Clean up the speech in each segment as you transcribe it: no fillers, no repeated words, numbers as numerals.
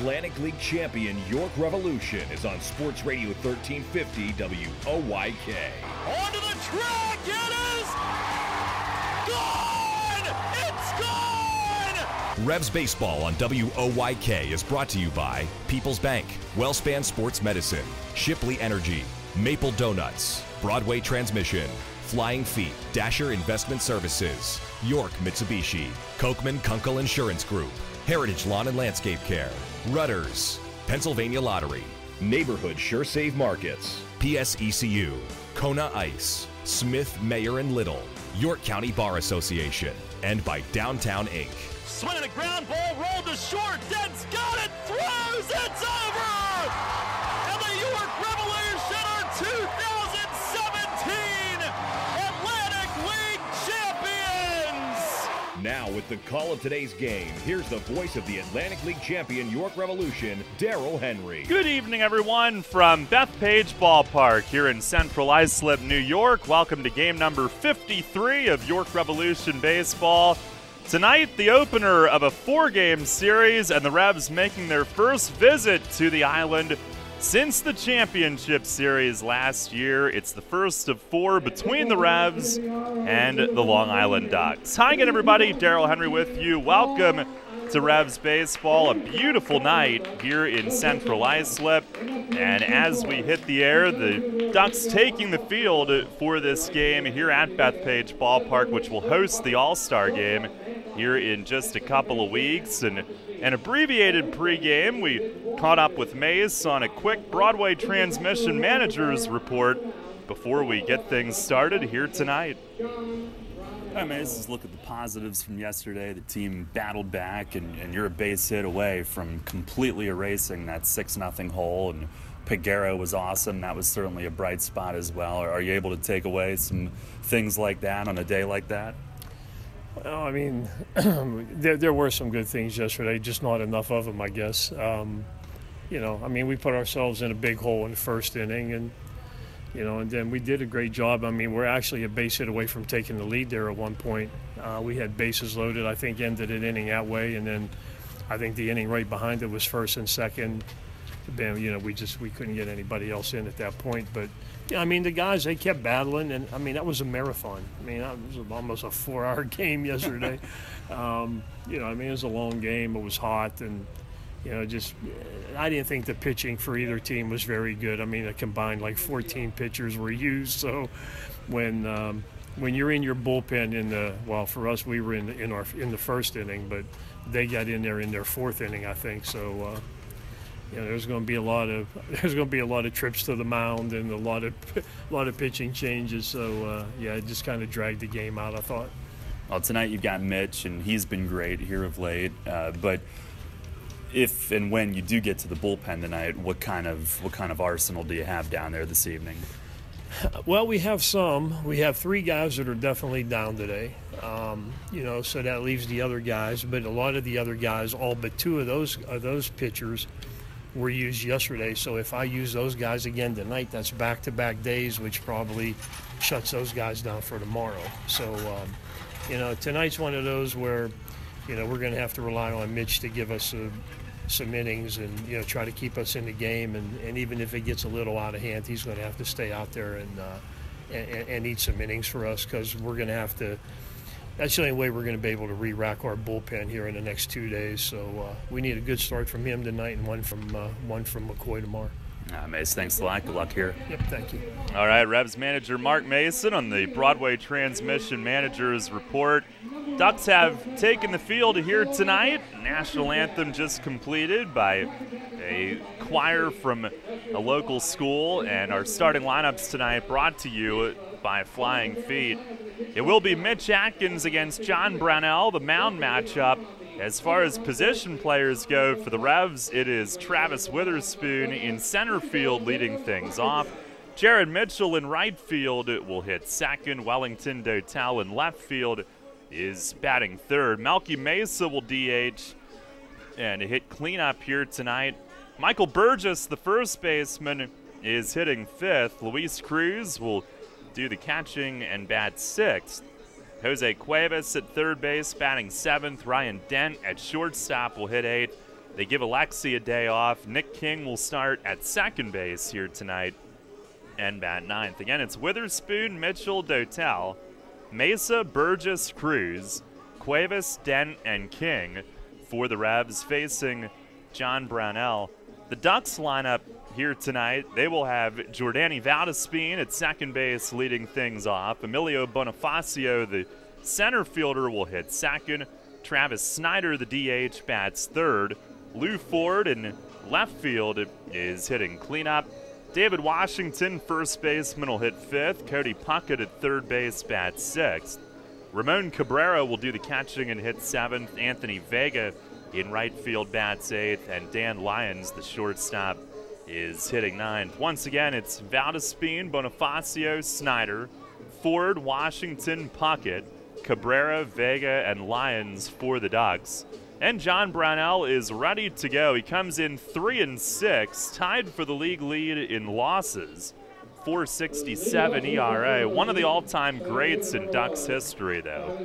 Atlantic League champion York Revolution is on Sports Radio 1350 WOYK. Onto the track, it is gone! It's gone! Revs Baseball on WOYK is brought to you by People's Bank, Wellspan Sports Medicine, Shipley Energy, Maple Donuts, Broadway Transmission, Flying Feet, Dasher Investment Services, York Mitsubishi, Kochman Kunkel Insurance Group, Heritage Lawn and Landscape Care, Rudders, Pennsylvania Lottery, Neighborhood Sure Save Markets, PSECU, Kona Ice, Smith, Mayer and Little, York County Bar Association, and by Downtown Inc. Swinging a ground ball, rolled to short, Dent's got it, throws, it's over! And the York Revolution are 2017 Atlantic League champions! Now with the call of today's game, here's the voice of the Atlantic League champion York Revolution, Daryl Henry. Good evening, everyone, from Bethpage Ballpark here in Central Islip, New York. Welcome to game number 53 of York Revolution Baseball. Tonight, the opener of a 4-game series, and the Revs making their first visit to the island since the championship series last year. It's the first of 4 between the Revs and the Long Island Ducks. Hi again, everybody. Daryl Henry with you. Welcome to Revs Baseball. A beautiful night here in Central Islip. And as we hit the air, the Ducks taking the field for this game here at Bethpage Ballpark, which will host the All-Star game here in just a couple of weeks. And an abbreviated pregame, we caught up with Mace on a quick Broadway Transmission Manager's report before we get things started here tonight. All right, Mace, let's look at the positives from yesterday. The team battled back, and you're a base hit away from completely erasing that 6-0 hole, and Peguero was awesome. That was certainly a bright spot as well. Are you able to take away some things like that on a day like that? Well, I mean, there were some good things yesterday, just not enough of them, I guess. You know, I mean, we put ourselves in a big hole in the first inning, and and then we did a great job. I mean, we're actually a base hit away from taking the lead there at one point. We had bases loaded, I think, ended an inning that way, and then I think the inning right behind it was first and second. We couldn't get anybody else in at that point. But, yeah, I mean, the guys, they kept battling, and, I mean, that was a marathon. I mean, that was almost a 4-hour game yesterday. I mean, it was a long game. It was hot, and, I didn't think the pitching for either team was very good. I mean, a combined like 14 pitchers were used. So when you're in your bullpen for us, we were in the first inning, but they got in there in their 4th inning, I think. So there's going to be a lot of trips to the mound and a lot of pitching changes. So it just kind of dragged the game out, I thought. Well, tonight you've got Mitch, and he's been great here of late. But if and when you do get to the bullpen tonight, what kind of arsenal do you have down there this evening? Well, we have some. We have 3 guys that are definitely down today. So that leaves the other guys. But a lot of the other guys, all but 2 of those pitchers, were used yesterday. So if I use those guys again tonight, that's back-to-back days, which probably shuts those guys down for tomorrow. So, tonight's one of those where, we're going to have to rely on Mitch to give us some innings and, try to keep us in the game. And even if it gets a little out of hand, he's going to have to stay out there and eat some innings for us, because we're going to have to – that's the only way we're going to be able to re-rack our bullpen here in the next 2 days. So we need a good start from him tonight and one from McCoy tomorrow. Mace, thanks a lot. Good luck here. Yep, thank you. All right, Revs manager Mark Mason on the Broadway Transmission Manager's report. Ducks have taken the field here tonight. National anthem just completed by a choir from a local school, and our starting lineups tonight brought to you by Flying Feet. It will be Mitch Atkins against John Brownell, the mound matchup. As far as position players go for the Revs, it is Travis Witherspoon in center field leading things off. Jared Mitchell in right field will hit second. Wellington Dotel in left field is batting third. Melky Mesa will DH and hit cleanup here tonight. Michael Burgess, the first baseman, is hitting fifth. Luis Cruz will do the catching and bat sixth. Jose Cuevas at third base, batting seventh. Ryan Dent at shortstop will hit eighth. They give Alexi a day off. Nick King will start at second base here tonight and bat ninth. Again, it's Witherspoon, Mitchell, Dotel, Mesa, Burgess, Cruz, Cuevas, Dent, and King for the Revs facing John Brownell. The Ducks lineup here tonight, they will have Jordani Valdespin at second base leading things off. Emilio Bonifacio, the center fielder, will hit second. Travis Snyder, the DH, bats third. Lou Ford in left field is hitting cleanup. David Washington, first baseman, will hit fifth. Cody Puckett at third base, bats sixth. Ramon Cabrera will do the catching and hit seventh. Anthony Vega in right field bats eighth. And Dan Lyons, the shortstop, is hitting ninth. Once again, it's Valdespin, Bonifacio, Snyder, Ford, Washington, Puckett, Cabrera, Vega, and Lyons for the Ducks. And John Brownell is ready to go. He comes in 3-6, tied for the league lead in losses. 4.67 ERA, one of the all-time greats in Ducks history, though.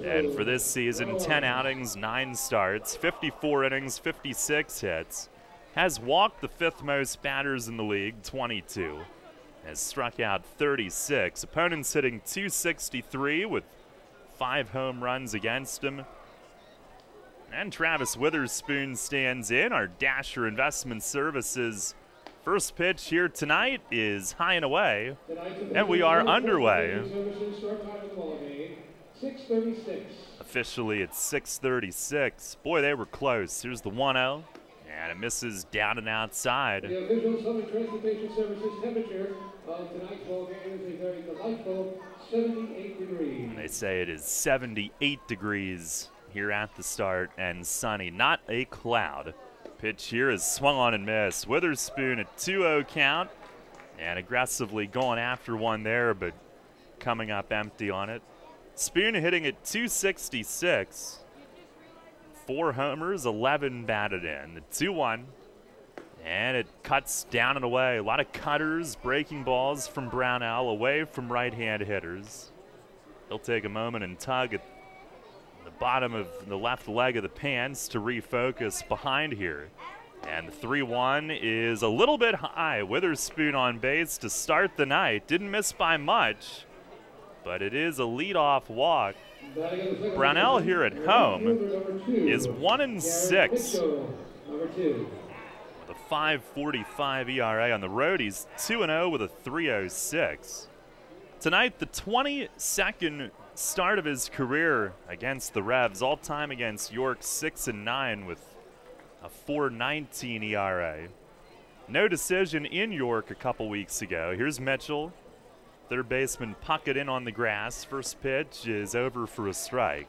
And for this season, 10 outings, 9 starts, 54 innings, 56 hits. Has walked the fifth most batters in the league, 22. Has struck out 36. Opponents hitting 263 with 5 home runs against him. And Travis Witherspoon stands in. Our Dasher Investment Services first pitch here tonight is high and away, and we are underway. Officially it's 6:36. Boy, they were close. Here's the 1-0, and it misses down and outside. The official Southern Transportation Services temperature of tonight's ball game is a very delightful 78 degrees. They say it is 78 degrees here at the start and sunny, not a cloud. Pitch here is swung on and missed. Witherspoon a 2-0 count and aggressively going after one there, but coming up empty on it. Spoon hitting at 266. 4 homers, 11 batted in. The 2-1, and it cuts down and away. A lot of cutters, breaking balls from Brownell away from right-hand hitters. He'll take a moment and tug at the bottom of the left leg of the pants to refocus behind here. And the 3-1 is a little bit high. Witherspoon on base to start the night. Didn't miss by much, but it is a leadoff walk. Brownell here at home is 1-6 with a 5.45 ERA. On the road, he's 2-0 with a 3.06. Tonight, the 22nd start of his career against the Revs. All-time against York, 6-9 with a 4.19 ERA. No decision in York a couple weeks ago. Here's Mitchell. Third baseman Puckett in on the grass. First pitch is over for a strike.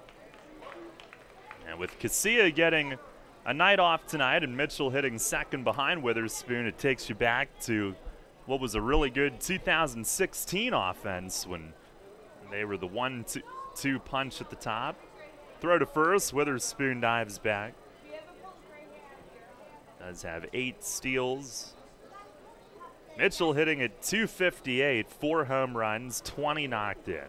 And with Casilla getting a night off tonight and Mitchell hitting second behind Witherspoon, it takes you back to what was a really good 2016 offense when they were the 1-2 punch at the top. Throw to first. Witherspoon dives back. Does have 8 steals. Mitchell hitting at 258, 4 home runs, 20 knocked in.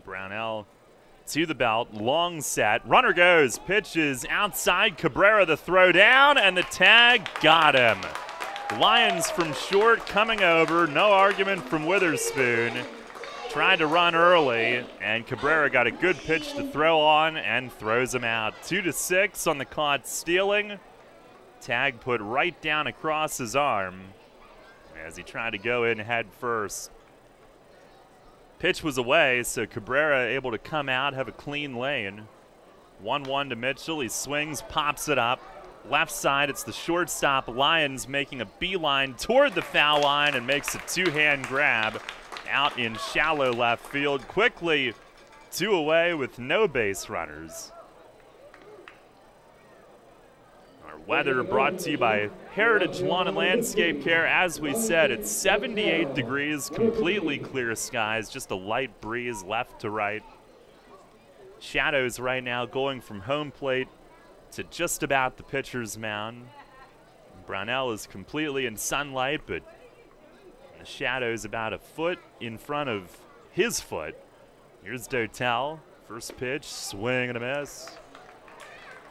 Brownell to the belt, long set. Runner goes, pitches outside. Cabrera the throw down, and the tag got him. Lyons from short coming over, no argument from Witherspoon. Tried to run early, and Cabrera got a good pitch to throw on and throws him out. 2-6 on the caught stealing. Tag put right down across his arm as he tried to go in head first. Pitch was away, so Cabrera able to come out, have a clean lane. 1-1 to Mitchell. He swings, pops it up. Left side, it's the shortstop Lyons making a beeline toward the foul line and makes a 2-hand grab out in shallow left field. Quickly 2 away with no base runners. Weather brought to you by Heritage Lawn and Landscape Care. As we said, it's 78 degrees, completely clear skies, just a light breeze left to right. Shadows right now going from home plate to just about the pitcher's mound. Brownell is completely in sunlight, but the shadow's about a foot in front of his foot. Here's Dotel. First pitch, swing and a miss.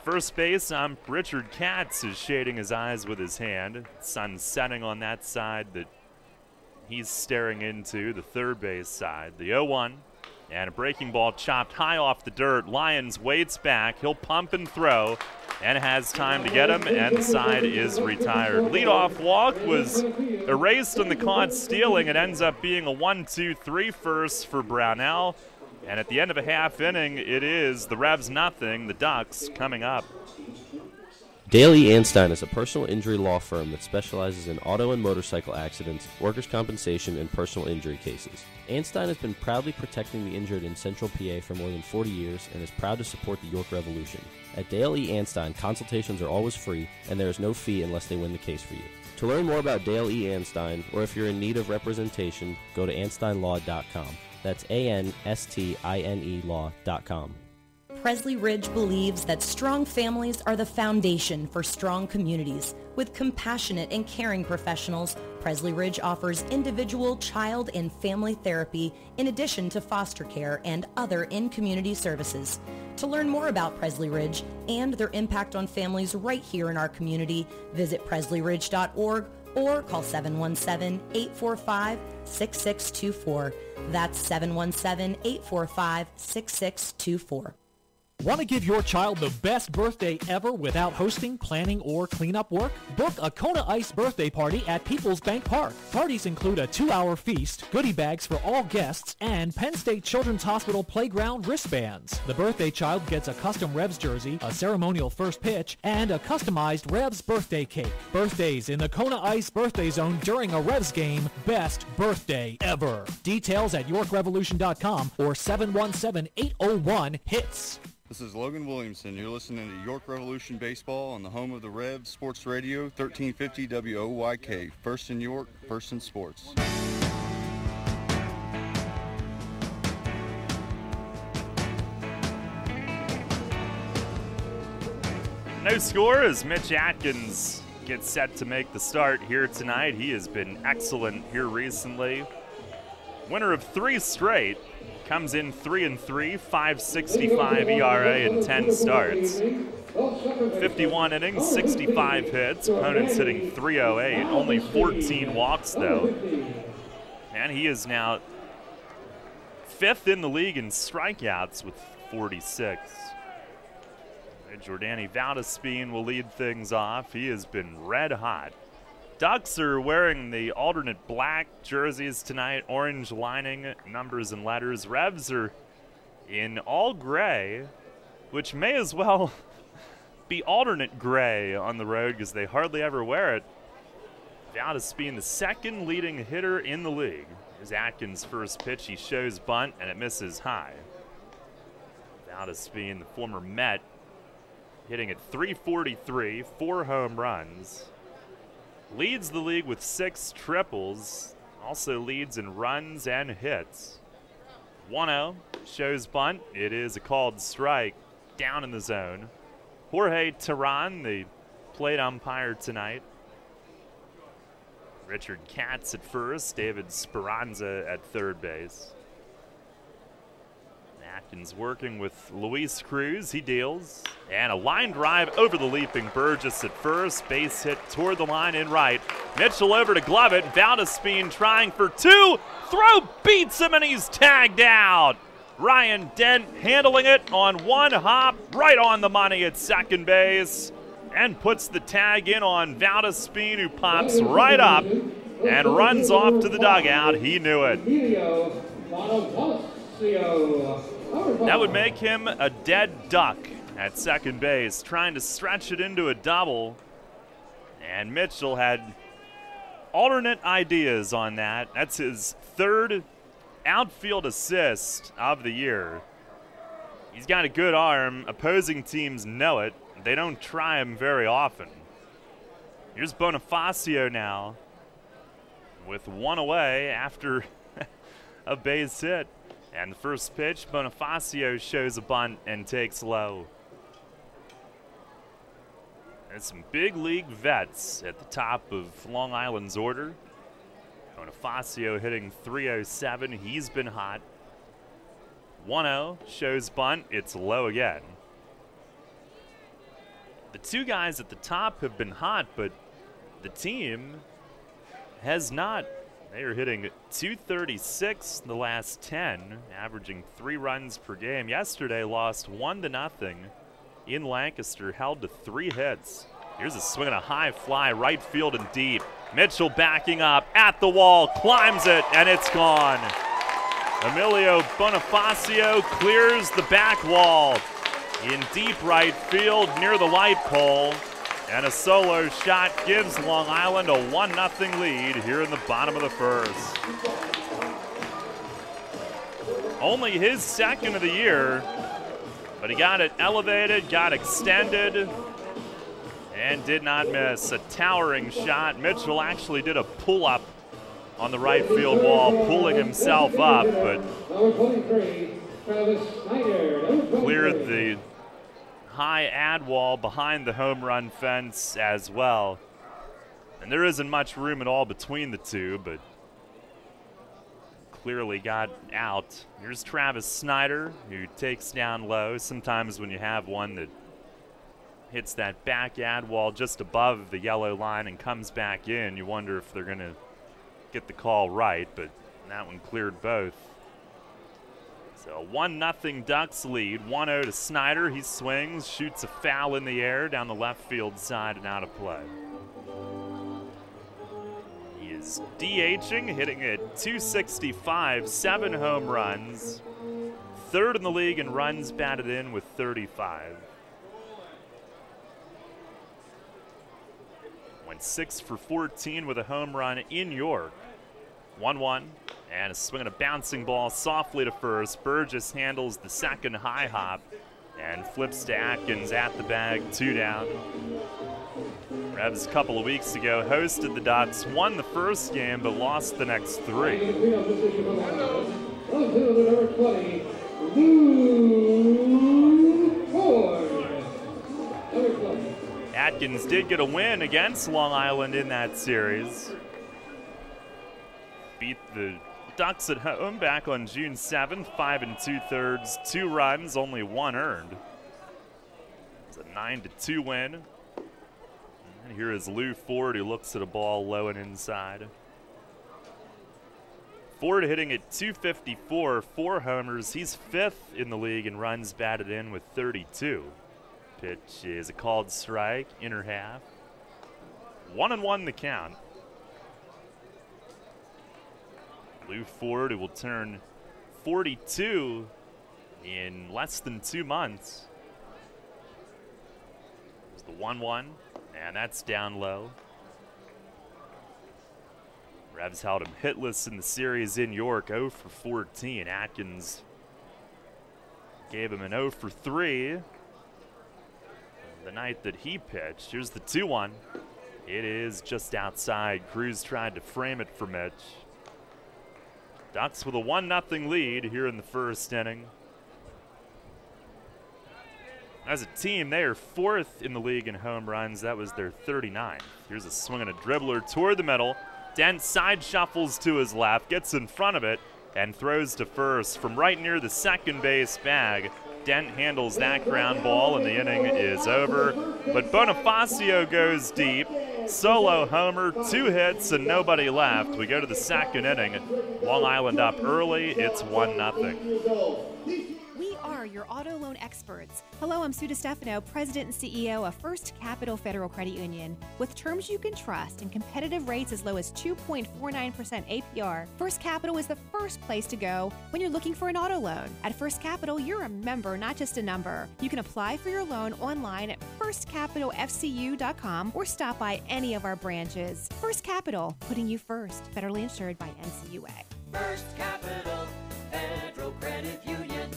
First base, Richard Katz is shading his eyes with his hand. Sun setting on that side that he's staring into, the third base side. The 0-1, and a breaking ball chopped high off the dirt. Lyons waits back. He'll pump and throw, and has time to get him, and the side is retired. Leadoff walk was erased on the caught stealing. It ends up being a 1-2-3 first for Brownell. And at the end of a half inning, it is the Revs nothing, the Ducks coming up. Dale E. Anstein is a personal injury law firm that specializes in auto and motorcycle accidents, workers' compensation, and personal injury cases. Anstein has been proudly protecting the injured in Central PA for more than 40 years and is proud to support the York Revolution. At Dale E. Anstein, consultations are always free, and there is no fee unless they win the case for you. To learn more about Dale E. Anstein, or if you're in need of representation, go to AnsteinLaw.com. That's ANSTINE law.com. Presley Ridge believes that strong families are the foundation for strong communities. With compassionate and caring professionals, Presley Ridge offers individual, child, and family therapy in addition to foster care and other in-community services. To learn more about Presley Ridge and their impact on families right here in our community, visit presleyridge.org or call 717-845-6624. That's 717-845-6624. Want to give your child the best birthday ever without hosting, planning, or cleanup work? Book a Kona Ice birthday party at Peoples Bank Park. Parties include a 2-hour feast, goodie bags for all guests, and Penn State Children's Hospital playground wristbands. The birthday child gets a custom Revs jersey, a ceremonial first pitch, and a customized Revs birthday cake. Birthdays in the Kona Ice birthday zone during a Revs game. Best birthday ever. Details at YorkRevolution.com or 717-801-HITS. This is Logan Williamson. You're listening to York Revolution Baseball on the home of the Revs Sports Radio, 1350 WOYK. First in York, first in sports. No score as Mitch Atkins gets set to make the start here tonight. He has been excellent here recently. Winner of 3 straight. Comes in 3-3, 5.65 ERA in 10 starts. 51 innings, 65 hits. Opponents hitting .308. Only 14 walks, though. And he is now 5th in the league in strikeouts with 46. Jordani Valdespin will lead things off. He has been red hot. Ducks are wearing the alternate black jerseys tonight, orange lining, numbers and letters. Revs are in all gray, which may as well be alternate gray on the road because they hardly ever wear it. Valdespin, the second leading hitter in the league. Here's Atkins' first pitch. He shows bunt, and it misses high. Valdespin, the former Met, hitting at .343, 4 home runs. Leads the league with 6 triples. Also leads in runs and hits. 1-0, shows bunt. It is a called strike down in the zone. Jorge Terran, the plate umpire tonight. Richard Katz at first. David Speranza at third base. Atkins working with Luis Cruz. He deals. And a line drive over the leaping Burgess at first. Base hit toward the line in right. Mitchell over to glove it. Valdespin trying for 2. Throw beats him and he's tagged out. Ryan Dent handling it on one hop. Right on the money at second base. And puts the tag in on Valdespin, who pops right up and runs off to the dugout. He knew it. That would make him a dead duck at second base, trying to stretch it into a double. And Mitchell had alternate ideas on that. That's his 3rd outfield assist of the year. He's got a good arm. Opposing teams know it. They don't try him very often. Here's Bonifacio now with 1 away after a base hit. And the first pitch, Bonifacio shows a bunt and takes low. There's some big league vets at the top of Long Island's order. Bonifacio hitting .307. He's been hot. 1-0, shows bunt. It's low again. the two guys at the top have been hot, but the team has not. They are hitting .236 in the last 10, averaging 3 runs per game. Yesterday lost 1-0 in Lancaster, held to 3 hits. Here's a swing and a high fly, right field and deep. Mitchell backing up at the wall, climbs it, and it's gone. Emilio Bonifacio clears the back wall in deep right field near the light pole. And a solo shot gives Long Island a 1-0 lead here in the bottom of the first. Only his second of the year, but he got it elevated, got extended, and did not miss. A towering shot. Mitchell actually did a pull-up on the right field wall, pulling himself up, but cleared the high ad wall behind the home run fence as well. And there isn't much room at all between the two, but clearly got out. Here's Travis Snyder, who takes down low. Sometimes when you have one that hits that back ad wall just above the yellow line and comes back in, you wonder if they're going to get the call right, but that one cleared both. So 1-0 Ducks lead, 1-0 to Snyder. He swings, shoots a foul in the air down the left field side and out of play. He is DHing, hitting at .265, 7 home runs. Third in the league in runs batted in with 35. Went 6 for 14 with a home run in York. 1-1. And a swing and a bouncing ball softly to first. Burgess handles the second high hop and flips to Atkins at the bag, 2 down. Revs a couple of weeks ago hosted the Ducks, won the first game but lost the next 3. Atkins did get a win against Long Island in that series. Beat the Ducks at home back on June 7th, 5 2/3, 2 runs, only 1 earned. It's a 9-2 win. And here is Lou Ford, who looks at a ball low and inside. Ford hitting at .254, 4 homers. He's 5th in the league in runs batted in with 32. Pitch is a called strike, inner half. 1-1 the count. Lou Ford, who will turn 42 in less than 2 months. It's the 1-1, and that's down low. Revs held him hitless in the series in York, 0 for 14. Atkins gave him an 0 for 3 the night that he pitched. Here's the 2-1. It is just outside. Cruz tried to frame it for Mitch. Ducks with a 1-0 lead here in the first inning. As a team, they are 4th in the league in home runs. That was their 39th. Here's a swing and a dribbler toward the middle. Dent side shuffles to his left, gets in front of it, and throws to first. From right near the second base bag, Dent handles that ground ball, and the inning is over. But Bonifacio goes deep. Solo homer, 2 hits, and nobody left. We go to the second inning. Long Island up early. It's 1-0. We are your auto loan experts. Hello, I'm Sue DeStefano, President and CEO of First Capital Federal Credit Union. With terms you can trust and competitive rates as low as 2.49% APR, First Capital is the first place to go when you're looking for an auto loan. At First Capital, you're a member, not just a number. You can apply for your loan online at firstcapitalfcu.com or stop by any of our branches. First Capital, putting you first. Federally insured by NCUA. First Capital Federal Credit Union.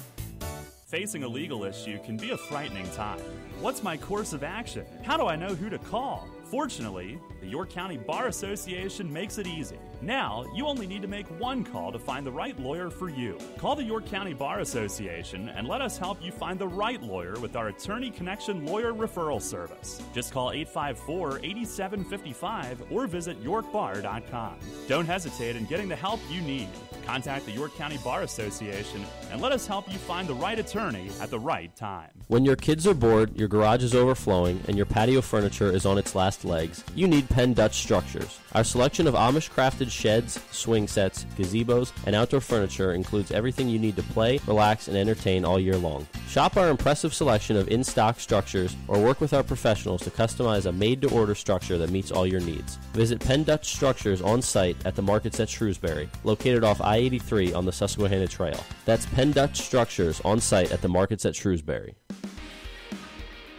Facing a legal issue can be a frightening time. What's my course of action? How do I know who to call? Fortunately, the York County Bar Association makes it easy. Now, you only need to make one call to find the right lawyer for you. Call the York County Bar Association and let us help you find the right lawyer with our Attorney Connection Lawyer Referral Service. Just call 854-8755 or visit yorkbar.com. Don't hesitate in getting the help you need. Contact the York County Bar Association and let us help you find the right attorney at the right time. When your kids are bored, your garage is overflowing, and your patio furniture is on its last legs, you need Penn Dutch Structures. Our selection of Amish-crafted sheds, swing sets, gazebos, and outdoor furniture includes everything you need to play, relax, and entertain all year long. Shop our impressive selection of in-stock structures or work with our professionals to customize a made-to-order structure that meets all your needs. Visit Penn Dutch Structures on site at the markets at Shrewsbury, located off I-83 on the Susquehanna Trail. That's Penn Dutch Structures on site at the markets at Shrewsbury.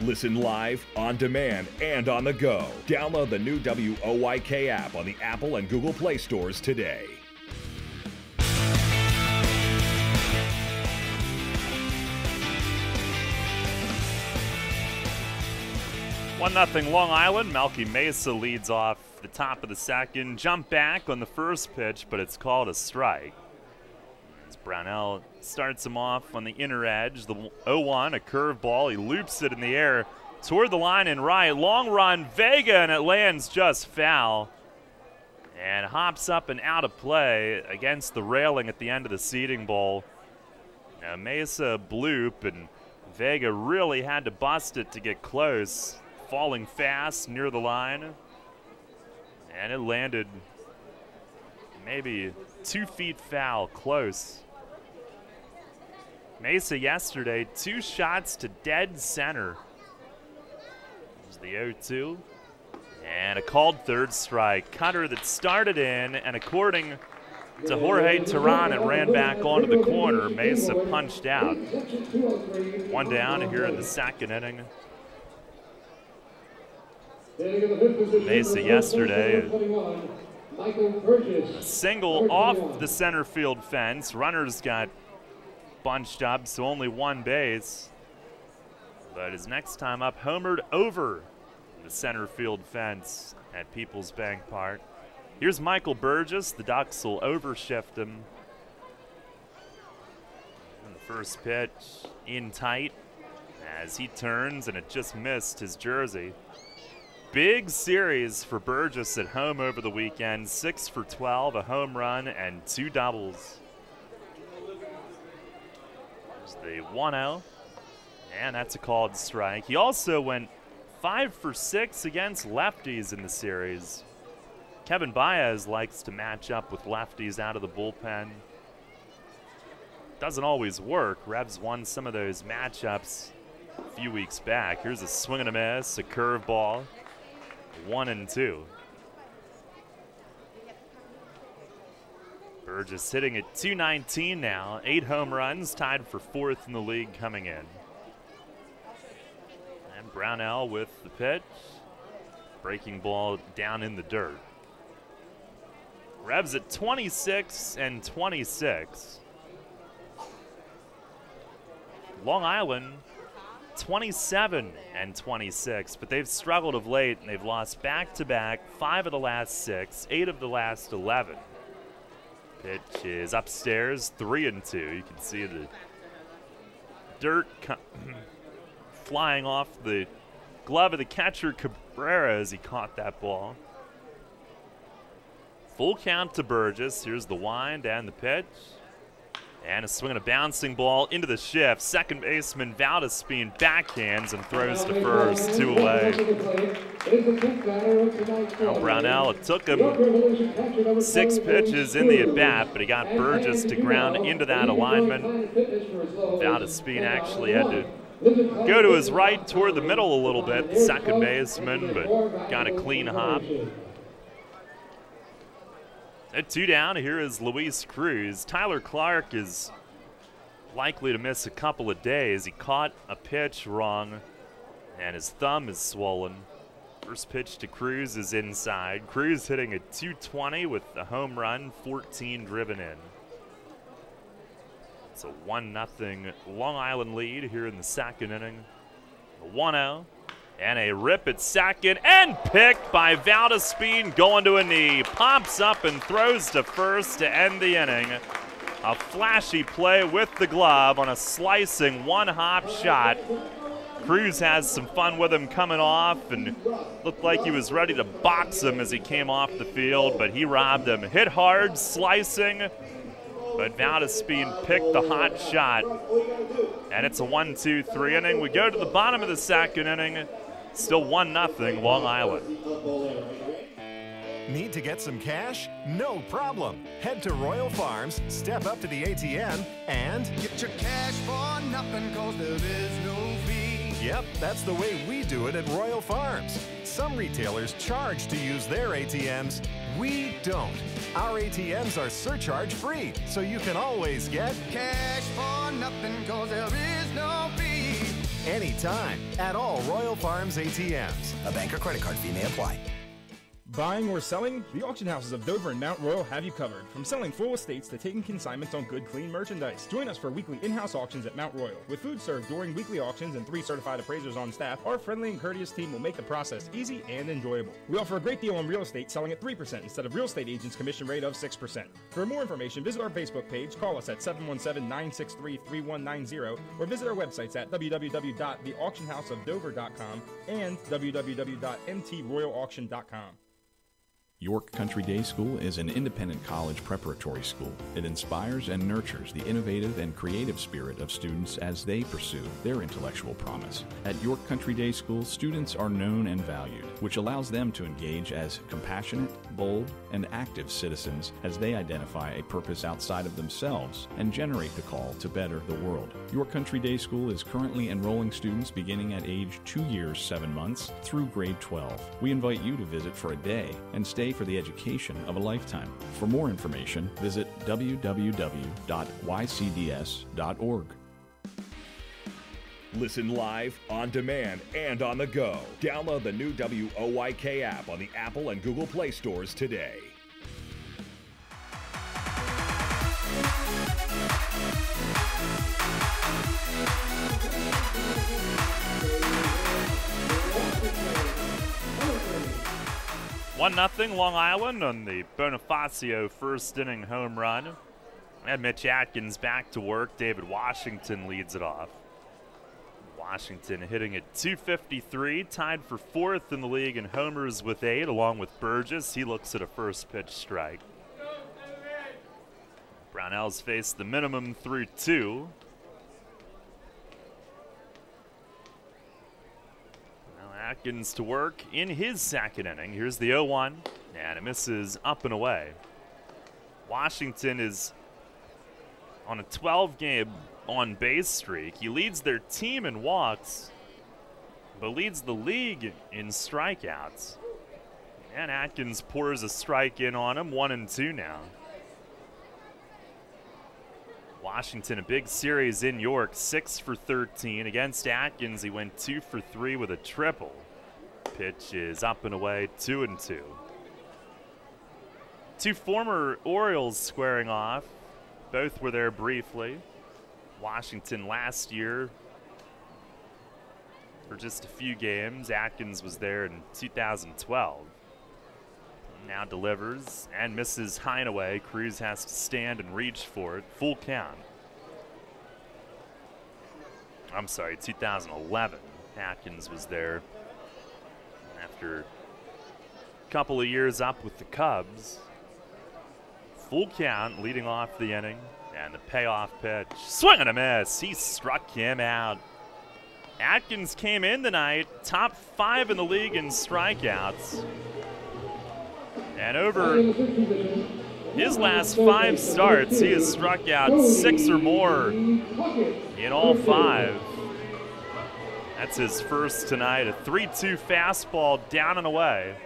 Listen live, on demand, and on the go. Download the new WOYK app on the Apple and Google Play stores today. One 0 Long Island. Melky Mesa leads off the top of the second. Jump back on the first pitch, but it's called a strike. As Brownell starts him off on the inner edge. The 0-1, a curveball. He loops it in the air toward the line and right. Long run, Vega, and it lands just foul. And hops up and out of play against the railing at the end of the seating bowl. Now Mesa bloop, and Vega really had to bust it to get close. Falling fast near the line. And it landed maybe 2 feet foul, close. Mesa yesterday, 2 shots to dead center. There's the 0-2. And a called third strike. Cutter that started in, and according to Jorge Terran, it ran back onto the corner. Mesa punched out. 1 down here in the second inning. Mesa yesterday, a single off the center field fence. Runners got bunched up, so only 1 base. But his next time up, homered over the center field fence at Peoples Bank Park. Here's Michael Burgess. The Ducks will overshift him. And the first pitch in tight as he turns, and it just missed his jersey. Big series for Burgess at home over the weekend. 6 for 12, a home run, and 2 doubles. There's the 1-0, and that's a called strike. He also went 5 for 6 against lefties in the series. Kevin Baez likes to match up with lefties out of the bullpen. Doesn't always work. Revs won some of those matchups a few weeks back. Here's a swing and a miss, a curveball. 1-2. Burgess hitting at .219 now. 8 home runs, tied for 4th in the league coming in. And Brownell with the pitch. Breaking ball down in the dirt. Revs at 26-26. Long Island 27-26, but they've struggled of late, and they've lost back-to-back 5 of the last 6, 8 of the last 11. Pitch is upstairs, 3-2. You can see the dirt flying off the glove of the catcher Cabrera as he caught that ball. Full count to Burgess. Here's the wind and the pitch. And a swing and a bouncing ball into the shift. Second baseman Valdespin backhands and throws to first, 2 away. Now Brownell, it took him 6 pitches in the at-bat, but he got Burgess to ground into that alignment. Valdespin actually had to go to his right toward the middle a little bit, the second baseman, but got a clean hop. At 2 down, here is Luis Cruz. Tyler Clark is likely to miss a couple of days. He caught a pitch wrong, and his thumb is swollen. First pitch to Cruz is inside. Cruz hitting at .220 with a home run, 14 driven in. It's a 1-0 Long Island lead here in the second inning. A 1-0. And a rip at second, and picked by Valdespin, going to a knee. Pops up and throws to first to end the inning. A flashy play with the glove on a slicing 1-hop shot. Cruz has some fun with him coming off and looked like he was ready to box him as he came off the field, but he robbed him. Hit hard, slicing, But Valdespin picked the hot shot. And it's a 1-2-3 inning. We go to the bottom of the second inning. Still 1-0 Long Island. Need to get some cash? No problem. Head to Royal Farms, step up to the ATM, and get your cash for nothing, cause there is no fee. Yep, that's the way we do it at Royal Farms. Some retailers charge to use their ATMs. We don't. Our ATMs are surcharge-free, so you can always get cash for nothing, cause there is no fee. Anytime, at all Royal Farms ATMs. A bank or credit card fee may apply. Buying or selling? The auction houses of Dover and Mount Royal have you covered. From selling full estates to taking consignments on good, clean merchandise. Join us for weekly in-house auctions at Mount Royal. With food served during weekly auctions and 3 certified appraisers on staff, our friendly and courteous team will make the process easy and enjoyable. We offer a great deal on real estate, selling at 3% instead of real estate agents' commission rate of 6%. For more information, visit our Facebook page, call us at 717-963-3190, or visit our websites at www.theauctionhouseofdover.com and www.mtroyalauction.com. York Country Day School is an independent college preparatory school. It inspires and nurtures the innovative and creative spirit of students as they pursue their intellectual promise. At York Country Day School, students are known and valued, which allows them to engage as compassionate, bold, and active citizens as they identify a purpose outside of themselves and generate the call to better the world. York Country Day School is currently enrolling students beginning at age 2 years, 7 months through grade 12. We invite you to visit for a day and stay for the education of a lifetime. For more information, visit www.ycds.org. Listen live, on demand, and on the go. Download the new WOYK app on the Apple and Google Play stores today. One nothing Long Island on the Bonifacio first inning home run. And Mitch Atkins back to work. David Washington leads it off. Washington hitting at .253, tied for 4th in the league in homers with 8, along with Burgess. He looks at a first pitch strike. Brownells face the minimum through 2. Now Atkins to work in his second inning. Here's the 0-1, and it misses up and away. Washington is on a 12-game on-base streak. He leads their team in walks, but leads the league in strikeouts. And Atkins pours a strike in on him, 1-2 now. Washington, a big series in York, 6 for 13. Against Atkins, he went 2 for 3 with a triple. Pitch is up and away, 2-2. Two former Orioles squaring off. Both were there briefly. Washington last year for just a few games. Atkins was there in 2012. Now delivers and misses high and away. Cruz has to stand and reach for it. Full count. I'm sorry, 2011. Atkins was there after a couple of years up with the Cubs. Full count, leading off the inning. And the payoff pitch. Swing and a miss. He struck him out. Atkins came in tonight, top 5 in the league in strikeouts. And over his last 5 starts, he has struck out 6 or more in all 5. That's his first tonight. A 3-2 fastball down and away.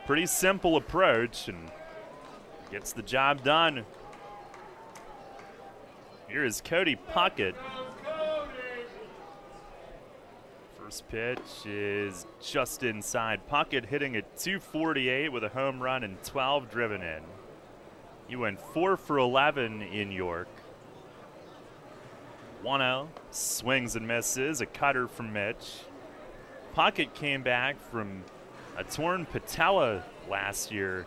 Pretty simple approach and gets the job done. Here is Cody Puckett. First pitch is just inside. Puckett hitting at .248 with a home run and 12 driven in. He went 4 for 11 in York. 1-0, swings and misses, a cutter from Mitch. Puckett came back from a torn patella last year.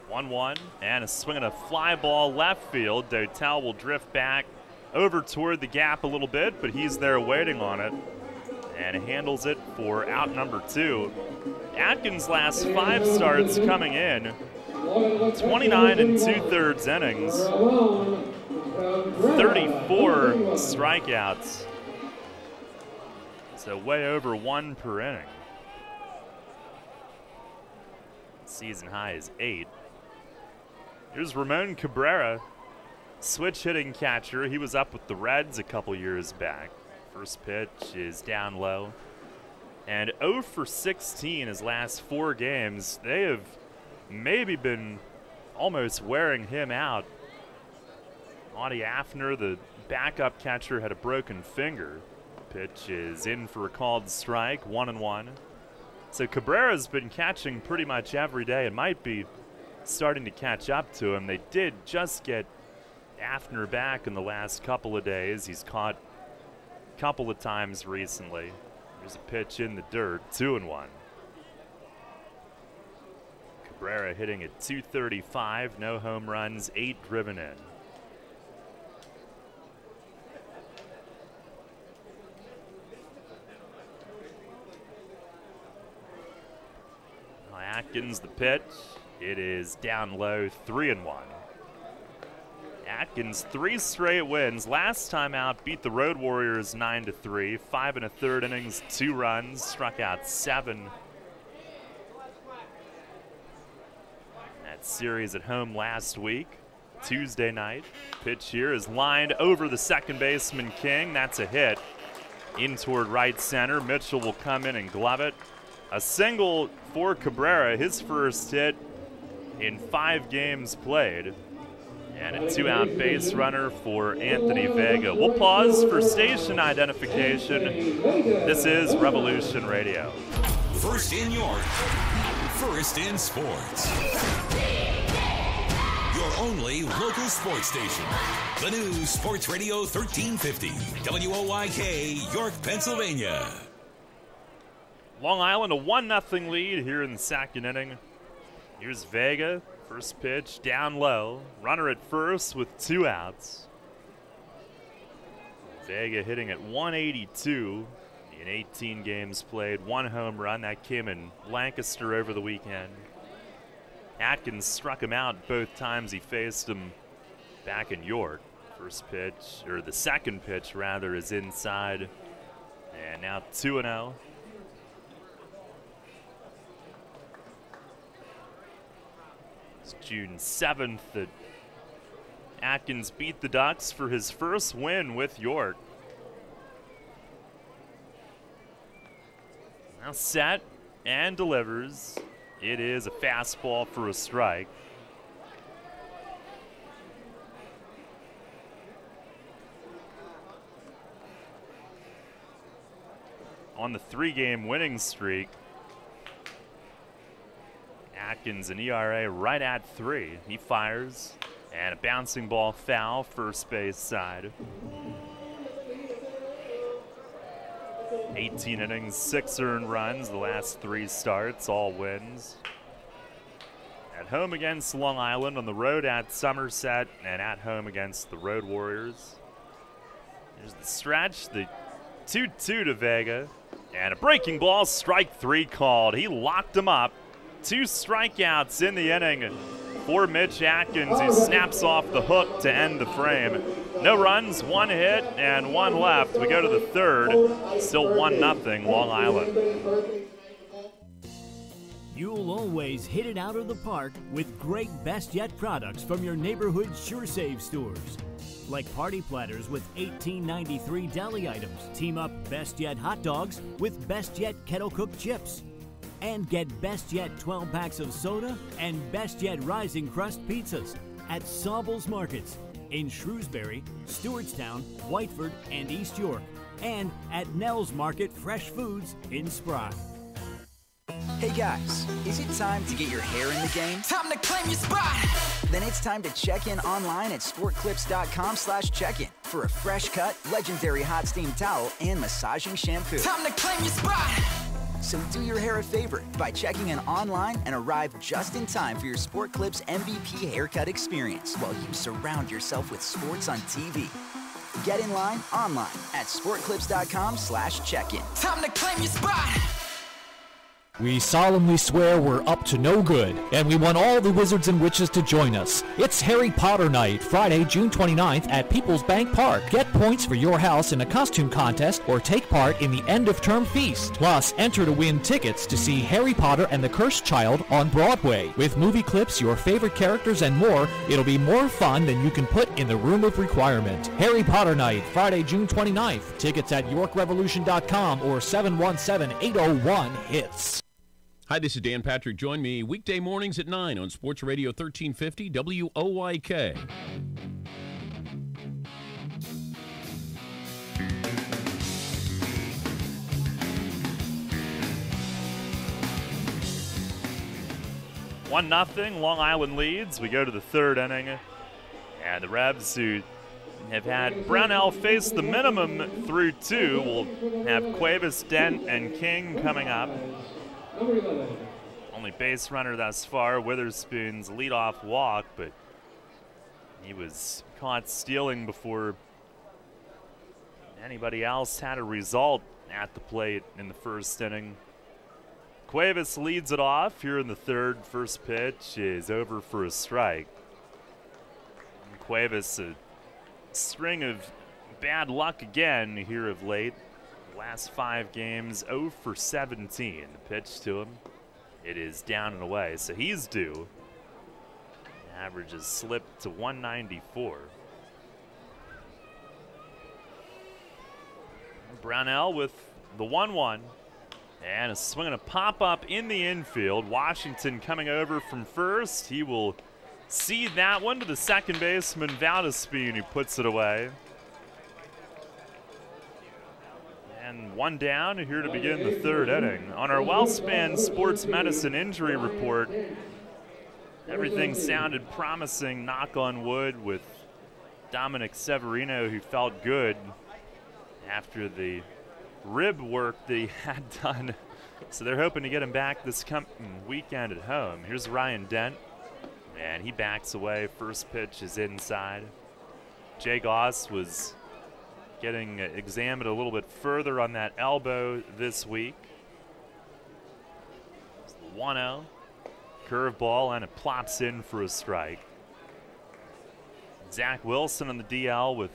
One and a swing and a fly ball left field. Dotel will drift back over toward the gap a little bit, but he's there waiting on it. and handles it for out number 2. Atkins' last 5 starts coming in, 29 2/3 innings, 34 strikeouts, so way over 1 per inning. Season high is 8. Here's Ramon Cabrera, switch hitting catcher. He was up with the Reds a couple years back. First pitch is down low. And 0 for 16 his last 4 games. They have maybe been almost wearing him out. Audie Afner, the backup catcher, had a broken finger. Pitch is in for a called strike, 1-1. So Cabrera's been catching pretty much every day and might be starting to catch up to him. They did just get Afner back in the last couple of days. He's caught a couple of times recently. There's a pitch in the dirt, 2-1. Cabrera hitting at .235, no home runs, 8 driven in. Atkins the pitch. It is down low, 3-1. Atkins 3 straight wins. Last time out beat the Road Warriors 9-3. 5 1/3 innings, 2 runs, struck out 7. That series at home last week, Tuesday night. Pitch here is lined over the second baseman King. That's a hit in toward right center. Mitchell will come in and glove it. A single for Cabrera, his first hit in 5 games played. And a 2-out base runner for Anthony Vega. We'll pause for station identification. This is Revolution Radio. First in York, first in sports. Your only local sports station. The new Sports Radio 1350, WOYK, York, Pennsylvania. Long Island a 1-0 lead here in the second inning. Here's Vega, first pitch down low. Runner at first with 2 outs. Vega hitting at 182 in 18 games played. 1 home run, that came in Lancaster over the weekend. Atkins struck him out both times he faced him back in York. First pitch, or the second pitch rather, is inside. And now 2-0. June 7th that Atkins beat the Ducks for his first win with York. Now set and delivers. It is a fastball for a strike. On the 3-game winning streak, Atkins an ERA right at 3. He fires, and a bouncing ball foul, first base side. 18 innings, 6 earned runs, the last 3 starts, all wins. At home against Long Island, on the road at Somerset, and at home against the Road Warriors. There's the stretch, the 2-2 to Vega, and a breaking ball, strike 3 called. He locked him up. 2 strikeouts in the inning for Mitch Atkins, who snaps off the hook to end the frame. No runs, 1 hit, and 1 left. We go to the third. Still 1-0 Long Island. You'll always hit it out of the park with great Best Yet products from your neighborhood Sure Save stores. Like party platters with $18.93 deli items. Team up Best Yet hot dogs with Best Yet kettle cooked chips. And get Best Yet 12 packs of soda and Best Yet Rising Crust pizzas at Sobel's Markets in Shrewsbury, Stewartstown, Whiteford, and East York, and at Nell's Market Fresh Foods in Spry. Hey guys, is it time to get your hair in the game? Time to claim your spot! Then it's time to check in online at sportclips.com/check-in for a fresh cut, legendary hot steam towel and massaging shampoo. Time to claim your spot! So do your hair a favor by checking in online and arrive just in time for your Sport Clips MVP haircut experience while you surround yourself with sports on TV. Get in line online at sportclips.com/check-in. Time to claim your spot. We solemnly swear we're up to no good, and we want all the wizards and witches to join us. It's Harry Potter Night, Friday, June 29th at People's Bank Park. Get points for your house in a costume contest or take part in the end-of-term feast. Plus, enter to win tickets to see Harry Potter and the Cursed Child on Broadway. With movie clips, your favorite characters, and more, it'll be more fun than you can put in the room of requirement. Harry Potter Night, Friday, June 29th. Tickets at YorkRevolution.com or 717-801-HITS. Hi, this is Dan Patrick. Join me weekday mornings at 9 on Sports Radio 1350 WOYK. One nothing, Long Island leads. We go to the third inning, and the Revs, who have had Brownell face the minimum through two, will have Cuevas, Dent, and King coming up. Only base runner thus far, Witherspoon's leadoff walk, but he was caught stealing before anybody else had a result at the plate in the first inning. Cuevas leads it off here in the third. First pitch is over for a strike. And Cuevas, a string of bad luck again here of late. Last 5 games, 0 for 17. The pitch to him, it is down and away, so he's due. Average has slipped to 194. Brownell with the 1-1. And a swing and a pop-up in the infield. Washington coming over from first. He will cede that one to the second baseman, Valdespin, who puts it away. And one down here to begin the third inning. On our WellSpan Sports Medicine injury report, everything sounded promising, knock on wood, with Dominic Severino, who felt good after the rib work that he had done. So they're hoping to get him back this weekend at home. Here's Ryan Dent, and he backs away. First pitch is inside. Jay Goss was getting examined a little bit further on that elbow this week. 1-0. Curveball, and it plops in for a strike. Zach Wilson on the DL with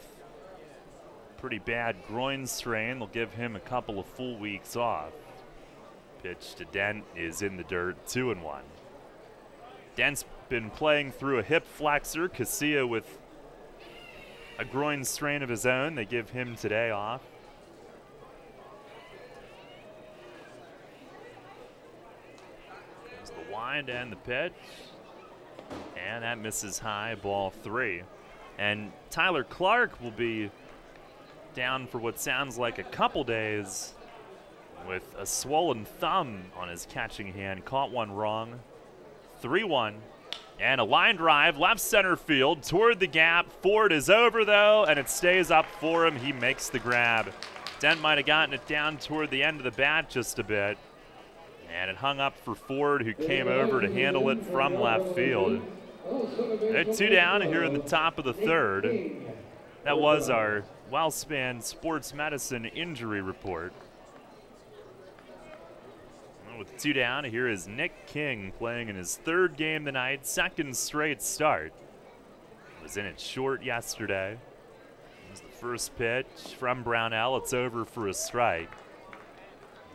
pretty bad groin strain. They'll give him a couple of full weeks off. Pitch to Dent is in the dirt, 2-1. Dent's been playing through a hip flexor. Casilla with a groin strain of his own. They give him today off. There's the wind and the pitch. And that misses high, ball 3. And Tyler Clark will be down for what sounds like a couple days with a swollen thumb on his catching hand. Caught one wrong. 3-1. And a line drive, left center field, toward the gap. Ford is over, though, and it stays up for him. He makes the grab. Dent might have gotten it down toward the end of the bat just a bit. And it hung up for Ford, who came over to handle it from left field. They're 2 down here in the top of the third. That was our WellSpan Sports Medicine injury report. With 2 down, here is Nick King playing in his third game tonight, second straight start. Was in it short yesterday. It was the first pitch from Brownell. It's over for a strike.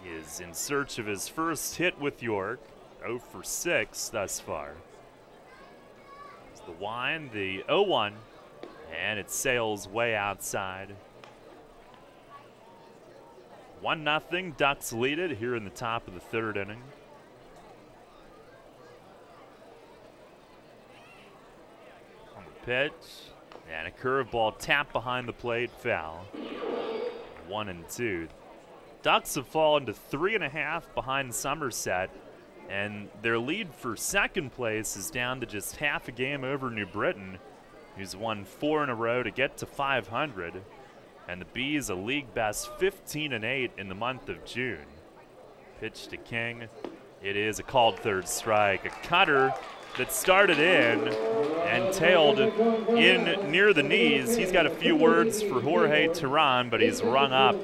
He is in search of his first hit with York. 0 for 6 thus far. It's the wind, the 0-1, and it sails way outside. 1-0, Ducks lead it here in the top of the third inning. On the pitch, and a curveball tapped behind the plate, foul. 1-2. Ducks have fallen to 3.5 behind Somerset, and their lead for second place is down to just half a game over New Britain, who's won 4 in a row to get to 500. And the Bees a league best 15-8 in the month of June. Pitch to King. It is a called third strike. A cutter that started in and tailed in near the knees. He's got a few words for Jorge Teran, but he's rung up.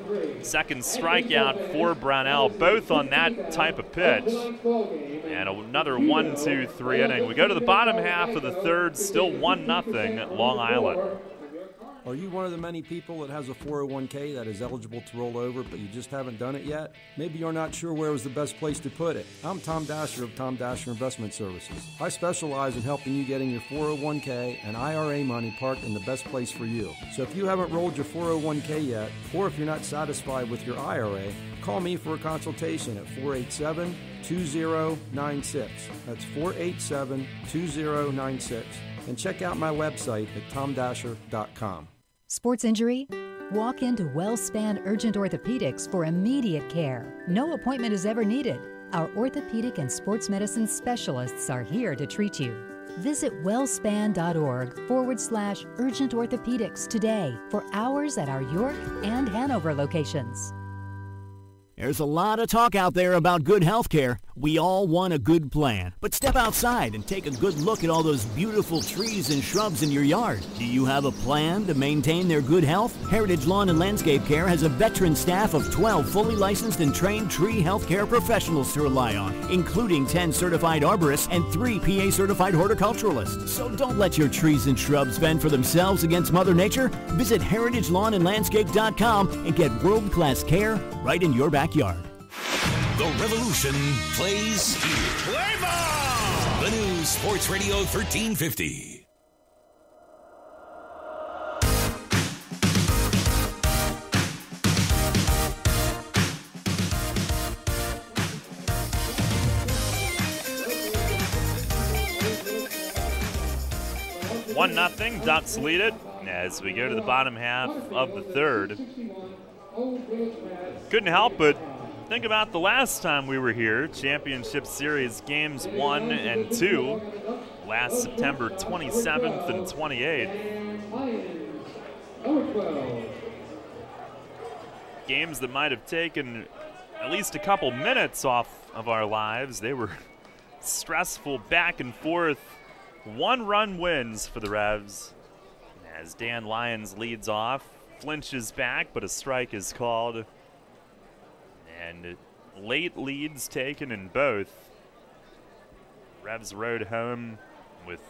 Second strikeout for Brownell, both on that type of pitch. And another 1-2-3 inning. We go to the bottom half of the third, still 1-0 Long Island. Are you one of the many people that has a 401k that is eligible to roll over, but you just haven't done it yet? Maybe you're not sure where was the best place to put it. I'm Tom Dasher of Tom Dasher Investment Services. I specialize in helping you getting your 401k and IRA money parked in the best place for you. So if you haven't rolled your 401k yet, or if you're not satisfied with your IRA, call me for a consultation at 487-2096. That's 487-2096. And check out my website at tomdasher.com. Sports injury? Walk into WellSpan Urgent Orthopedics for immediate care. No appointment is ever needed. Our orthopedic and sports medicine specialists are here to treat you. Visit wellspan.org/urgent orthopedics today for hours at our York and Hanover locations. There's a lot of talk out there about good health care. We all want a good plan. But step outside and take a good look at all those beautiful trees and shrubs in your yard. Do you have a plan to maintain their good health? Heritage Lawn and Landscape Care has a veteran staff of 12 fully licensed and trained tree health care professionals to rely on, including 10 certified arborists and 3 PA certified horticulturalists. So don't let your trees and shrubs fend for themselves against Mother Nature. Visit heritagelawnandlandscape.com and get world-class care right in your backyard. The Revolution plays here. Play ball! The new Sports Radio 1350. One 0 Ducks lead it as we go to the bottom half of the third. Couldn't help but think about the last time we were here, Championship Series games 1 and 2, last September 27th and 28th. Games that might have taken at least a couple minutes off of our lives. They were stressful back and forth, 1-run wins for the Revs. As Dan Lyons leads off, flinches back, but a strike is called. And late leads taken in both. Revs rode home with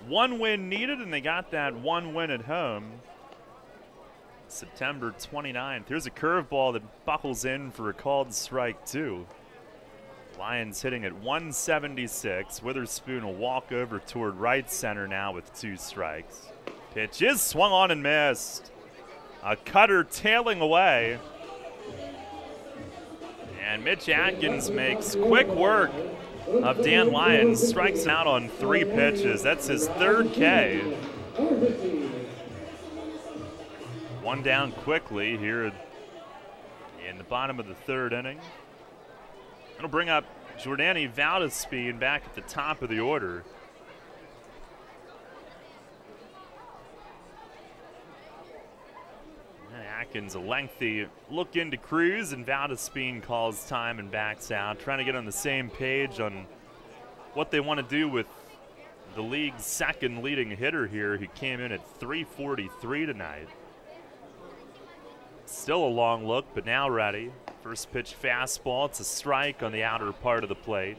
1 win needed, and they got that 1 win at home. September 29th. Here's a curveball that buckles in for a called strike, too. Lions hitting at 176. Witherspoon will walk over toward right center now with 2 strikes. Pitch is swung on and missed. A cutter tailing away. And Mitch Atkins makes quick work of Dan Lyons, strikes out on 3 pitches. That's his 3rd K. 1 down quickly here in the bottom of the 3rd inning. It'll bring up Jordani Valdespin back at the top of the order. Atkins, a lengthy look into Cruz, and Valdespin calls time and backs out, trying to get on the same page on what they want to do with the league's 2nd leading hitter here, who came in at 343 tonight. Still a long look, but now ready. First pitch fastball. It's a strike on the outer part of the plate.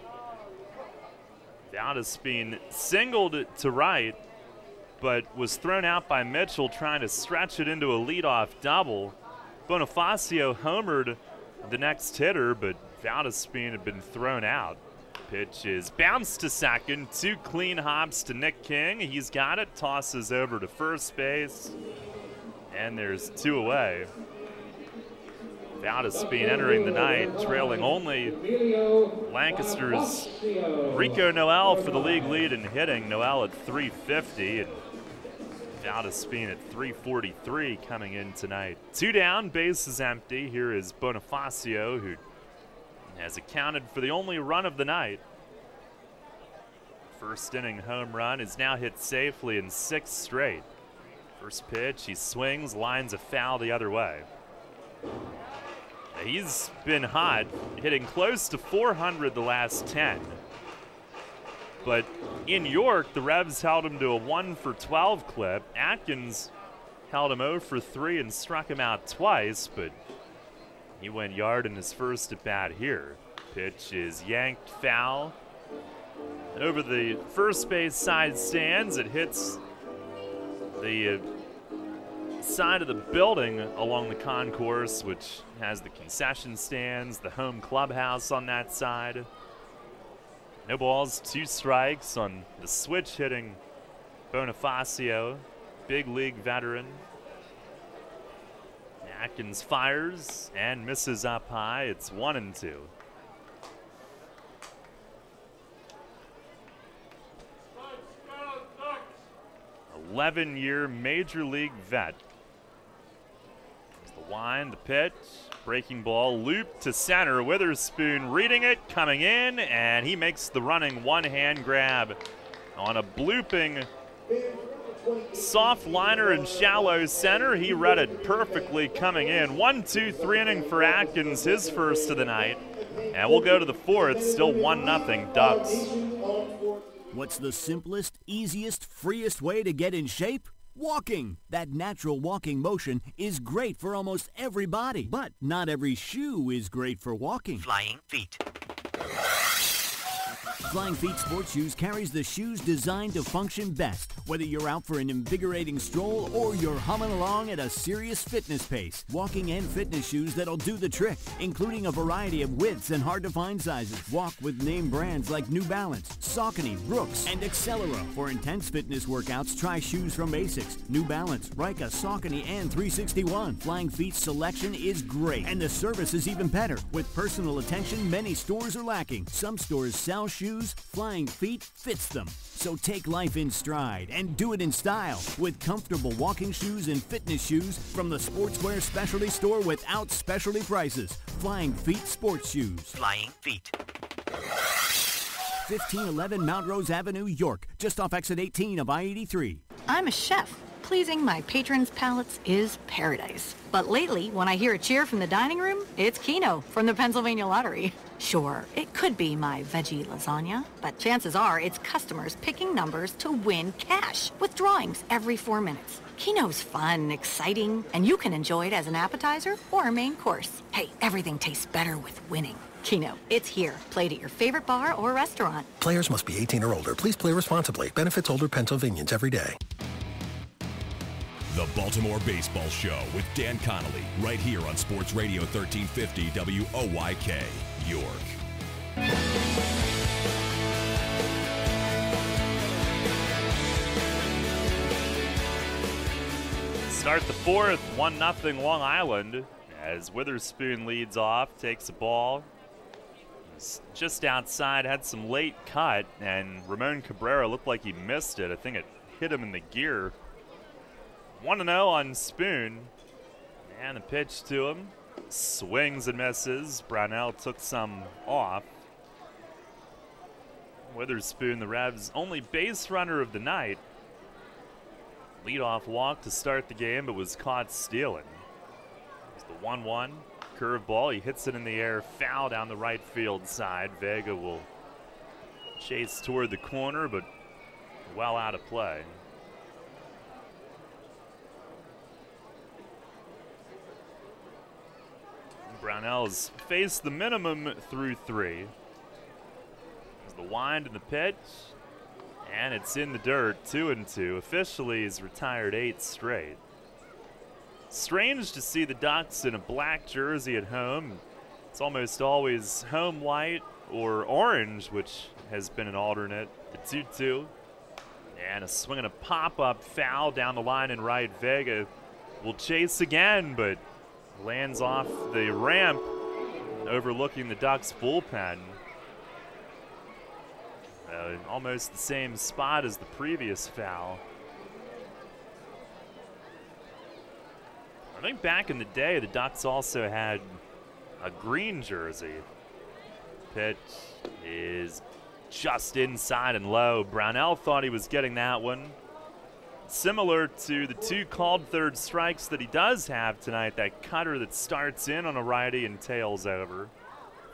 Valdespin singled to right, but was thrown out by Mitchell trying to stretch it into a leadoff double. Bonifacio homered the next hitter, but Valdespin had been thrown out. Pitch is bounced to second. 2 clean hops to Nick King. He's got it, tosses over to first base, and there's 2 away. Valdespin entering the night, trailing only Lancaster's Rico Noel for the league lead in hitting. Noel at 350, and Valdespin at 343 coming in tonight. 2 down, base is empty. Here is Bonifacio, who has accounted for the only run of the night. First inning home run is now hit safely in 6 straight. First pitch, he swings, lines a foul the other way. He's been hot, hitting close to 400 the last 10. But in York, the Revs held him to a 1 for 12 clip. Atkins held him 0 for 3 and struck him out twice, but he went yard in his first at bat here. Pitch is yanked foul. Over the first base side stands, it hits the side of the building along the concourse, which has the concession stands, the home clubhouse on that side. No balls, 2 strikes on the switch hitting Bonifacio, big league veteran. Atkins fires and misses up high. It's 1-2. A 11-year major league vet. There's the wind, the pitch, breaking ball, loop to center. Witherspoon reading it, coming in, and he makes the running one-hand grab on a blooping soft liner in shallow center. He read it perfectly coming in. 1-2-3 inning for Atkins, his first of the night. And we'll go to the fourth, still 1-0 Ducks. What's the simplest, easiest, freest way to get in shape? Walking. That natural walking motion is great for almost every body, but not every shoe is great for walking. Flying Feet. Flying Feet sports shoes carries the shoes designed to function best, whether you're out for an invigorating stroll or you're humming along at a serious fitness pace. Walking and fitness shoes that'll do the trick, including a variety of widths and hard-to-find sizes. Walk with name brands like New Balance, Saucony, Brooks, and Accelero. For intense fitness workouts, try shoes from Asics, New Balance, Rika, Saucony, and 361. Flying Feet's selection is great, and the service is even better. With personal attention many stores are lacking. Some stores sell shoes, Flying Feet fits them. So take life in stride and do it in style with comfortable walking shoes and fitness shoes from the sportswear specialty store without specialty prices. Flying Feet sports shoes. Flying Feet. 1511 Mount Rose Avenue, York, just off exit 18 of I-83. I'm a chef. Pleasing my patrons' palates is paradise. But lately, when I hear a cheer from the dining room, it's Keno from the Pennsylvania Lottery. Sure, it could be my veggie lasagna, but chances are it's customers picking numbers to win cash with drawings every 4 minutes. Keno's fun, exciting, and you can enjoy it as an appetizer or a main course. Hey, everything tastes better with winning. Keno, it's here. Played at your favorite bar or restaurant. Players must be 18 or older. Please play responsibly. Benefits older Pennsylvanians every day. The Baltimore Baseball Show with Dan Connolly, right here on Sports Radio 1350 WOYK, York. Start the fourth, 1-0 Long Island, as Witherspoon leads off, takes a ball. He's just outside, had some late cut, and Ramon Cabrera looked like he missed it. I think it hit him in the gear. 1-0 on Spoon, and the pitch to him. Swings and misses. Brownell took some off. Witherspoon, the Revs' only base runner of the night. Leadoff walk to start the game, but was caught stealing. It's the 1-1 curveball. He hits it in the air, foul down the right field side. Vega will chase toward the corner, but well out of play. Brownell's faced the minimum through 3. There's the wind and the pitch, and it's in the dirt, 2-2. Officially, he's retired 8 straight. Strange to see the Ducks in a black jersey at home. It's almost always home white or orange, which has been an alternate. The 2-2, and a swing and a pop-up foul down the line in right. Vega will chase again, but lands off the ramp overlooking the Ducks bullpen. Almost the same spot as the previous foul. I think back in the day, the Ducks also had a green jersey. Pitch is just inside and low. Brownell thought he was getting that one. Similar to the 2 called third strikes that he does have tonight, that cutter that starts in on a righty and tails over.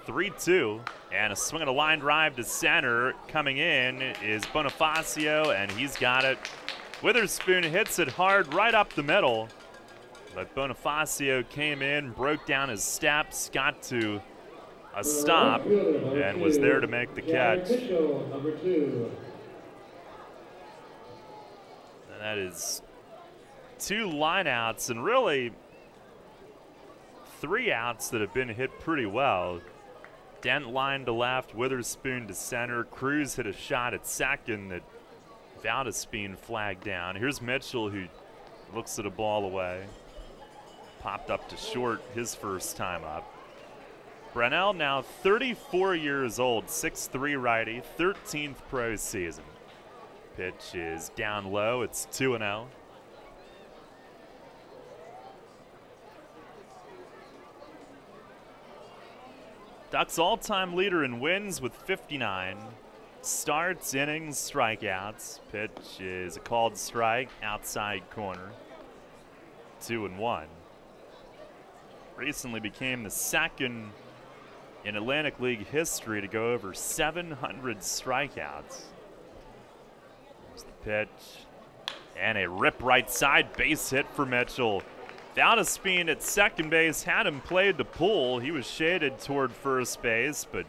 3-2. And a swing and a line drive to center. Coming in is Bonifacio, and he's got it. Witherspoon hits it hard right up the middle. But Bonifacio came in, broke down his steps, got to a stop, and was there to make the catch. And that is 2 lineouts, and really 3 outs that have been hit pretty well. Dent line to left, Witherspoon to center. Cruz hit a shot at second that Valdespin flagged down. Here's Mitchell, who looks at a ball away. Popped up to short his first time up. Brunell now 34 years old, 6'3" righty, 13th pro season. Pitch is down low, it's 2-0. Ducks all-time leader in wins with 59. Starts, innings, strikeouts. Pitch is a called strike, outside corner. 2-1. Recently became the second in Atlantic League history to go over 700 strikeouts. There's the pitch. And a rip right side base hit for Mitchell. Valdespin at second base had him played to pull. He was shaded toward first base, but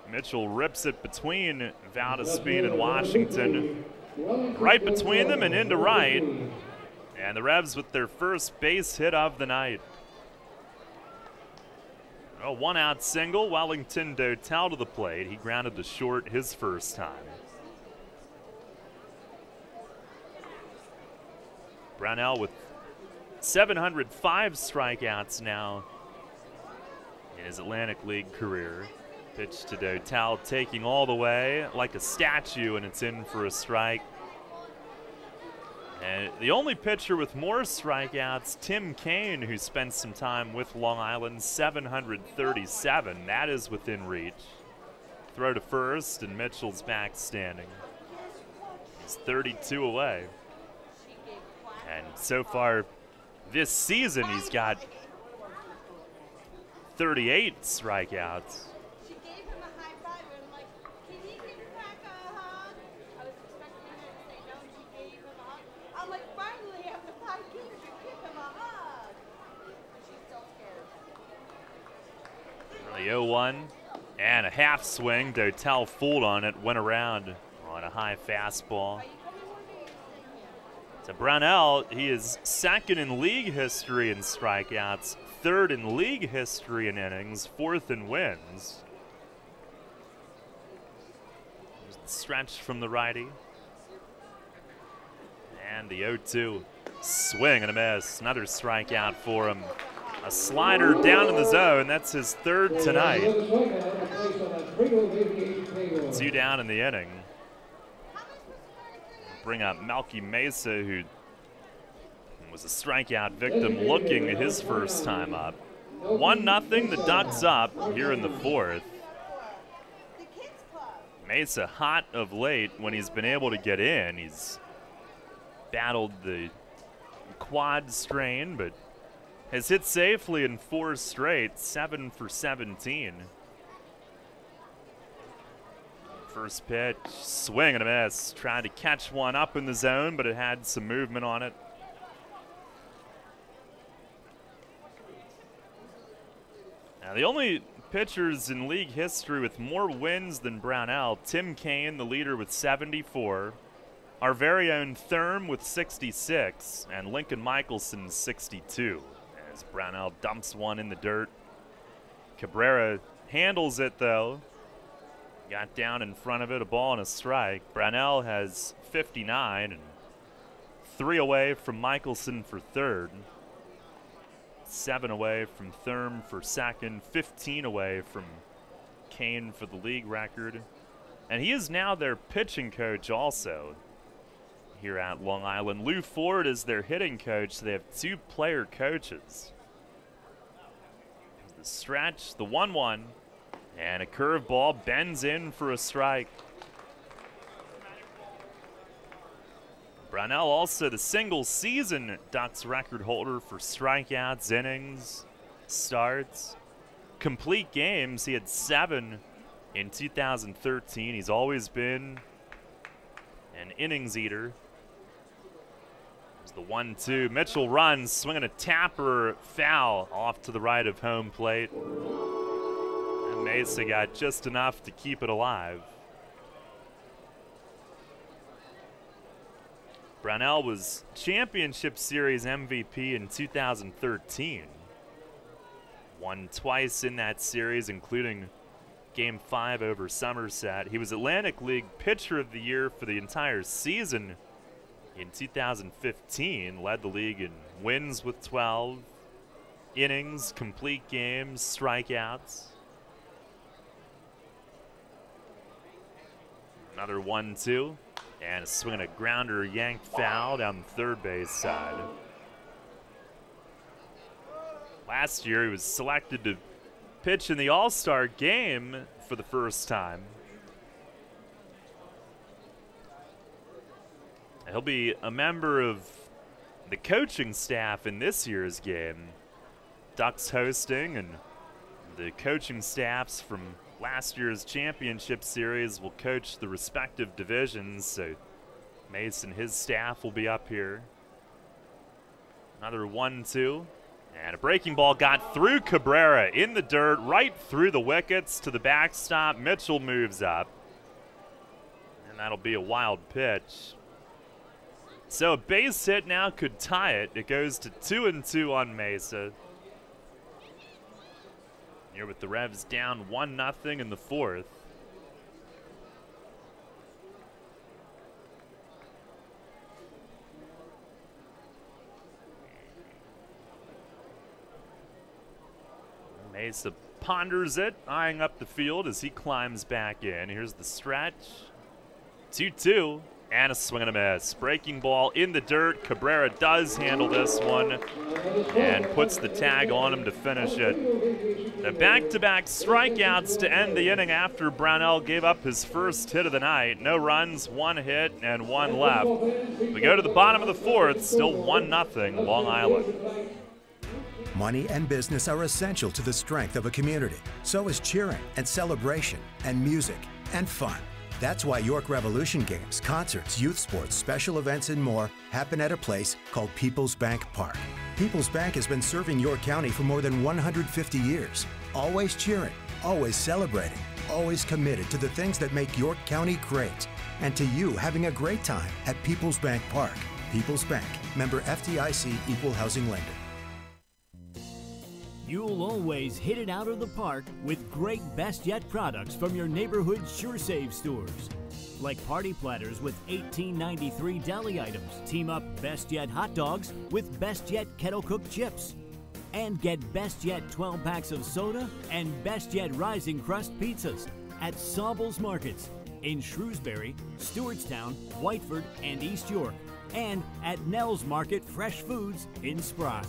Mitchell rips it between Valdespin and Washington. Right between them and into right. And the Revs with their first base hit of the night. A 1-out single, Wellington Dotel to the plate. He grounded to short his first time. Brownell with 705 strikeouts now in his Atlantic League career. Pitch to Dotel, taking all the way like a statue, and it's in for a strike. And the only pitcher with more strikeouts, Tim Kaine, who spent some time with Long Island, 737. That is within reach. Throw to first, and Mitchell's back standing. He's 32 away. And so far this season, he's got 38 strikeouts. The 0-1 and a half swing. Dotel fooled on it, went around on a high fastball. To Brownell, he is second in league history in strikeouts, third in league history in innings, fourth in wins. There's the stretch from the righty. And the 0-2. Swing and a miss. Another strikeout for him. A slider down in the zone. That's his third tonight. 2 down in the inning. Bring up Melky Mesa, who was a strikeout victim, looking at his first time up. 1-0, the Ducks up here in the fourth. Mesa hot of late when he's been able to get in. He's battled the quad strain, but has hit safely in 4 straight, 7 for 17. First pitch, swing and a miss. Tried to catch one up in the zone, but it had some movement on it. Now, the only pitchers in league history with more wins than Brownell, Tim Kaine, the leader with 74. Our very own Thurm with 66, and Lincoln Michelson 62. As Brownell dumps one in the dirt. Cabrera handles it, though. Got down in front of it, a ball and a strike. Brownell has 59 and 3 away from Michelson for third. 7 away from Thurm for second. 15 away from Kaine for the league record. And he is now their pitching coach also here at Long Island. Lou Ford is their hitting coach, so they have 2 player coaches. The stretch, the 1-1. And a curveball bends in for a strike. Brownell also the single season Ducks record holder for strikeouts, innings, starts. complete games. He had 7 in 2013. He's always been an innings eater. There's the 1-2. Mitchell runs, swinging a tapper, foul off to the right of home plate. And Mesa got just enough to keep it alive. Brownell was Championship Series MVP in 2013. Won twice in that series, including Game 5 over Somerset. He was Atlantic League Pitcher of the Year for the entire season in 2015. Led the league in wins with 12, innings, complete games, strikeouts. Another 1-2. And a swing and a grounder yanked foul down the third base side. Last year, he was selected to pitch in the All-Star game for the first time. He'll be a member of the coaching staff in this year's game. Ducks hosting, and the coaching staffs from last year's championship series will coach the respective divisions, so Mason, his staff will be up here. Another 1-2, and a breaking ball got through Cabrera in the dirt, right through the wickets to the backstop. Mitchell moves up, and that'll be a wild pitch. So a base hit now could tie it. It goes to 2-2 on Mesa. Here with the Revs down 1-0 in the fourth. Mesa ponders it, eyeing up the field as he climbs back in. Here's the stretch. 2-2. And a swing and a miss. Breaking ball in the dirt. Cabrera does handle this one and puts the tag on him to finish it. The back-to-back strikeouts to end the inning after Brownell gave up his first hit of the night. No runs, 1 hit, and 1 left. We go to the bottom of the fourth, still 1-0 Long Island. Money and business are essential to the strength of a community. So is cheering and celebration and music and fun. That's why York Revolution games, concerts, youth sports, special events, and more happen at a place called People's Bank Park. People's Bank has been serving York County for more than 150 years. Always cheering, always celebrating, always committed to the things that make York County great. And to you having a great time at People's Bank Park. People's Bank, member FDIC, equal housing lender. You'll always hit it out of the park with great Best Yet products from your neighborhood SureSave stores. Like party platters with $18.93 deli items. Team up Best Yet hot dogs with Best Yet kettle cooked chips. And get Best Yet 12 packs of soda and Best Yet Rising Crust pizzas at Sobel's Markets in Shrewsbury, Stewartstown, Whiteford, and East York. And at Nell's Market Fresh Foods in Spry.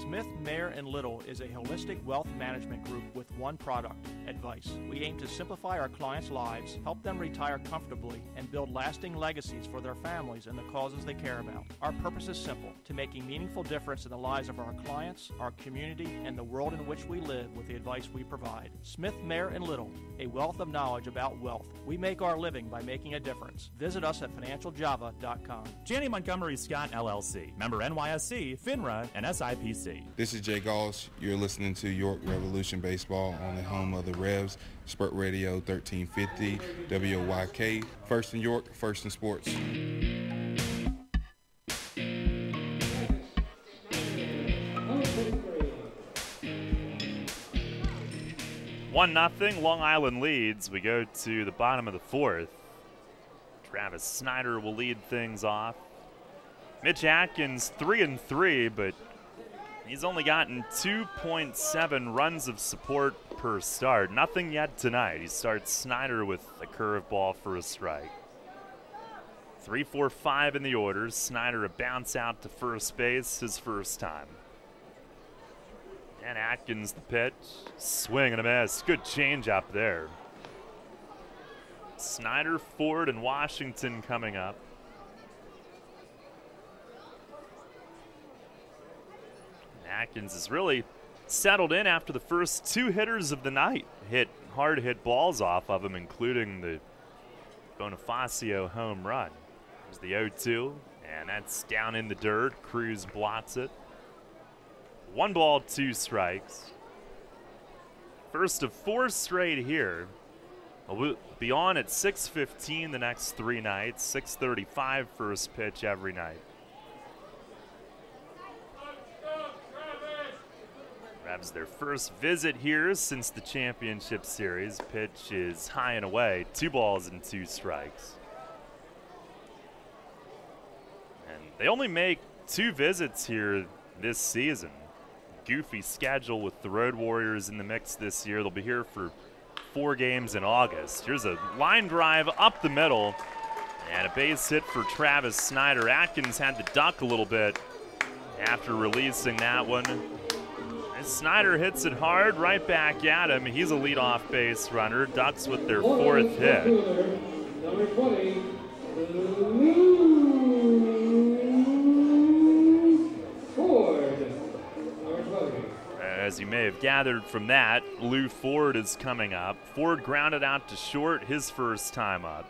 Smith, Mayer & Little is a holistic wealth management group with one product, advice. We aim to simplify our clients' lives, help them retire comfortably, and build lasting legacies for their families and the causes they care about. Our purpose is simple, to make a meaningful difference in the lives of our clients, our community, and the world in which we live with the advice we provide. Smith, Mayer & Little, a wealth of knowledge about wealth. We make our living by making a difference. Visit us at financialjava.com. Janney Montgomery Scott LLC, member NYSE, FINRA, and SIPC. This is Jay Gaush. You're listening to York Revolution Baseball on the home of the Revs, Sport Radio 1350, WOYK. First in York, first in sports. 1-0, Long Island leads. We go to the bottom of the fourth. Travis Snyder will lead things off. Mitch Atkins 3-3, but he's only gotten 2.7 runs of support per start. Nothing yet tonight. He starts Snyder with a curveball for a strike. 3-4-5 in the orders. Snyder a bounce out to first base, his first time. And Atkins the pitch. Swing and a miss. Good change up there. Snyder, Ford, and Washington coming up. Atkins has really settled in after the first 2 hitters of the night hit hard-hit balls off of him, including the Bonifacio home run. There's the 0-2, and that's down in the dirt. Cruz blots it. 1 ball, 2 strikes. First of 4 straight here. We'll be on at 6:15 the next 3 nights, 6:35 first pitch every night. Revs their first visit here since the championship series. Pitch is high and away, 2 balls and 2 strikes. And they only make 2 visits here this season. Goofy schedule with the Road Warriors in the mix this year. They'll be here for 4 games in August. Here's a line drive up the middle and a base hit for Travis Snyder. Atkins had to duck a little bit after releasing that one. And Snyder hits it hard right back at him. He's a leadoff base runner. Ducks with their 4th hit. Number 20, Ford. As you may have gathered from that, Lou Ford is coming up. Ford grounded out to short his first time up.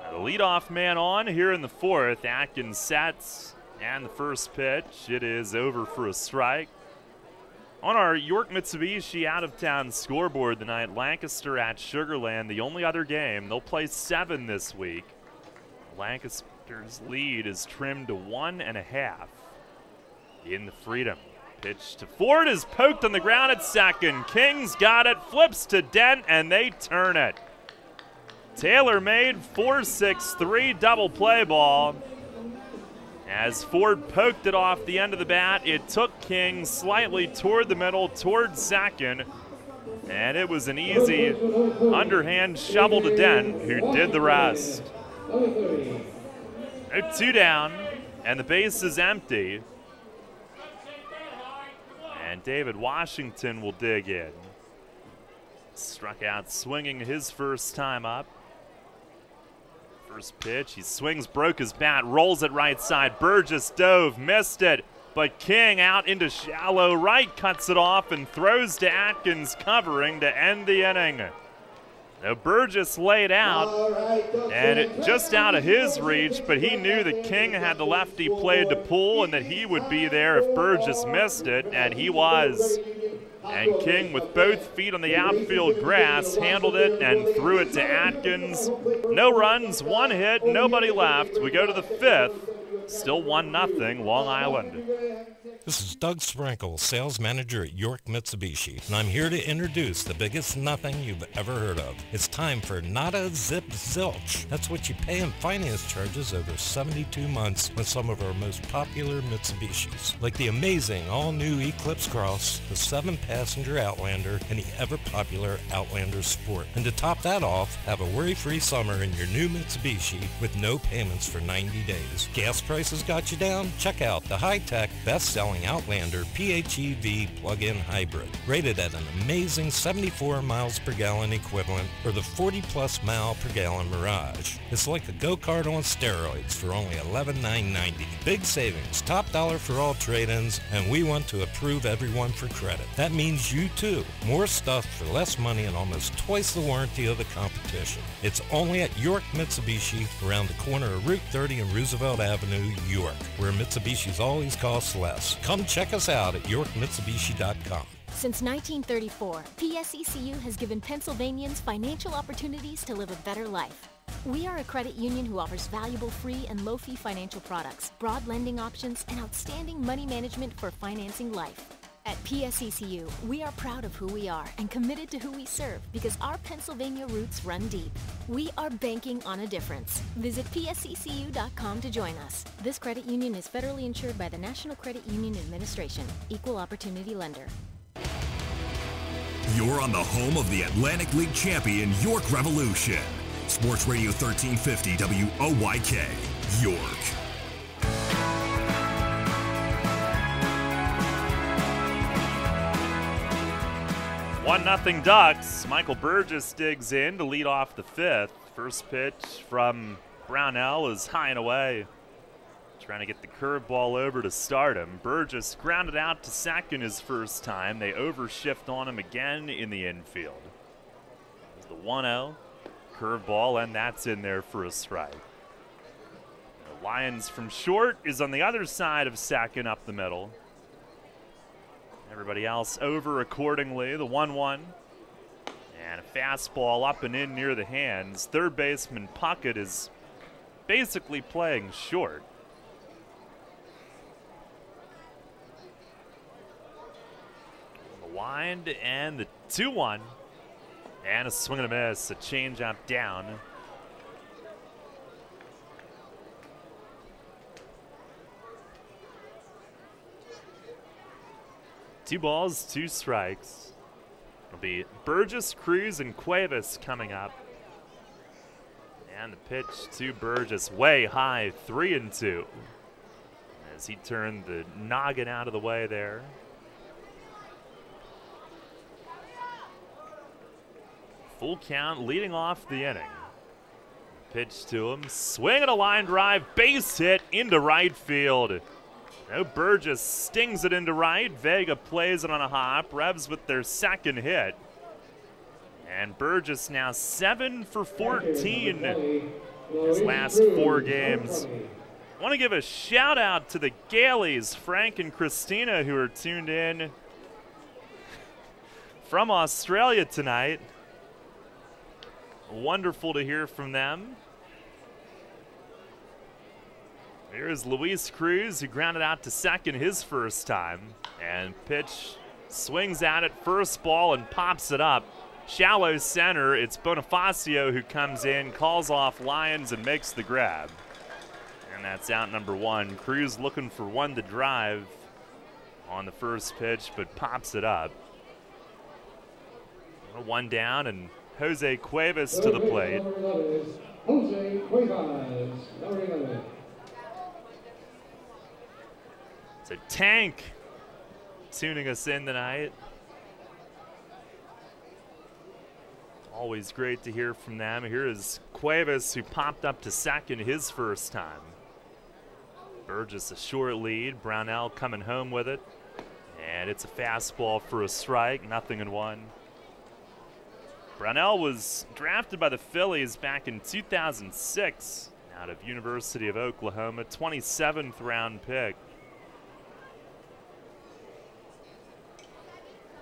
Now the leadoff man on here in the 4th. Atkins sets, and the first pitch, it is over for a strike. On our York Mitsubishi out-of-town scoreboard tonight, Lancaster at Sugar Land, the only other game. They'll play 7 this week. Lancaster's lead is trimmed to 1.5. In the Freedom. Pitch to Ford is poked on the ground at second. King's got it, flips to Dent, and they turn it. Taylor made 4-6-3 double play ball. As Ford poked it off the end of the bat, it took King slightly toward the middle, toward second, and it was an easy underhand shovel to Dent, who did the rest. 2 down, and the base is empty. And David Washington will dig in. Struck out swinging his first time up. First pitch, he swings, broke his bat, rolls it right side. Burgess dove, missed it, but King out into shallow right, cuts it off and throws to Atkins covering to end the inning. Now Burgess laid out, and it just out of his reach, but he knew that King had the lefty played to pull and that he would be there if Burgess missed it, and he was. And King, with both feet on the outfield grass, handled it and threw it to Atkins. No runs, 1 hit, nobody left. We go to the 5th, still 1-0 Long Island. This is Doug Sprinkle, sales manager at York Mitsubishi, and I'm here to introduce the biggest nothing you've ever heard of. It's time for Nada Zip Zilch. That's what you pay in finance charges over 72 months with some of our most popular Mitsubishis, like the amazing all-new Eclipse Cross, the 7-passenger Outlander, and the ever-popular Outlander Sport. And to top that off, have a worry-free summer in your new Mitsubishi with no payments for 90 days. Gas prices got you down? Check out the high-tech, best-selling Outlander PHEV plug-in hybrid, rated at an amazing 74 miles per gallon equivalent, or the 40-plus mile per gallon Mirage. It's like a go-kart on steroids for only $11,990. Big savings, top dollar for all trade-ins, and we want to approve everyone for credit. That means you too. More stuff for less money and almost twice the warranty of the competition. It's only at York Mitsubishi, around the corner of Route 30 and Roosevelt Avenue, York, where Mitsubishi's always cost less. Come check us out at YorkMitsubishi.com. Since 1934, PSECU has given Pennsylvanians financial opportunities to live a better life. We are a credit union who offers valuable free and low-fee financial products, broad lending options, and outstanding money management for financing life. At PSECU, we are proud of who we are and committed to who we serve because our Pennsylvania roots run deep. We are banking on a difference. Visit PSECU.com to join us. This credit union is federally insured by the National Credit Union Administration. Equal Opportunity Lender. You're on the home of the Atlantic League champion York Revolution. Sports Radio 1350 WOYK, York. 1-0 Ducks. Michael Burgess digs in to lead off the 5th. First pitch from Brownell is high and away. Trying to get the curveball over to start him. Burgess grounded out to second his first time. They overshift on him again in the infield. There's the 1-0. Curveball, and that's in there for a strike. The Lions from short is on the other side of second up the middle. Everybody else over accordingly. The 1-1. And a fastball up and in near the hands. Third baseman Puckett is basically playing short. The wind and the 2-1. And a swing and a miss. A changeup down. Two balls, two strikes. It'll be Burgess, Cruz, and Cuevas coming up. And the pitch to Burgess way high, 3-2. As he turned the noggin out of the way there. Full count leading off the inning. Pitch to him, swing and a line drive, base hit into right field. No, Burgess stings it into right. Vega plays it on a hop. Revs with their second hit. And Burgess now 7 for 14 in his last 4 games. I want to give a shout out to the Galeys, Frank and Christina, who are tuned in from Australia tonight. Wonderful to hear from them. Here's Luis Cruz, who grounded out to second his first time. And pitch swings at it, first ball, and pops it up. Shallow center, it's Bonifacio who comes in, calls off Lyons, and makes the grab. And that's out number 1. Cruz looking for one to drive on the first pitch, but pops it up. 1 down, and Jose Cuevas to the plate. Jose Cuevas, number 11. So Tank tuning us in tonight. Always great to hear from them. Here is Cuevas, who popped up to second his first time. Burgess a short lead. Brownell coming home with it. And it's a fastball for a strike, 0-1. Brownell was drafted by the Phillies back in 2006 out of University of Oklahoma, 27th round pick.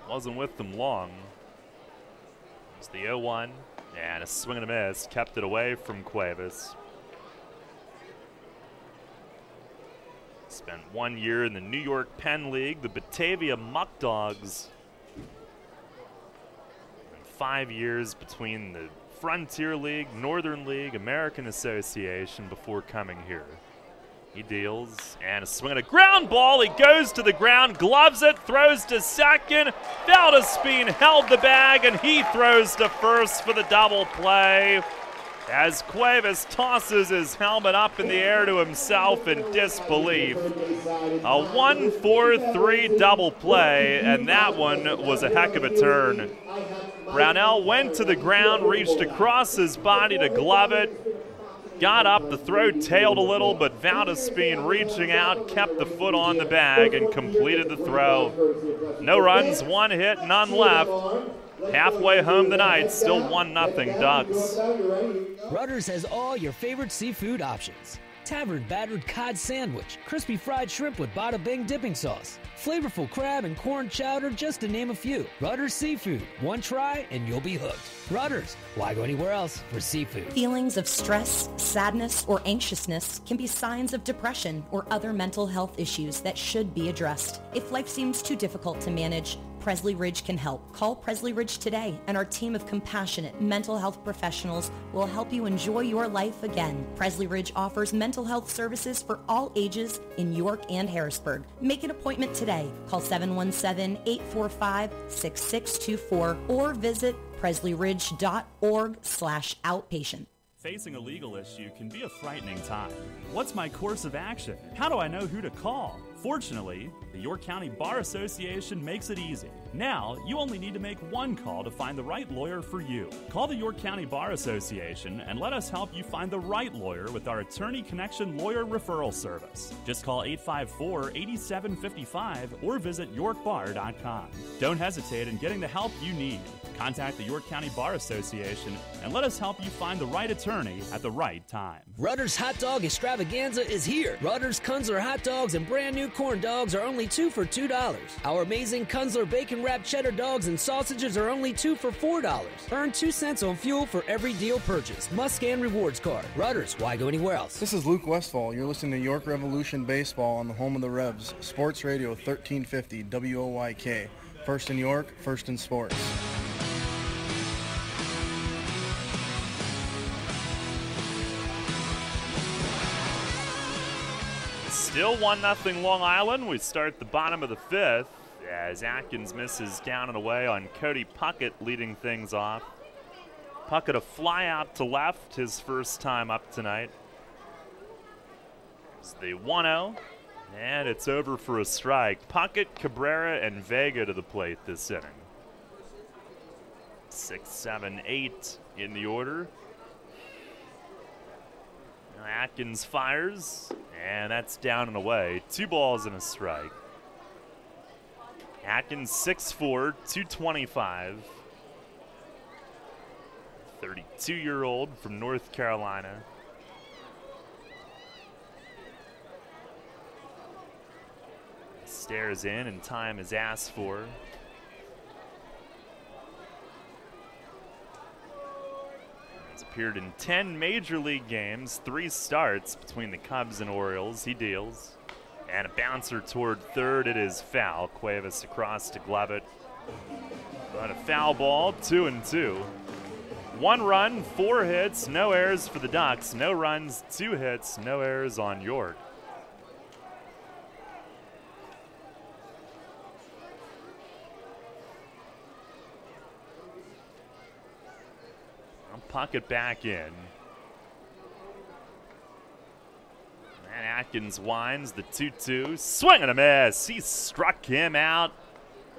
Wasn't with them long. It's the 0-1, and a swing and a miss kept it away from Cuevas. Spent 1 year in the New York Penn League, the Batavia Muck Dogs. And 5 years between the Frontier League, Northern League, American Association before coming here. He deals, and a swing and a ground ball. He goes to the ground, gloves it, throws to second. Valdespin held the bag, and he throws to first for the double play. As Cuevas tosses his helmet up in the air to himself in disbelief. A 1-4-3 double play, and that one was a heck of a turn. Brownell went to the ground, reached across his body to glove it. Got up, the throw tailed a little, but Valdespin reaching out, kept the foot on the bag and completed the throw. No runs, 1 hit, none left. Halfway home tonight, still 1-0 Ducks. Rutter's has all your favorite seafood options. Tavern battered cod sandwich, crispy fried shrimp with bada bing dipping sauce, flavorful crab and corn chowder, just to name a few. Rutter's Seafood. One try and you'll be hooked. Rutter's. Why go anywhere else for seafood? Feelings of stress, sadness, or anxiousness can be signs of depression or other mental health issues that should be addressed. If life seems too difficult to manage, Presley Ridge can help. Call Presley Ridge today, and our team of compassionate mental health professionals will help you enjoy your life again. Presley Ridge offers mental health services for all ages in York and Harrisburg. Make an appointment today. Call 717-845-6624 or visit presleyridge.org/outpatient. Facing a legal issue can be a frightening time. What's my course of action? How do I know who to call? Fortunately, The York County Bar Association makes it easy. Now, you only need to make one call to find the right lawyer for you. Call the York County Bar Association and let us help you find the right lawyer with our Attorney Connection Lawyer Referral Service. Just call 854-8755 or visit yorkbar.com. Don't hesitate in getting the help you need. Contact the York County Bar Association and let us help you find the right attorney at the right time. Rutter's Hot Dog Extravaganza is here. Rutter's Kunzler hot dogs and brand new corn dogs are only 2 for $2. Our amazing Kunzler bacon wrapped cheddar dogs and sausages are only 2 for $4. Earn 2 cents on fuel for every deal purchased. Must scan rewards card. Rutter's, why go anywhere else? This is Luke Westfall. You're listening to York Revolution Baseball on the home of the Revs. Sports Radio 1350 WOYK. First in York, first in sports. Still 1-0 Long Island. We start the bottom of the 5th as Atkins misses down and away on Cody Puckett leading things off. Puckett a fly out to left, his first time up tonight. It's the 1-0, and it's over for a strike. Puckett, Cabrera, and Vega to the plate this inning. 6, 7, 8 in the order. Atkins fires, and that's down and away. 2 balls and a strike. Atkins 6'4", 225. 32-year-old from North Carolina. Stares in, and time is asked for. Appeared in 10 major league games, 3 starts between the Cubs and Orioles. He deals. And a bouncer toward third. It is foul. Cuevas across to Glovett. But a foul ball, 2-2. 1 run, 4 hits, no errors for the Ducks. No runs, 2 hits, no errors on York. Puckett back in. And Atkins winds the 2-2. Swing and a miss. He struck him out.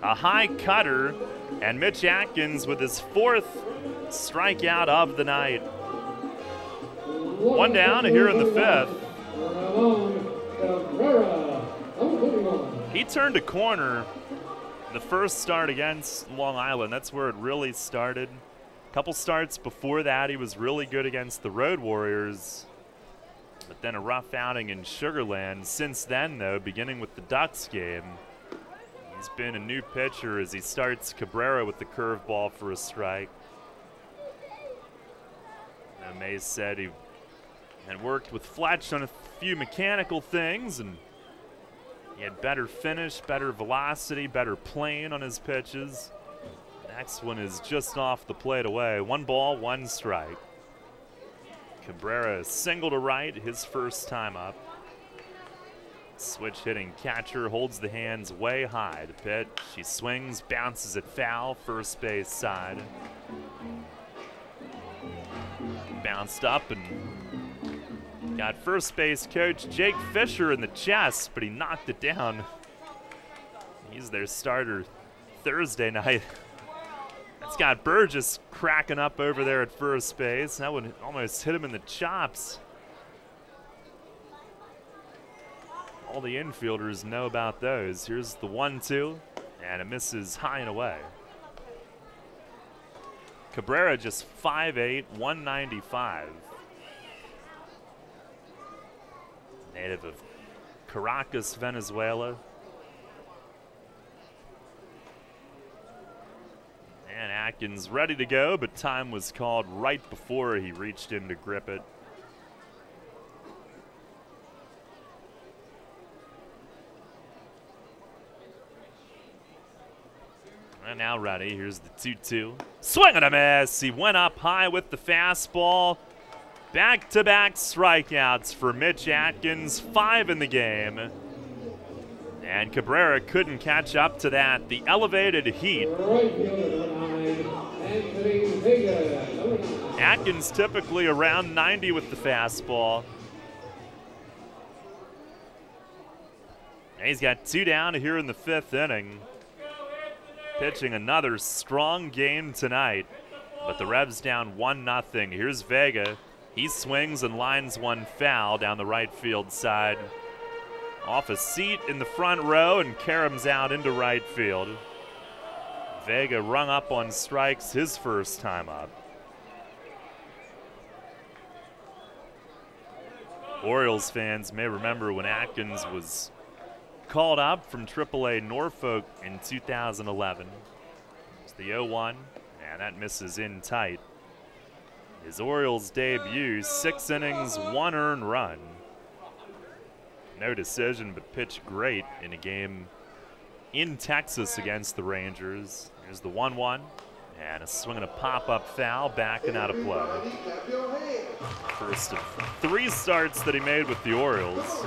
A high cutter. And Mitch Atkins with his 4th strikeout of the night. 1 down here in the 5th. He turned a corner the first start against Long Island. That's where it really started. Couple starts before that, he was really good against the Road Warriors, but then a rough outing in Sugar Land. Since then, though, beginning with the Ducks game, he's been a new pitcher as he starts Cabrera with the curveball for a strike. Now, Mays said he had worked with Fletch on a few mechanical things, and he had better finish, better velocity, better plane on his pitches. Next one is just off the plate away. 1 ball, 1 strike. Cabrera single to right, his first time up. Switch hitting catcher holds the hands way high. The pitch, she swings, bounces it foul, first base side. Bounced up and got first base coach Jake Fisher in the chest, but he knocked it down. He's their starter Thursday night. Scott Burgess cracking up over there at first base. That one almost hit him in the chops. All the infielders know about those. Here's the 1-2, and it misses high and away. Cabrera just 5'8", 195. Native of Caracas, Venezuela. And Atkins ready to go, but time was called right before he reached in to grip it. And now ready. Here's the 2-2. Swing and a miss. He went up high with the fastball. Back-to-back strikeouts for Mitch Atkins, 5 in the game. And Cabrera couldn't catch up to that. The elevated heat. Atkins typically around 90 with the fastball. And he's got 2 down here in the 5th inning. Pitching another strong game tonight. But the Revs down 1-0. Here's Vega. He swings and lines one foul down the right field side. Off a seat in the front row and caroms out into right field. Vega rung up on strikes his first time up. Orioles fans may remember when Atkins was called up from AAA Norfolk in 2011. It's the 0-1, and that misses in tight. His Orioles debut, 6 innings, 1 earned run. No decision, but pitched great in a game in Texas against the Rangers. Here's the 1-1, and a swing and a pop-up foul, backing out of play. First of 3 starts that he made with the Orioles.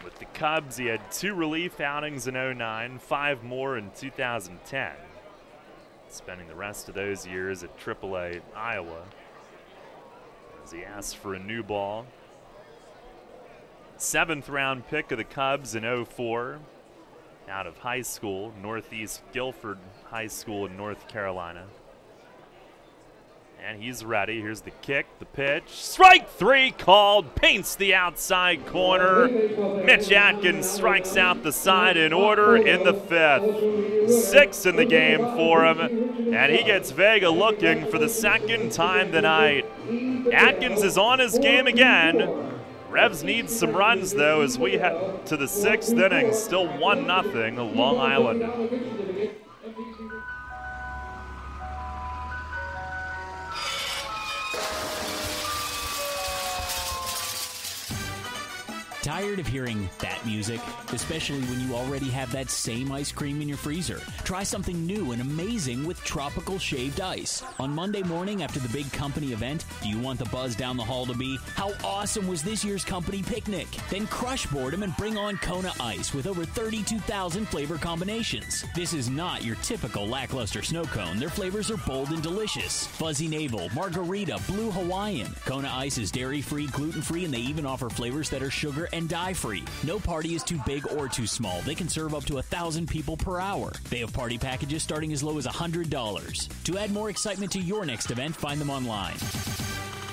With the Cubs, he had 2 relief outings in 2009, 5 more in 2010. Spending the rest of those years at AAA Iowa as he asked for a new ball. 7th round pick of the Cubs in 2004 out of high school, Northeast Guilford High School in North Carolina. And he's ready. Here's the kick, the pitch. Strike 3 called, paints the outside corner. Mitch Atkins strikes out the side in order in the 5th. 6 in the game for him, and he gets Vega looking for the 2nd time tonight. Atkins is on his game again. Revs need some runs, though, as we head to the 6th inning. Still 1-0, Long Island. Tired of hearing that music? Especially when you already have that same ice cream in your freezer. Try something new and amazing with Tropical Shaved Ice. On Monday morning after the big company event, do you want the buzz down the hall to be, how awesome was this year's company picnic? Then crush boredom and bring on Kona Ice with over 32,000 flavor combinations. This is not your typical lackluster snow cone. Their flavors are bold and delicious. Fuzzy Navel, Margarita, Blue Hawaiian. Kona Ice is dairy-free, gluten-free, and they even offer flavors that are sugar and dye-free. No party is too big or too small. They can serve up to 1,000 people per hour. They have party packages starting as low as $100. To add more excitement to your next event, find them online.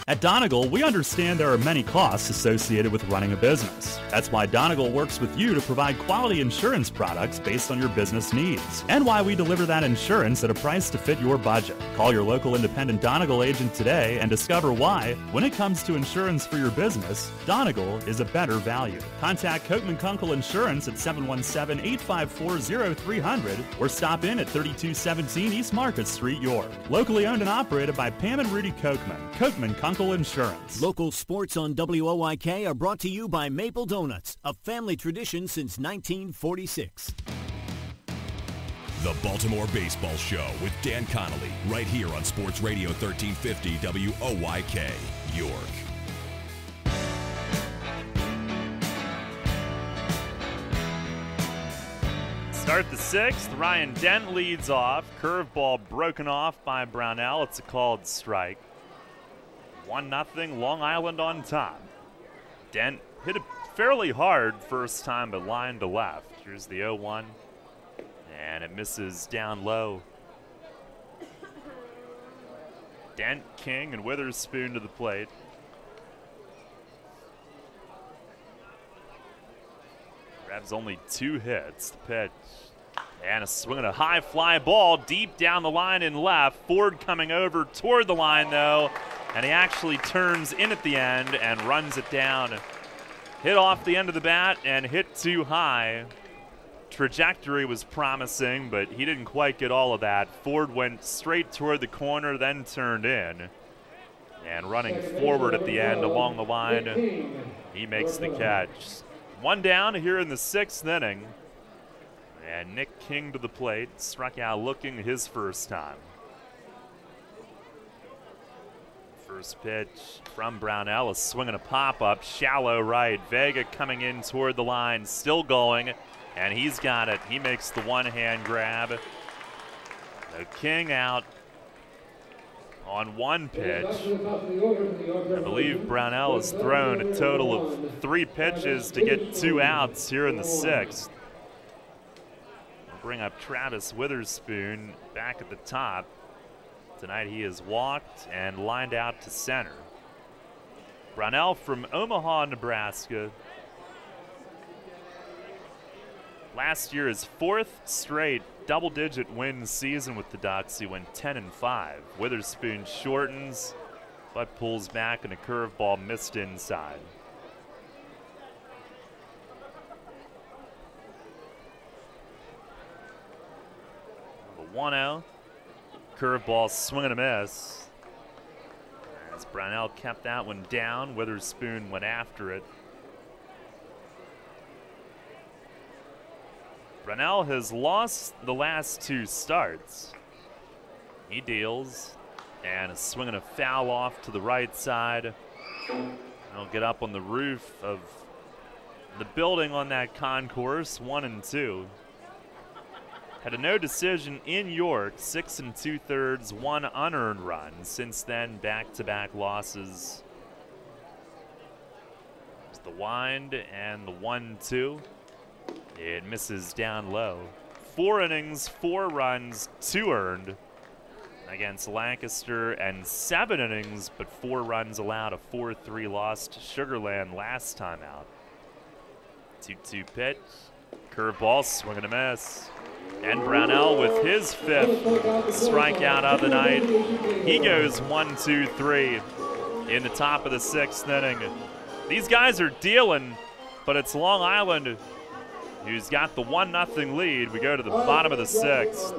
At Donegal, we understand there are many costs associated with running a business. That's why Donegal works with you to provide quality insurance products based on your business needs, and why we deliver that insurance at a price to fit your budget. Call your local independent Donegal agent today and discover why, when it comes to insurance for your business, Donegal is a better value. Contact Kochman Kunkel Insurance at 717-854-0300 or stop in at 3217 East Market Street, York. Locally owned and operated by Pam and Rudy Kochman. Kochman Kunkel Insurance. Local sports on WOYK are brought to you by Maple Donuts, a family tradition since 1946. The Baltimore Baseball Show with Dan Connolly, right here on Sports Radio 1350 WOYK, York. Start the 6th. Ryan Dent leads off. Curveball broken off by Brownell. It's a called strike. 1-0, Long Island on top. Dent hit it fairly hard first time, but line to left. Here's the 0-1, and it misses down low. Dent, King, and Witherspoon to the plate. Revs only 2 hits. The pitch. And a swing and a high fly ball deep down the line in left. Ford coming over toward the line, though. And he actually turns in at the end and runs it down. Hit off the end of the bat and hit too high. Trajectory was promising, but he didn't quite get all of that. Ford went straight toward the corner, then turned in. And running forward at the end along the line, he makes the catch. 1 down here in the 6th inning. And Nick King to the plate, struck out looking his first time. First pitch from Brownell, a swing and a pop-up, shallow right. Vega coming in toward the line, still going, and he's got it. He makes the one-hand grab. So King out. on one pitch. I believe Brownell has thrown a total of 3 pitches to get 2 outs here in the 6th. We'll bring up Travis Witherspoon back at the top. Tonight he has walked and lined out to center. Brownell from Omaha, Nebraska. Last year, his 4th straight double-digit win season with the Ducks. He went 10-5. Witherspoon shortens, but pulls back, and a curveball missed inside. The 1-0. Curveball swing and a miss. As Brownell kept that one down, Witherspoon went after it. Brownell has lost the last 2 starts. He deals, and a swing and a foul off to the right side. He'll get up on the roof of the building on that concourse, 1-2. Had a no decision in York, 6 2/3, 1 unearned run. Since then, back-to-back losses. There's the wind and the 1-2. It misses down low. 4 innings, 4 runs, 2 earned against Lancaster, and 7 innings, but 4 runs allowed. A 4-3 loss to Sugar Land last time out. 2-2 pitch. Curveball, swing and a miss. And Brownell with his 5th strikeout of the night. He goes 1-2-3 in the top of the 6th inning. These guys are dealing, but it's Long Island who's got the 1-0 lead. We go to the bottom of the 6th.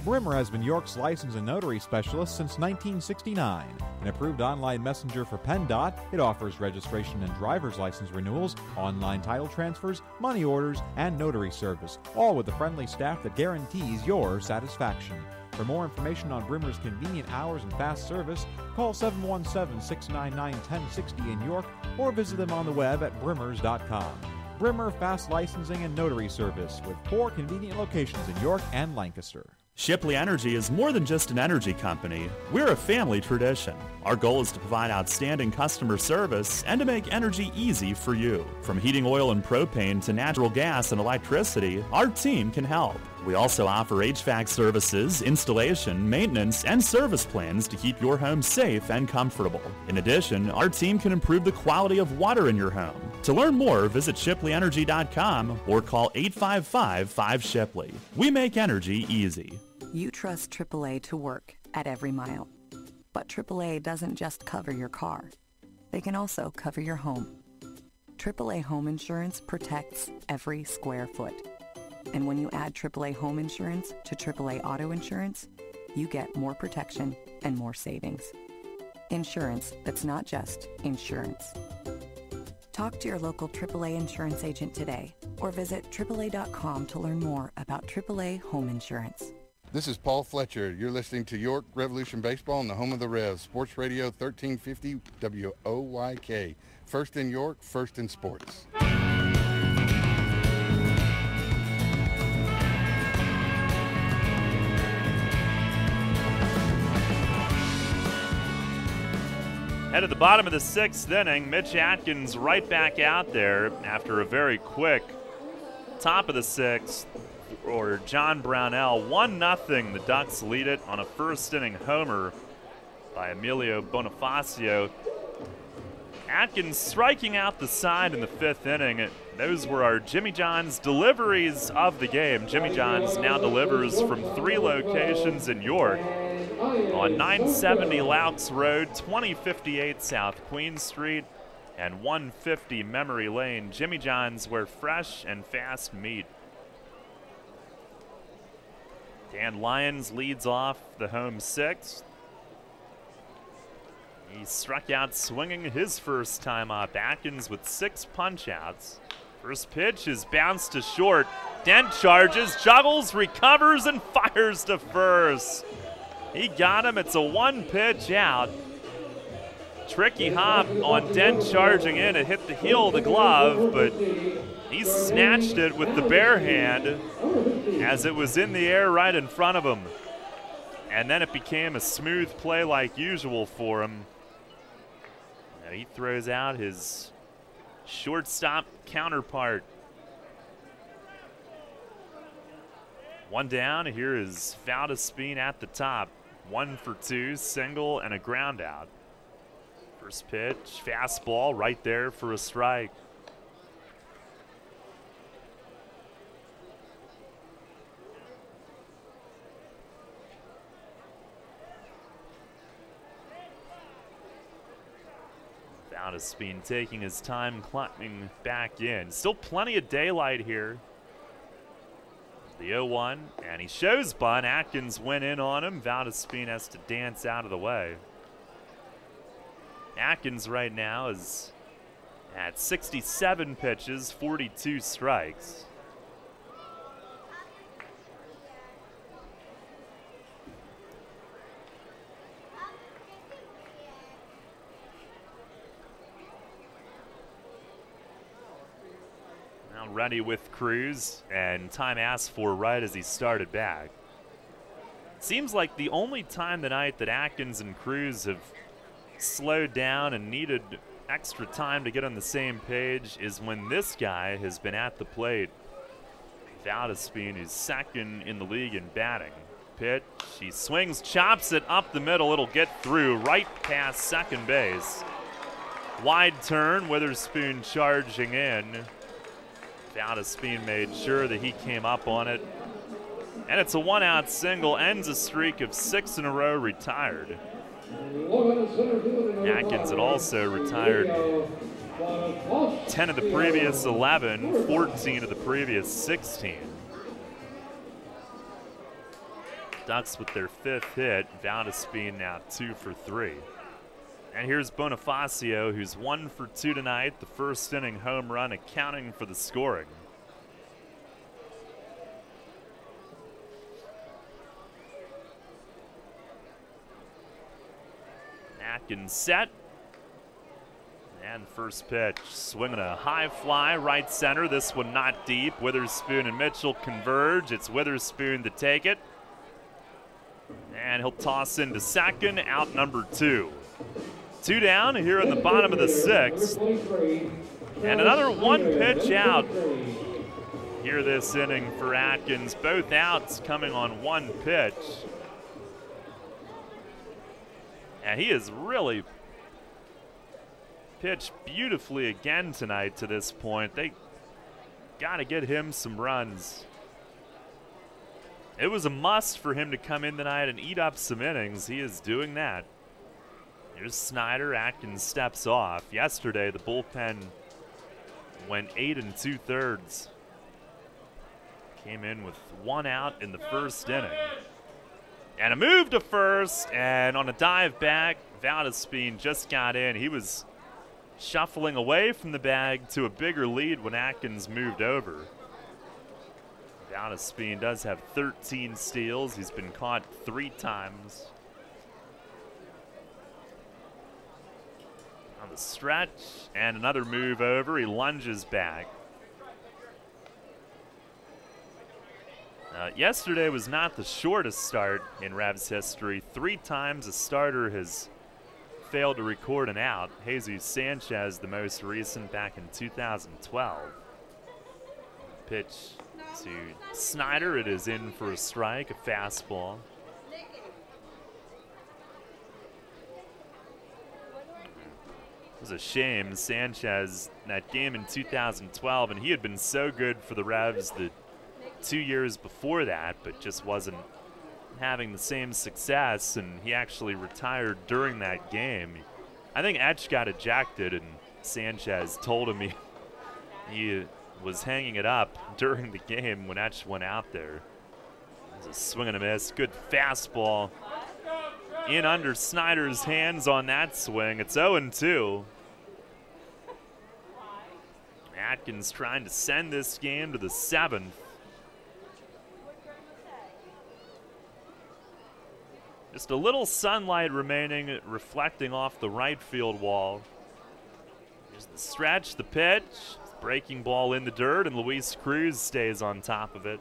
Brimmer has been York's license and notary specialist since 1969. An approved online messenger for PennDOT, it offers registration and driver's license renewals, online title transfers, money orders, and notary service, all with a friendly staff that guarantees your satisfaction. For more information on Brimmer's convenient hours and fast service, call 717-699-1060 in York or visit them on the web at brimmers.com. Brimmer Fast Licensing and Notary Service with 4 convenient locations in York and Lancaster. Shipley Energy is more than just an energy company. We're a family tradition. Our goal is to provide outstanding customer service and to make energy easy for you. From heating oil and propane to natural gas and electricity, our team can help. We also offer HVAC services, installation, maintenance, and service plans to keep your home safe and comfortable. In addition, our team can improve the quality of water in your home. To learn more, visit ShipleyEnergy.com or call 855-5-SHIPLEY. We make energy easy. You trust AAA to work at every mile. But AAA doesn't just cover your car. They can also cover your home. AAA Home Insurance protects every square foot. And when you add AAA Home Insurance to AAA Auto Insurance, you get more protection and more savings. Insurance that's not just insurance. Talk to your local AAA insurance agent today or visit AAA.com to learn more about AAA Home Insurance. This is Paul Fletcher. You're listening to York Revolution Baseball on the home of the Revs, Sports Radio 1350 WOYK. First in York, first in sports. Head at the bottom of the 6th inning, Mitch Atkins right back out there after a very quick top of the 6th for John Brownell. 1-0, the Ducks lead it on a first inning homer by Emilio Bonifacio. Atkins striking out the side in the 5th inning. Those were our Jimmy John's deliveries of the game. Jimmy John's now delivers from 3 locations in York. On 970 Loucks Road, 2058 South Queen Street, and 150 Memory Lane. Jimmy John's, where fresh and fast meet. Dan Lyons leads off the home 6th. He struck out swinging his first time up. Atkins with 6 punch-outs. First pitch is bounced to short. Dent charges, juggles, recovers, and fires to first. He got him. It's a 1-pitch out. Tricky hop on Dent charging in. It hit the heel of the glove, but he snatched it with the bare hand as it was in the air right in front of him. And then it became a smooth play like usual for him. And he throws out his shortstop counterpart. One down. Here is Valdespin at the top. 1 for 2, single and a ground out. First pitch, fastball right there for a strike. Valdespin taking his time climbing back in. Still plenty of daylight here. The 0-1, and he shows bunt. Atkins went in on him. Valdespin has to dance out of the way. Atkins right now is at 67 pitches, 42 strikes. Ready with Cruz, and time asked for right as he started back. Seems like the only time tonight that Atkins and Cruz have slowed down and needed extra time to get on the same page is when this guy has been at the plate. Valdespin, who's second in the league in batting. Pitch, he swings, chops it up the middle. It'll get through right past second base. Wide turn, Witherspoon charging in. Valdespin made sure that he came up on it. And it's a 1-out single, ends a streak of 6 in a row retired. Atkins had also retired 10 of the previous 11, 14 of the previous 16. Ducks with their 5th hit. Valdespin now 2 for 3. And here's Bonifacio, who's 1 for 2 tonight. The first inning home run accounting for the scoring. Atkins set. And first pitch, swinging a high fly right center. This one not deep. Witherspoon and Mitchell converge. It's Witherspoon to take it. And he'll toss into second, out number 2. 2 down here in the bottom of the 6th. And another 1 pitch out here this inning for Atkins. Both outs coming on 1 pitch. And he has really pitched beautifully again tonight to this point. They got to get him some runs. It was a must for him to come in tonight and eat up some innings. He is doing that. Here's Snyder. Atkins steps off. Yesterday, the bullpen went 8 2/3. Came in with 1 out in the first inning. And a move to first, and on a dive back, Valdespin just got in. He was shuffling away from the bag to a bigger lead when Atkins moved over. Valdespin does have 13 steals. He's been caught 3 times. On the stretch, and another move over. He lunges back. Yesterday was not the shortest start in Revs history. 3 times a starter has failed to record an out. Jesus Sanchez, the most recent, back in 2012. Pitch to Snyder. It is in for a strike, a fastball. It was a shame. Sanchez, that game in 2012, and he had been so good for the Revs the 2 years before that, but just wasn't having the same success, and he actually retired during that game. I think Etch got ejected, and Sanchez told him he was hanging it up during the game when Etch went out there. It was a swing and a miss. Good fastball in under Snyder's hands on that swing. It's 0-2. Atkins trying to send this game to the 7th. Just a little sunlight remaining, reflecting off the right field wall. Here's the stretch, the pitch, breaking ball in the dirt, and Luis Cruz stays on top of it.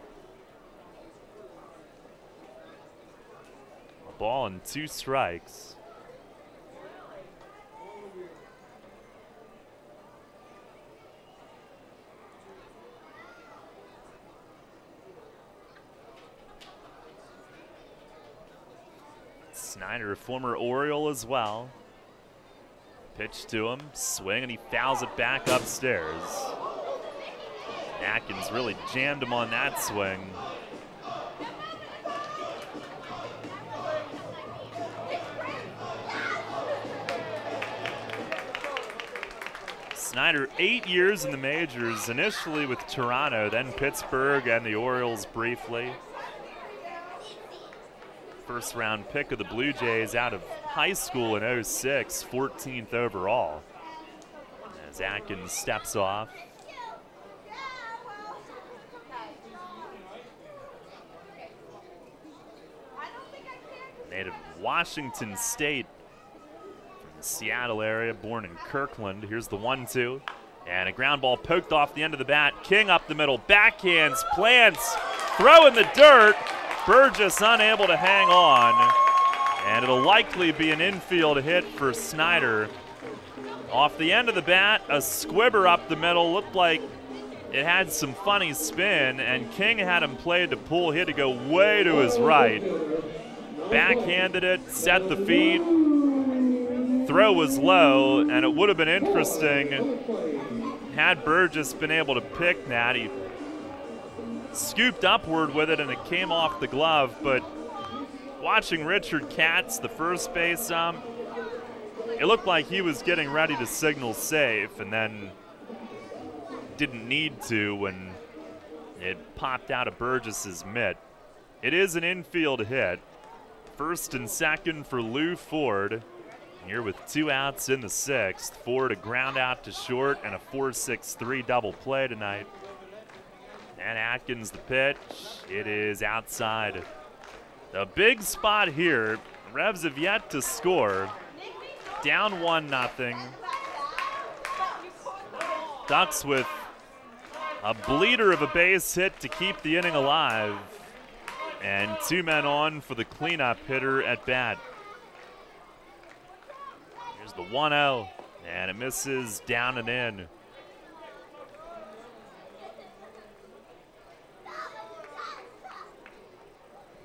Ball and 2 strikes. Snyder, former Oriole as well. Pitch to him, swing, and he fouls it back upstairs. Atkins really jammed him on that swing. Snyder, 8 years in the majors, initially with Toronto, then Pittsburgh and the Orioles briefly. First round pick of the Blue Jays out of high school in 06, 14th overall. As Atkins steps off. Native of Washington State, from the Seattle area, born in Kirkland. Here's the 1-2. And a ground ball poked off the end of the bat. King up the middle, backhands, plants, throw in the dirt. Burgess unable to hang on, and it'll likely be an infield hit for Snyder. Off the end of the bat, a squibber up the middle, looked like it had some funny spin, and King had him played to pull. He had to go way to his right. Backhanded it, set the feet. Throw was low, and it would have been interesting had Burgess been able to pick that. He scooped upward with it and it came off the glove, but watching Richard Katz, the first base ump, it looked like he was getting ready to signal safe and then didn't need to when it popped out of Burgess's mitt. It is an infield hit. First and second for Lou Ford. Here with 2 outs in the 6th. Ford a ground out to short and a 4-6-3 double play tonight. And Atkins the pitch. It is outside. The big spot here. Revs have yet to score. Down 1-0. Ducks with a bleeder of a base hit to keep the inning alive. And 2 men on for the cleanup hitter at bat. Here's the 1-0. And it misses down and in.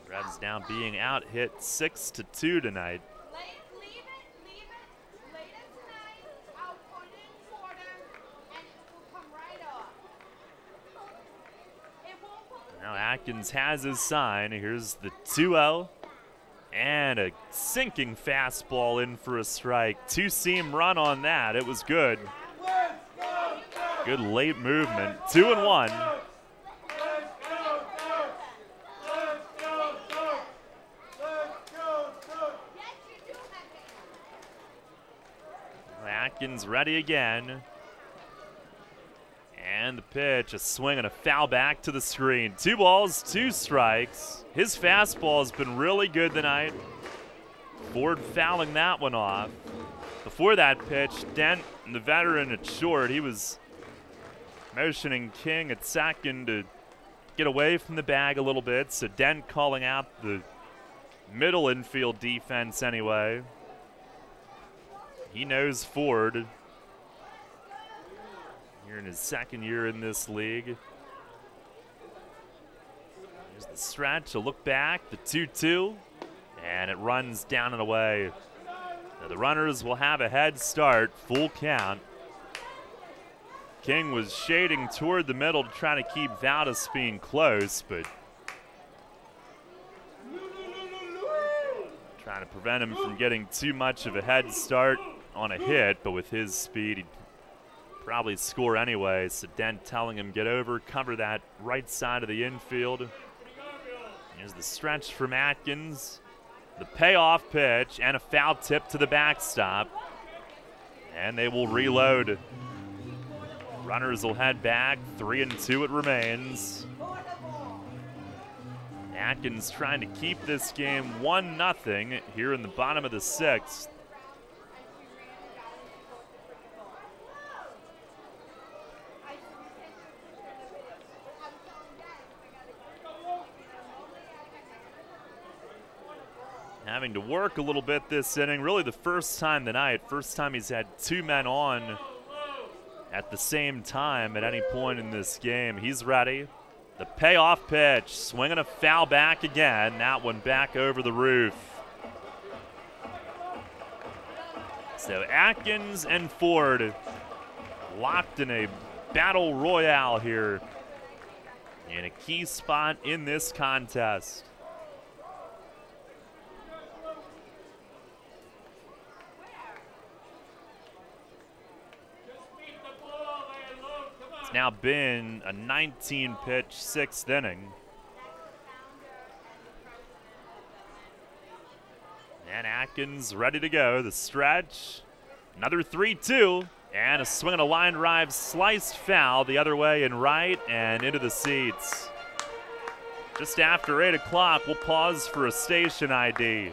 Revs now being out hit 6-2 tonight. Now Atkins has his sign. Here's the 2-0. And a sinking fastball in for a strike. 2-seam run on that. It was good. Good late movement. 2-1. Atkins ready again. And the pitch, a swing and a foul back to the screen. 2 balls, 2 strikes. His fastball has been really good tonight. Ford fouling that one off. Before that pitch, Dent, the veteran at short, he was motioning King at second to get away from the bag a little bit. So Dent calling out the middle infield defense anyway. He knows Ford. Here in his 2nd year in this league. Here's the stretch, a look back, the 2-2, and it runs down and away. Now the runners will have a head start, full count. King was shading toward the middle to try to keep Valdespin close, but trying to prevent him from getting too much of a head start on a hit, but with his speed, he'd probably score anyway. So Dent telling him get over, cover that right side of the infield. Here's the stretch from Atkins. The payoff pitch and a foul tip to the backstop. And they will reload. Runners will head back. 3-2 it remains. Atkins trying to keep this game 1-0 here in the bottom of the 6th. having to work a little bit this inning. Really the first time tonight. First time he's had two men on at the same time at any point in this game. He's ready. The payoff pitch, swinging a foul back again. That one back over the roof. So Atkins and Ford locked in a battle royale here in a key spot in this contest. It's now been a 19-pitch sixth inning. And Atkins ready to go. The stretch. Another 3-2. And a swing and a line drive, sliced foul the other way and right and into the seats. Just after 8 o'clock, we'll pause for a station ID.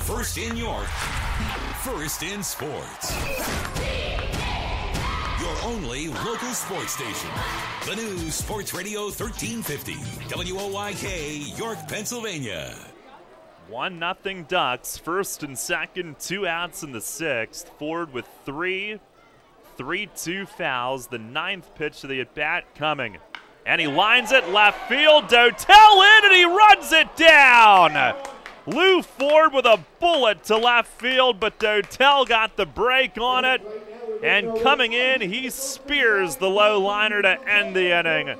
First in York, first in sports. Your only local sports station. The new Sports Radio 1350, WOYK, York, Pennsylvania. 1-0 Ducks, first and second, 2 outs in the sixth. Ford with 3-2 fouls, the 9th pitch of the at-bat coming. And he lines it left field, Dotel in, and he runs it down! Lou Ford with a bullet to left field, but Dotel got the break on it. And coming in, he spears the low liner to end the inning.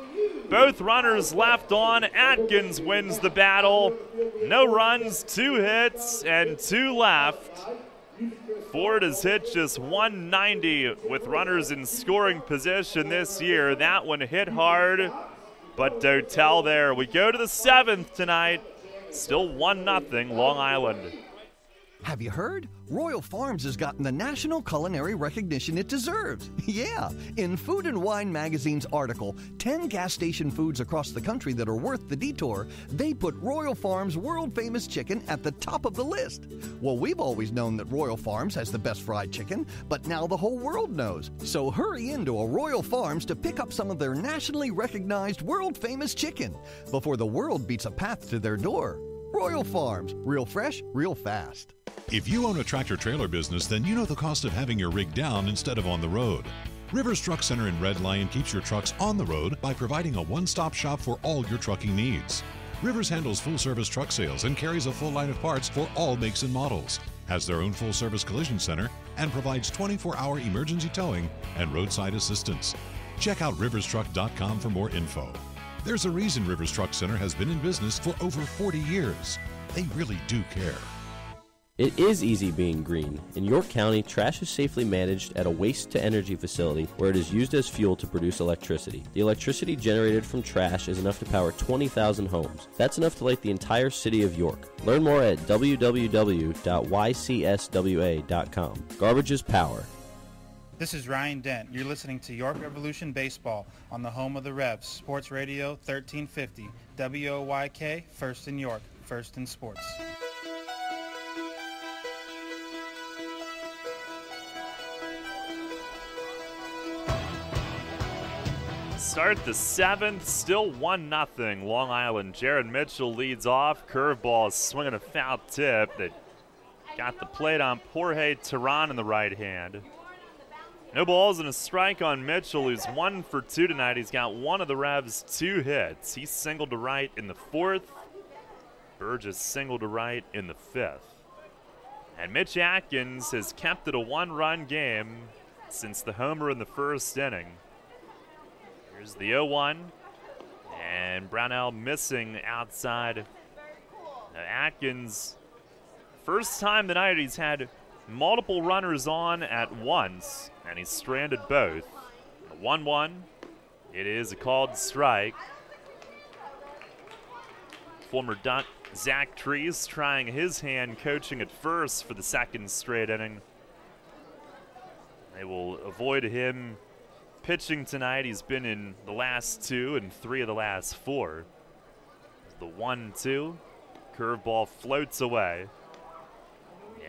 Both runners left on. Atkins wins the battle. No runs, 2 hits, and 2 left. Ford has hit just 190 with runners in scoring position this year. That one hit hard, but Dotel there. We go to the 7th tonight. Still 1-0 Long Island. Have you heard? Royal Farms has gotten the national culinary recognition it deserves. Yeah, in Food and Wine magazine's article, 10 gas station foods across the country that are worth the detour, they put Royal Farms' world-famous chicken at the top of the list. Well, we've always known that Royal Farms has the best fried chicken, but now the whole world knows. So hurry into a Royal Farms to pick up some of their nationally recognized world-famous chicken before the world beats a path to their door. Royal Farms, real fresh, real fast. If you own a tractor-trailer business, then you know the cost of having your rig down instead of on the road. Rivers Truck Center in Red Lion keeps your trucks on the road by providing a one-stop shop for all your trucking needs. Rivers handles full-service truck sales and carries a full line of parts for all makes and models, has their own full-service collision center, and provides 24-hour emergency towing and roadside assistance. Check out riverstruck.com for more info. There's a reason Rivers Truck Center has been in business for over 40 years. They really do care. It is easy being green. In York County, trash is safely managed at a waste-to-energy facility where it is used as fuel to produce electricity. The electricity generated from trash is enough to power 20,000 homes. That's enough to light the entire city of York. Learn more at www.ycswa.com. Garbage is power. This is Ryan Dent. You're listening to York Revolution Baseball on the home of the Revs, Sports Radio 1350, WOYK, first in York, first in sports. Start the 7th, still 1-0 Long Island. Jared Mitchell leads off. Curveball swinging a foul tip that got the plate on Jorge Terran in the right hand. No balls and a strike on Mitchell, who's 1 for 2 tonight. He's got one of the Revs' 2 hits. He singled to right in the 4th. Burgess singled to right in the 5th. And Mitch Atkins has kept it a 1-run game since the homer in the first inning. Here's the 0-1, and Brownell missing outside. Now Atkins, first time tonight he's had multiple runners on at once, and he's stranded both. 1-1, it is a called strike. Former Duck Zach Trees trying his hand coaching at first for the second straight inning. They will avoid him pitching tonight. He's been in the last 2 and 3 of the last 4. The 1-2. Curveball floats away.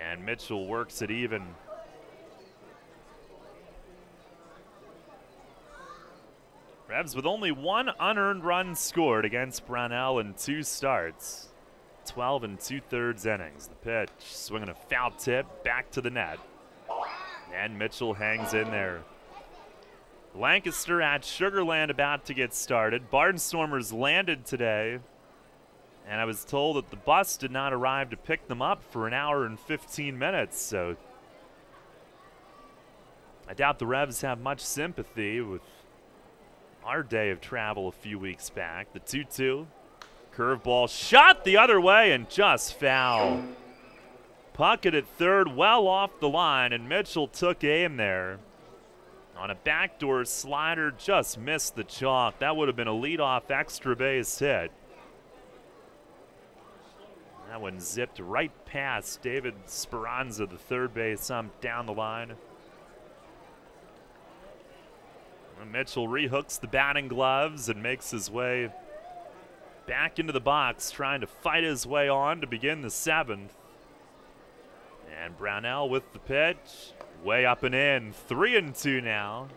And Mitchell works it even. Revs with only 1 unearned run scored against Brownell in 2 starts. 12 2/3 innings. The pitch, swinging a foul tip back to the net. And Mitchell hangs in there. Lancaster at Sugarland about to get started. Barnstormers landed today, and I was told that the bus did not arrive to pick them up for an hour and 15 minutes, so I doubt the Revs have much sympathy with our day of travel a few weeks back. The 2-2. Curveball shot the other way and just foul. Puckett at third, well off the line, and Mitchell took aim there. On a backdoor slider, just missed the chalk. That would have been a leadoff extra base hit. That one zipped right past David Speranza, the third base ump, down the line. And Mitchell rehooks the batting gloves and makes his way back into the box, trying to fight his way on to begin the 7th. And Brownell with the pitch, way up and in, 3-2 now.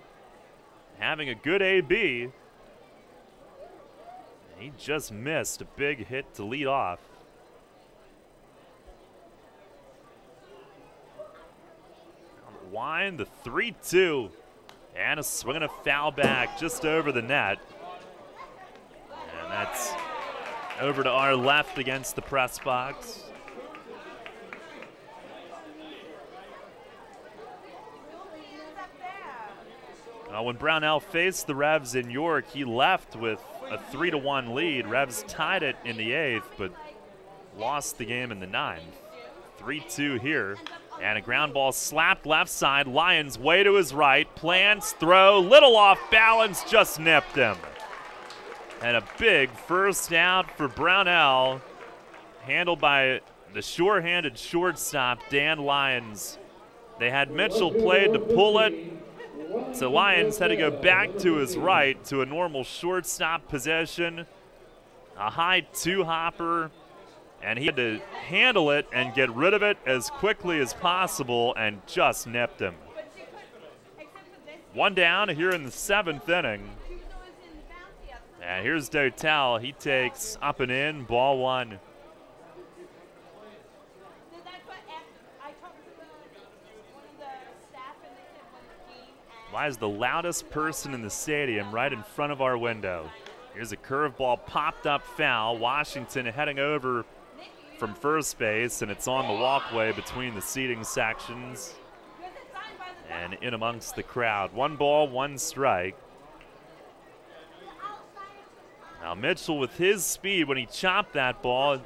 Having a good AB. He just missed a big hit to lead off. On the wind, the 3-2. And a swing and a foul back just over the net. And that's over to our left against the press box. When Brownell faced the Revs in York, he left with a 3-1 lead. Revs tied it in the 8th, but lost the game in the 9th. 3-2 here. And a ground ball slapped left side. Lyons way to his right. Plants, throw, little off balance, just nipped him. And a big first out for Brownell, handled by the sure-handed shortstop, Dan Lyons. They had Mitchell played to pull it, so Lyons had to go back to his right to a normal shortstop position, a high two-hopper, and he had to handle it and get rid of it as quickly as possible and just nipped him. One down here in the 7th inning. And here's Dotel. He takes up and in, ball 1. Why is the loudest person in the stadium right in front of our window? Here's a curveball popped up foul. Washington heading over from first base, and it's on the walkway between the seating sections and in amongst the crowd. 1 ball, 1 strike. Now Mitchell, with his speed, when he chopped that ball,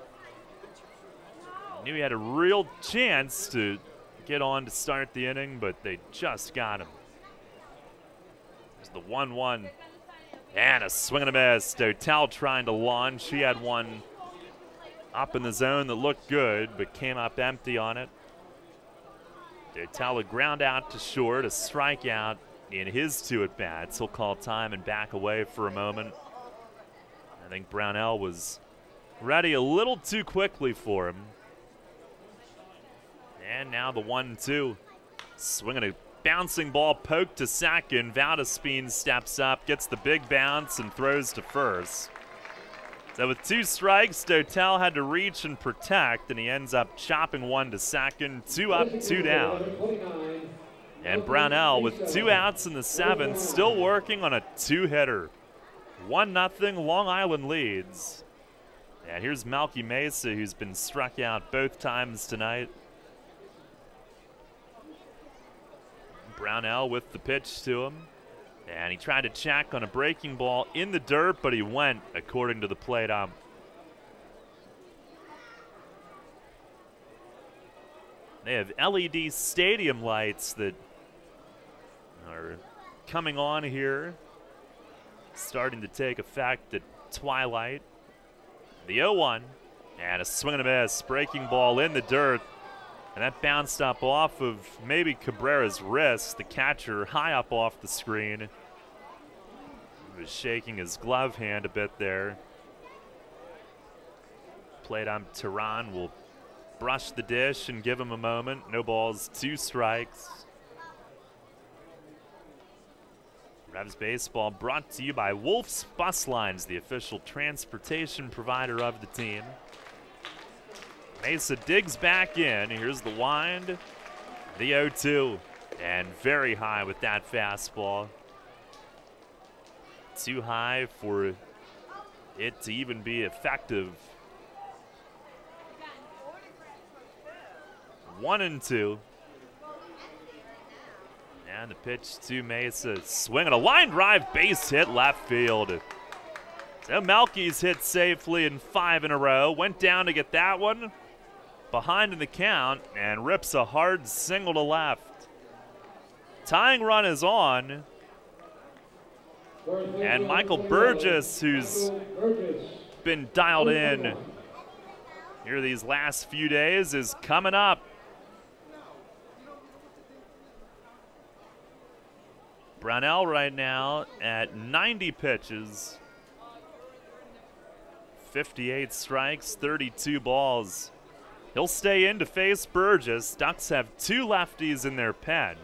knew he had a real chance to get on to start the inning, but they just got him. There's the 1-1. And a swing and a miss. Dotel trying to launch. He had one up in the zone that looked good, but came up empty on it. Dotel a ground out to short, a strikeout in his 2 at-bats. He'll call time and back away for a moment. I think Brownell was ready a little too quickly for him. And now the 1-2. Swinging a bouncing ball poked to second. Valdespin steps up, gets the big bounce, and throws to first. So with 2 strikes, Dotel had to reach and protect, and he ends up chopping 1 to second. 2 up, 2 down. And Brownell, with 2 outs in the 7th, still working on a 2-hitter. 1-0, Long Island leads. And here's Malky Mesa, who's been struck out both times tonight. Brownell with the pitch to him. And he tried to check on a breaking ball in the dirt, but he went, according to the plate ump. They have LED stadium lights that are coming on here, starting to take effect at twilight. The 0-1, and a swing and a miss. Breaking ball in the dirt. And that bounced up off of maybe Cabrera's wrist. The catcher high up off the screen. He was shaking his glove hand a bit there. Plate ump Tehran will brush the dish and give him a moment. No balls, 2 strikes. Revs Baseball brought to you by Wolf's Bus Lines, the official transportation provider of the team. Mesa digs back in. Here's the wind. The 0-2. And very high with that fastball. Too high for it to even be effective. 1-2. And the pitch to Mesa. Swinging a line drive, base hit left field. So Melky's hit safely in 5 in a row. Went down to get that one. Behind in the count and rips a hard single to left. Tying run is on. And Michael Burgess, who's been dialed in here these last few days, is coming up. Brownell right now at 90 pitches. 58 strikes, 32 balls. He'll stay in to face Burgess. Ducks have 2 lefties in their pen.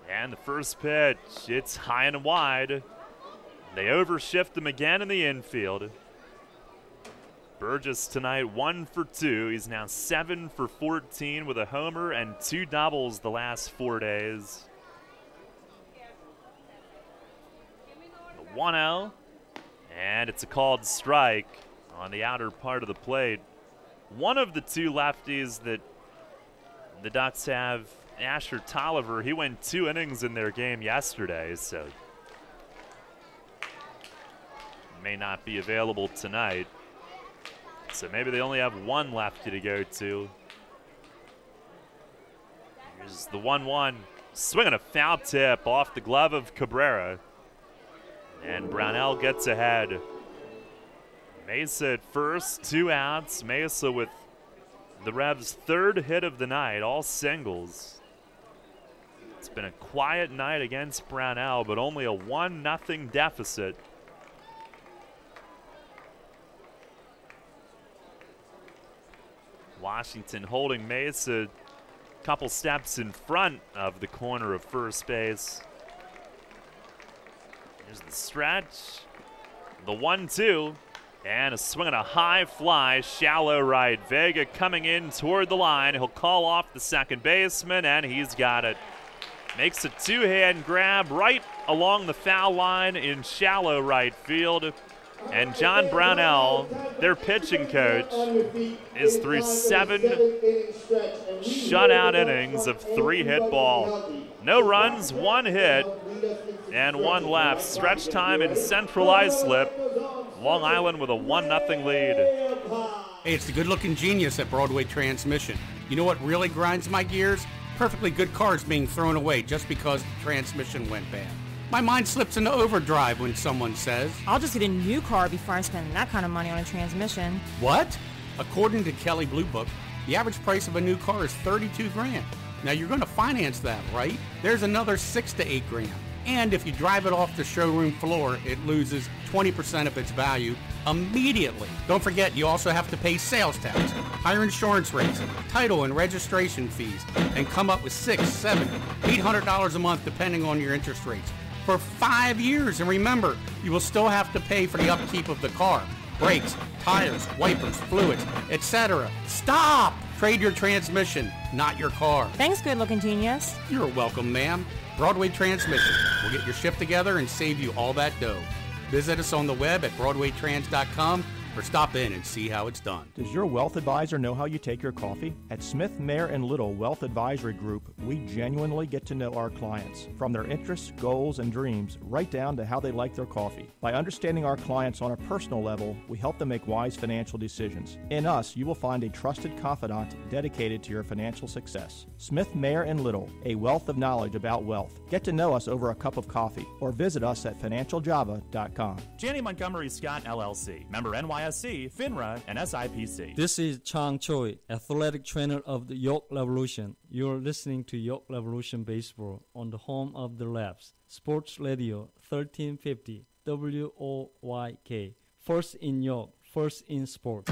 And the first pitch, it's high and wide. They overshift him again in the infield. Burgess tonight 1 for 2. He's now 7 for 14 with a homer and 2 doubles the last 4 days. The 1-0, and it's a called strike on the outer part of the plate. One of the 2 lefties that the Ducks have, Asher Tolliver, he went 2 innings in their game yesterday, so may not be available tonight. So maybe they only have 1 lefty to go to. Here's the 1-1. Swinging a foul tip off the glove of Cabrera. And Brownell gets ahead. Mesa at first, 2 outs. Mesa with the Revs' 3rd hit of the night, all singles. It's been a quiet night against Brownell, but only a 1-0 deficit. Washington holding Mesa a couple steps in front of the corner of first base. Here's the stretch. The 1-2. And a swing and a high fly, shallow right. Vega coming in toward the line. He'll call off the second baseman, and he's got it. Makes a 2-hand grab right along the foul line in shallow right field. And John Brownell, their pitching coach, is through 7 shutout innings of 3-hit ball. No runs, 1 hit, and 1 left. Stretch time in Central Islip. Long Island with a 1-0 lead. Hey, it's the good-looking genius at Broadway Transmission. You know what really grinds my gears? Perfectly good cars being thrown away just because the transmission went bad. My mind slips into overdrive when someone says, I'll just get a new car before I spend that kind of money on a transmission. What? According to Kelley Blue Book, the average price of a new car is $32,000. Now you're going to finance that, right? There's another $6,000 to $8,000. And if you drive it off the showroom floor, it loses 20% of its value immediately. Don't forget, you also have to pay sales tax, higher insurance rates, title and registration fees, and come up with $600, $700, $800 a month depending on your interest rates for 5 years. And remember, you will still have to pay for the upkeep of the car, brakes, tires, wipers, fluids, etc. Stop! Trade your transmission, not your car. Thanks, good-looking genius. You're welcome, ma'am. Broadway Transmission. We'll get your shift together and save you all that dough. Visit us on the web at BroadwayTrans.com or stop in and see how it's done. Does your wealth advisor know how you take your coffee? At Smith, Mayer & Little Wealth Advisory Group, we genuinely get to know our clients, from their interests, goals, and dreams, right down to how they like their coffee. By understanding our clients on a personal level, we help them make wise financial decisions. In us, you will find a trusted confidant dedicated to your financial success. Smith, Mayer & Little, a wealth of knowledge about wealth. Get to know us over a cup of coffee or visit us at financialjava.com. Janney Montgomery Scott LLC, member NYSE, FINRA, and SIPC. This is Chang Choi, athletic trainer of the York Revolution. You're listening to York Revolution Baseball on the home of the Revs, Sports Radio 1350 WOYK. First in York, first in sport.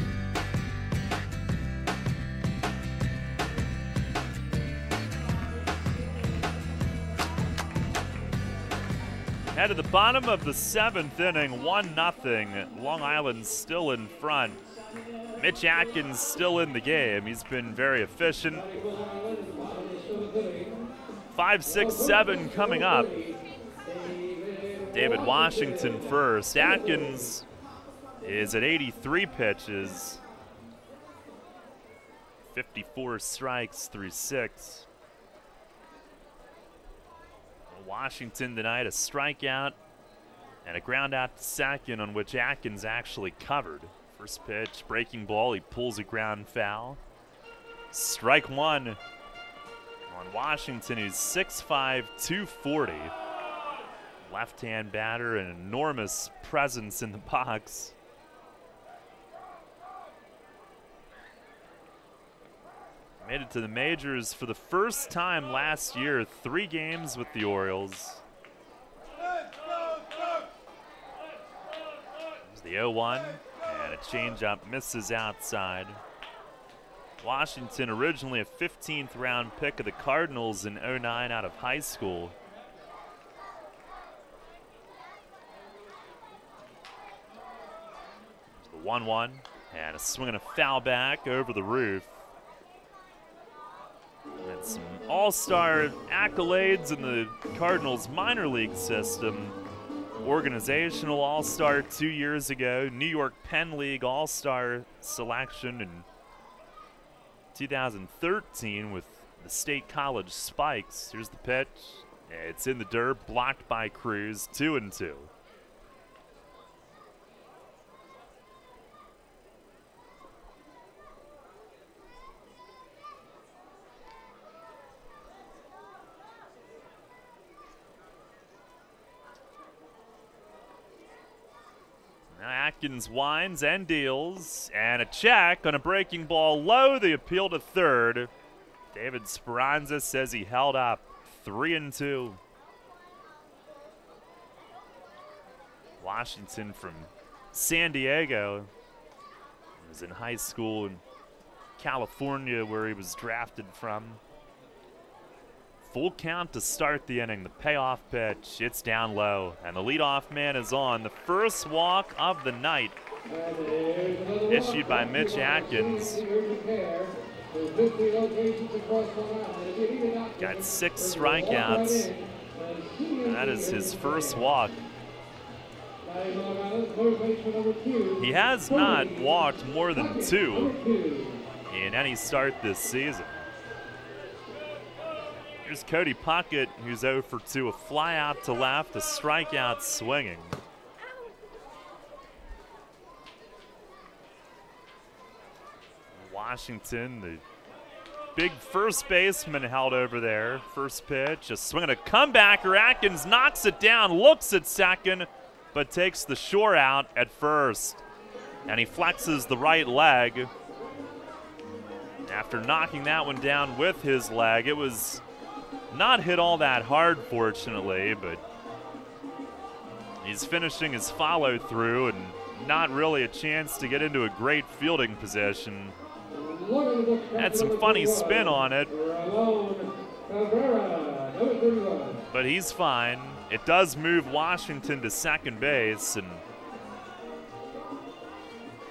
Head to the bottom of the 7th inning, 1-0. Long Island still in front. Mitch Atkins still in the game. He's been very efficient. 5, 6, 7 coming up. David Washington first. Atkins is at 83 pitches. 54 strikes through 6. Washington tonight, a strikeout and a ground out to second on which Atkins actually covered. First pitch, breaking ball, he pulls a ground foul. Strike one on Washington, who's 6'5", 240. Left-hand batter, an enormous presence in the box. Made it to the majors for the first time last year, 3 games with the Orioles. There's the 0-1, and a changeup misses outside. Washington, originally a 15th round pick of the Cardinals in 09 out of high school. There's the 1-1, and a swing and a foul back over the roof. And some all-star accolades in the Cardinals minor league system. Organizational all-star 2 years ago. New York Penn League all-star selection in 2013 with the State College Spikes. Here's the pitch. It's in the dirt, blocked by Cruz, 2-2. Atkins winds and deals, and a check on a breaking ball low. The appeal to third. David Speranza says he held up. 3-2. Washington from San Diego. He was in high school in California where he was drafted from. Full count to start the inning. The payoff pitch, it's down low, and the leadoff man is on. The first walk of the night issued by Mitch Atkins. Got 6 strikeouts, and that is his first walk. He has not walked more than 2 in any start this season. Here's Cody Puckett, who's 0 for 2. A fly out to left, a strikeout swinging. Washington, the big first baseman held over there. First pitch, a swing and a comebacker. Atkins knocks it down, looks at second, but takes the shore out at first. And he flexes the right leg. After knocking that one down with his leg, it was not hit all that hard, fortunately, but he's finishing his follow-through and not really a chance to get into a great fielding position. Had some funny spin on it, but he's fine. It does move Washington to second base, and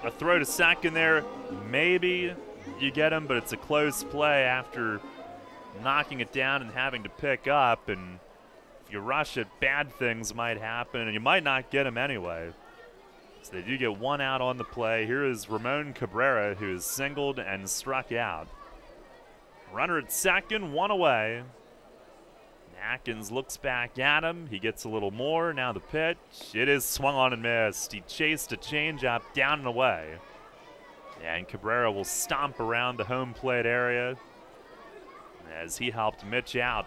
a throw to second there, maybe you get him, but it's a close play after knocking it down and having to pick up, and if you rush it, bad things might happen, and you might not get him anyway. So they do get 1 out on the play. Here is Ramon Cabrera, who is singled and struck out. Runner at second, 1 away. Atkins looks back at him. He gets a little more. Now the pitch. It is swung on and missed. He chased a changeup down and away. And Cabrera will stomp around the home plate area as he helped Mitch out.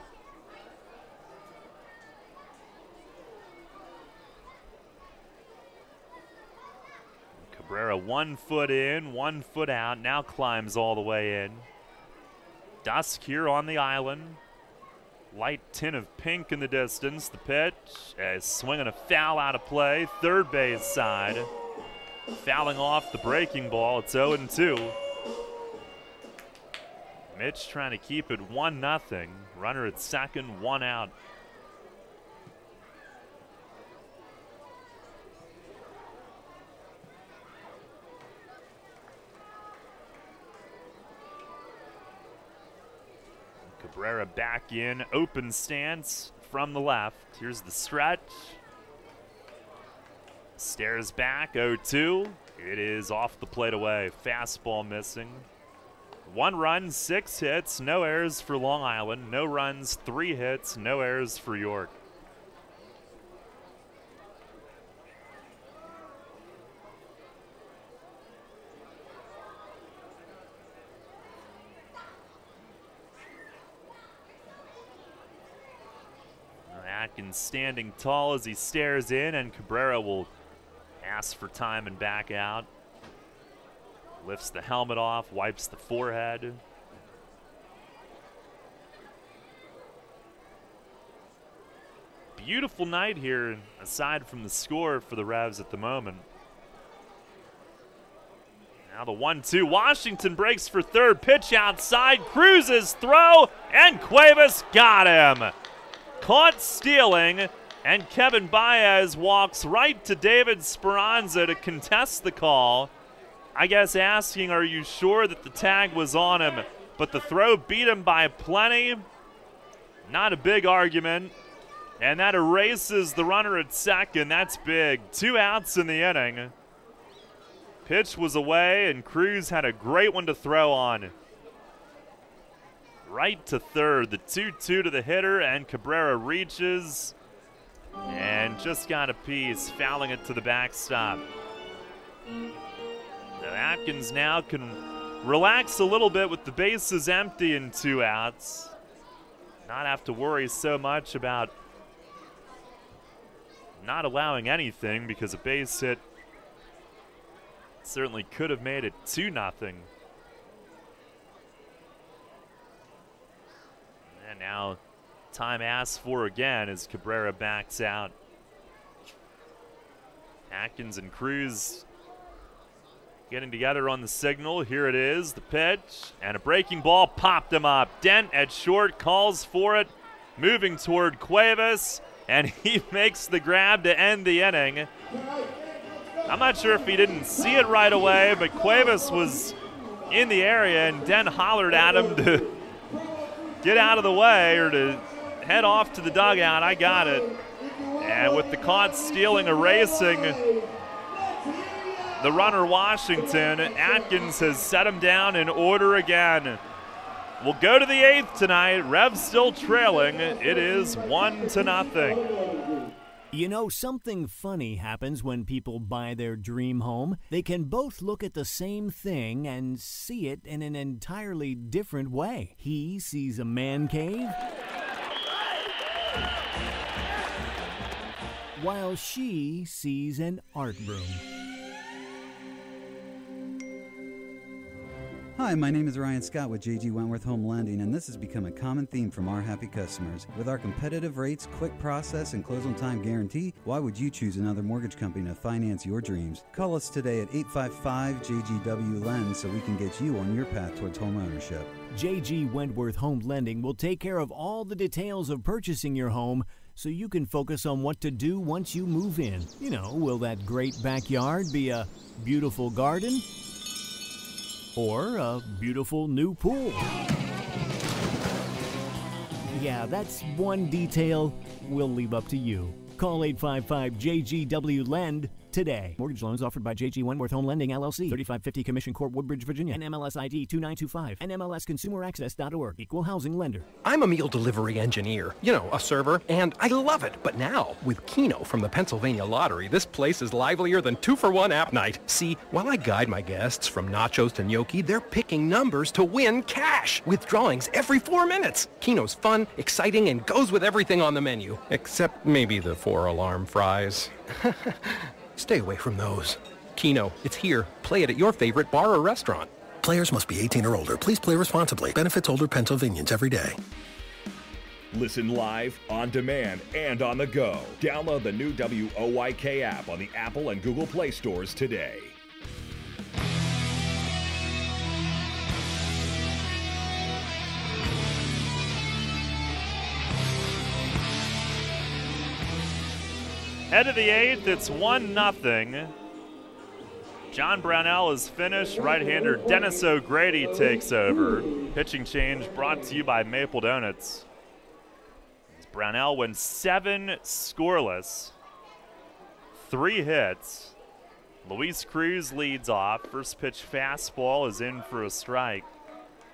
Cabrera 1 foot in, 1 foot out, now climbs all the way in. Dusk here on the island. Light tint of pink in the distance. The pitch, a swing and a foul out of play. Third base side. Fouling off the breaking ball. It's 0-2. Mitch trying to keep it 1-0. Runner at second, 1 out. Cabrera back in, open stance from the left. Here's the stretch. Stares back, 0-2. It is off the plate away. Fastball missing. 1 run, 6 hits, no errors for Long Island. No runs, 3 hits, no errors for York. Atkins standing tall as he stares in, and Cabrera will ask for time and back out. Lifts the helmet off, wipes the forehead. Beautiful night here, aside from the score for the Revs at the moment. Now the 1-2. Washington breaks for third. Pitch outside. Cruz's throw, and Cuevas got him. Caught stealing, and Kevin Baez walks right to David Speranza to contest the call. I guess asking, are you sure that the tag was on him? But the throw beat him by plenty. Not a big argument. And that erases the runner at second. That's big. 2 outs in the inning. Pitch was away, and Cruz had a great one to throw on. Right to third, the 2-2 to the hitter, and Cabrera reaches and just got a piece, fouling it to the backstop. Now Atkins now can relax a little bit with the bases empty and 2 outs. Not have to worry so much about not allowing anything, because a base hit certainly could have made it 2-0. And now time asked for again as Cabrera backs out. Atkins and Cruz getting together on the signal. Here it is, the pitch, and a breaking ball popped him up. Dent at short calls for it, moving toward Cuevas, and he makes the grab to end the inning. I'm not sure if he didn't see it right away, but Cuevas was in the area, and Dent hollered at him to get out of the way or to head off to the dugout. I got it. And with the caught stealing erasing the runner Washington, Atkins has set him down in order again. We'll go to the 8th tonight. Revs still trailing. It is 1-0. You know, something funny happens when people buy their dream home. They can both look at the same thing and see it in an entirely different way. He sees a man cave, while she sees an art room. Hi, my name is Ryan Scott with J.G. Wentworth Home Lending, and this has become a common theme from our happy customers. With our competitive rates, quick process, and close-on-time guarantee, why would you choose another mortgage company to finance your dreams? Call us today at 855-JGW-LEND so we can get you on your path towards home ownership. J.G. Wentworth Home Lending will take care of all the details of purchasing your home so you can focus on what to do once you move in. You know, will that great backyard be a beautiful garden? Or a beautiful new pool? Yeah, that's one detail we'll leave up to you. Call 855-JGW-LEND today. Mortgage loans offered by J.G. Wentworth Home Lending, LLC, 3550 Commission Court, Woodbridge, Virginia, NMLS ID 2925, NMLSConsumerAccess.org, Equal Housing Lender. I'm a meal delivery engineer, you know, a server, and I love it. But now, with Keno from the Pennsylvania Lottery, this place is livelier than 2-for-1 app night. See, while I guide my guests from nachos to gnocchi, they're picking numbers to win cash with drawings every 4 minutes. Keno's fun, exciting, and goes with everything on the menu, except maybe the 4-alarm fries. Stay away from those. Keno, it's here. Play it at your favorite bar or restaurant. Players must be 18 or older. Please play responsibly. Benefits older Pennsylvanians every day. Listen live, on demand, and on the go. Download the new WOYK app on the Apple and Google Play stores today. Head of the 8th, it's 1-0. John Brownell is finished. Right-hander Dennis O'Grady takes over. Pitching change brought to you by Maple Donuts. As Brownell went 7 scoreless, 3 hits. Luis Cruz leads off. First pitch fastball is in for a strike.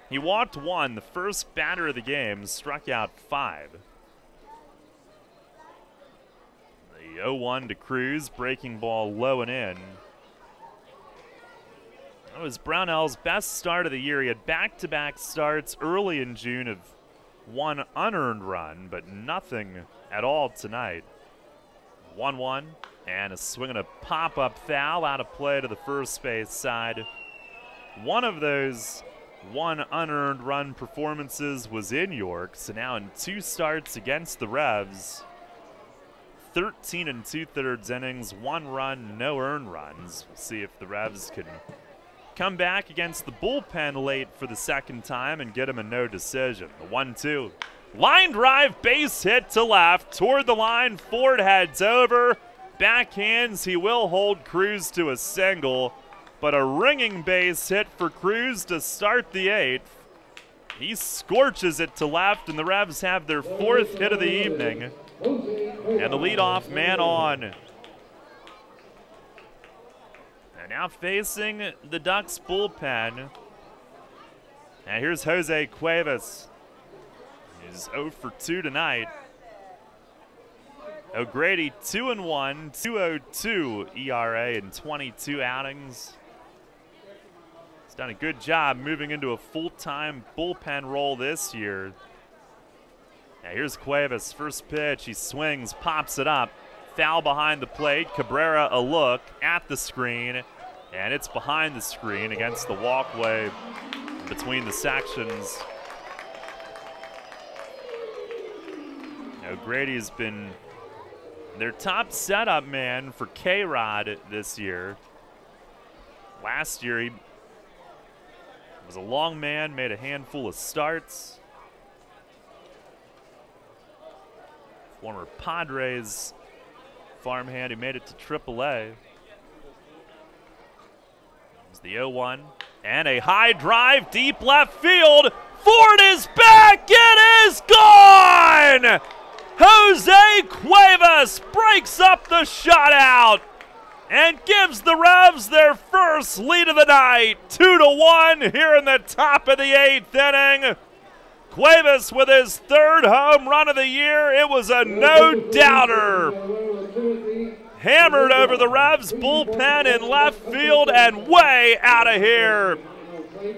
He walked 1, the first batter of the game, struck out 5. The 0-1 to Cruz, breaking ball low and in. That was Brownell's best start of the year. He had back-to-back starts early in June of 1 unearned run, but nothing at all tonight. 1-1, and a swing and a pop-up foul out of play to the first base side. One of those 1 unearned run performances was in York, so now in 2 starts against the Revs, 13 2/3 innings, 1 run, no earned runs. We'll see if the Revs can come back against the bullpen late for the second time and get him a no decision. The 1-2. Line drive, base hit to left, toward the line, Ford heads over, backhands, he will hold Cruz to a single, but a ringing base hit for Cruz to start the 8th. He scorches it to left, and the Revs have their 4th hit of the evening. And the leadoff man on. And now facing the Ducks bullpen. And here's Jose Cuevas. He's 0 for 2 tonight. O'Grady 2-1, 2.02 ERA in 22 outings. He's done a good job moving into a full-time bullpen role this year. Now here's Cuevas, first pitch, he swings, pops it up. Foul behind the plate, Cabrera a look at the screen, and it's behind the screen against the walkway between the sections. O'Grady's been their top setup man for K-Rod this year. Last year he was a long man, made a handful of starts. Former Padres farmhand who made it to AAA. It's the 0-1 and a high drive deep left field. Ford is back. It is gone. Jose Cuevas breaks up the shutout and gives the Revs their first lead of the night. 2-1 here in the top of the 8th inning. Cuevas with his 3rd home run of the year. It was a no-doubter. Hammered over the Revs bullpen in left field and way out of here.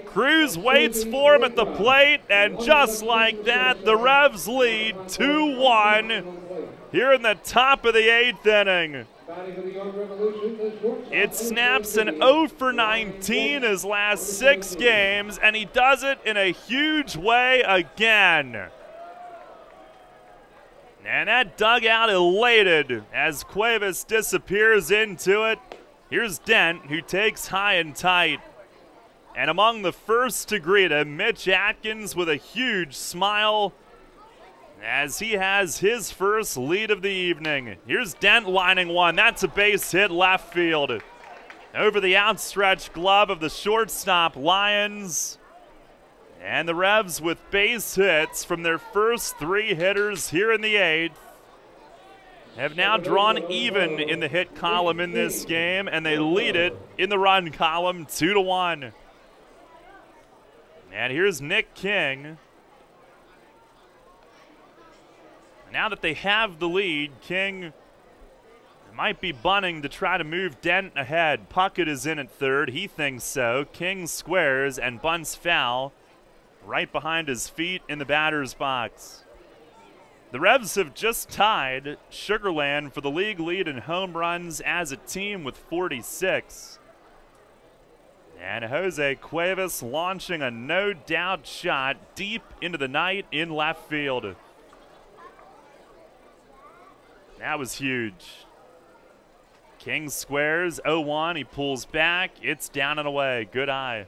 Cruz waits for him at the plate, and just like that, the Revs lead 2-1 here in the top of the 8th inning. It snaps an 0 for 19 his last 6 games, and he does it in a huge way again. And that dugout elated as Cuevas disappears into it. Here's Dent, who takes high and tight. And among the first to greet him, Mitch Atkins with a huge smile as he has his first lead of the evening. Here's Dent lining one. That's a base hit left field. Over the outstretched glove of the shortstop Lions. And the Revs with base hits from their first 3 hitters here in the 8th have now drawn even in the hit column in this game, and they lead it in the run column 2-1. And here's Nick King. Now that they have the lead, King might be bunting to try to move Dent ahead. Puckett is in at 3rd. He thinks so. King squares and bunts foul right behind his feet in the batter's box. The Revs have just tied Sugar Land for the league lead in home runs as a team with 46. And Jose Cuevas launching a no-doubt shot deep into the night in left field. That was huge. King squares, 0-1, he pulls back, it's down and away, good eye.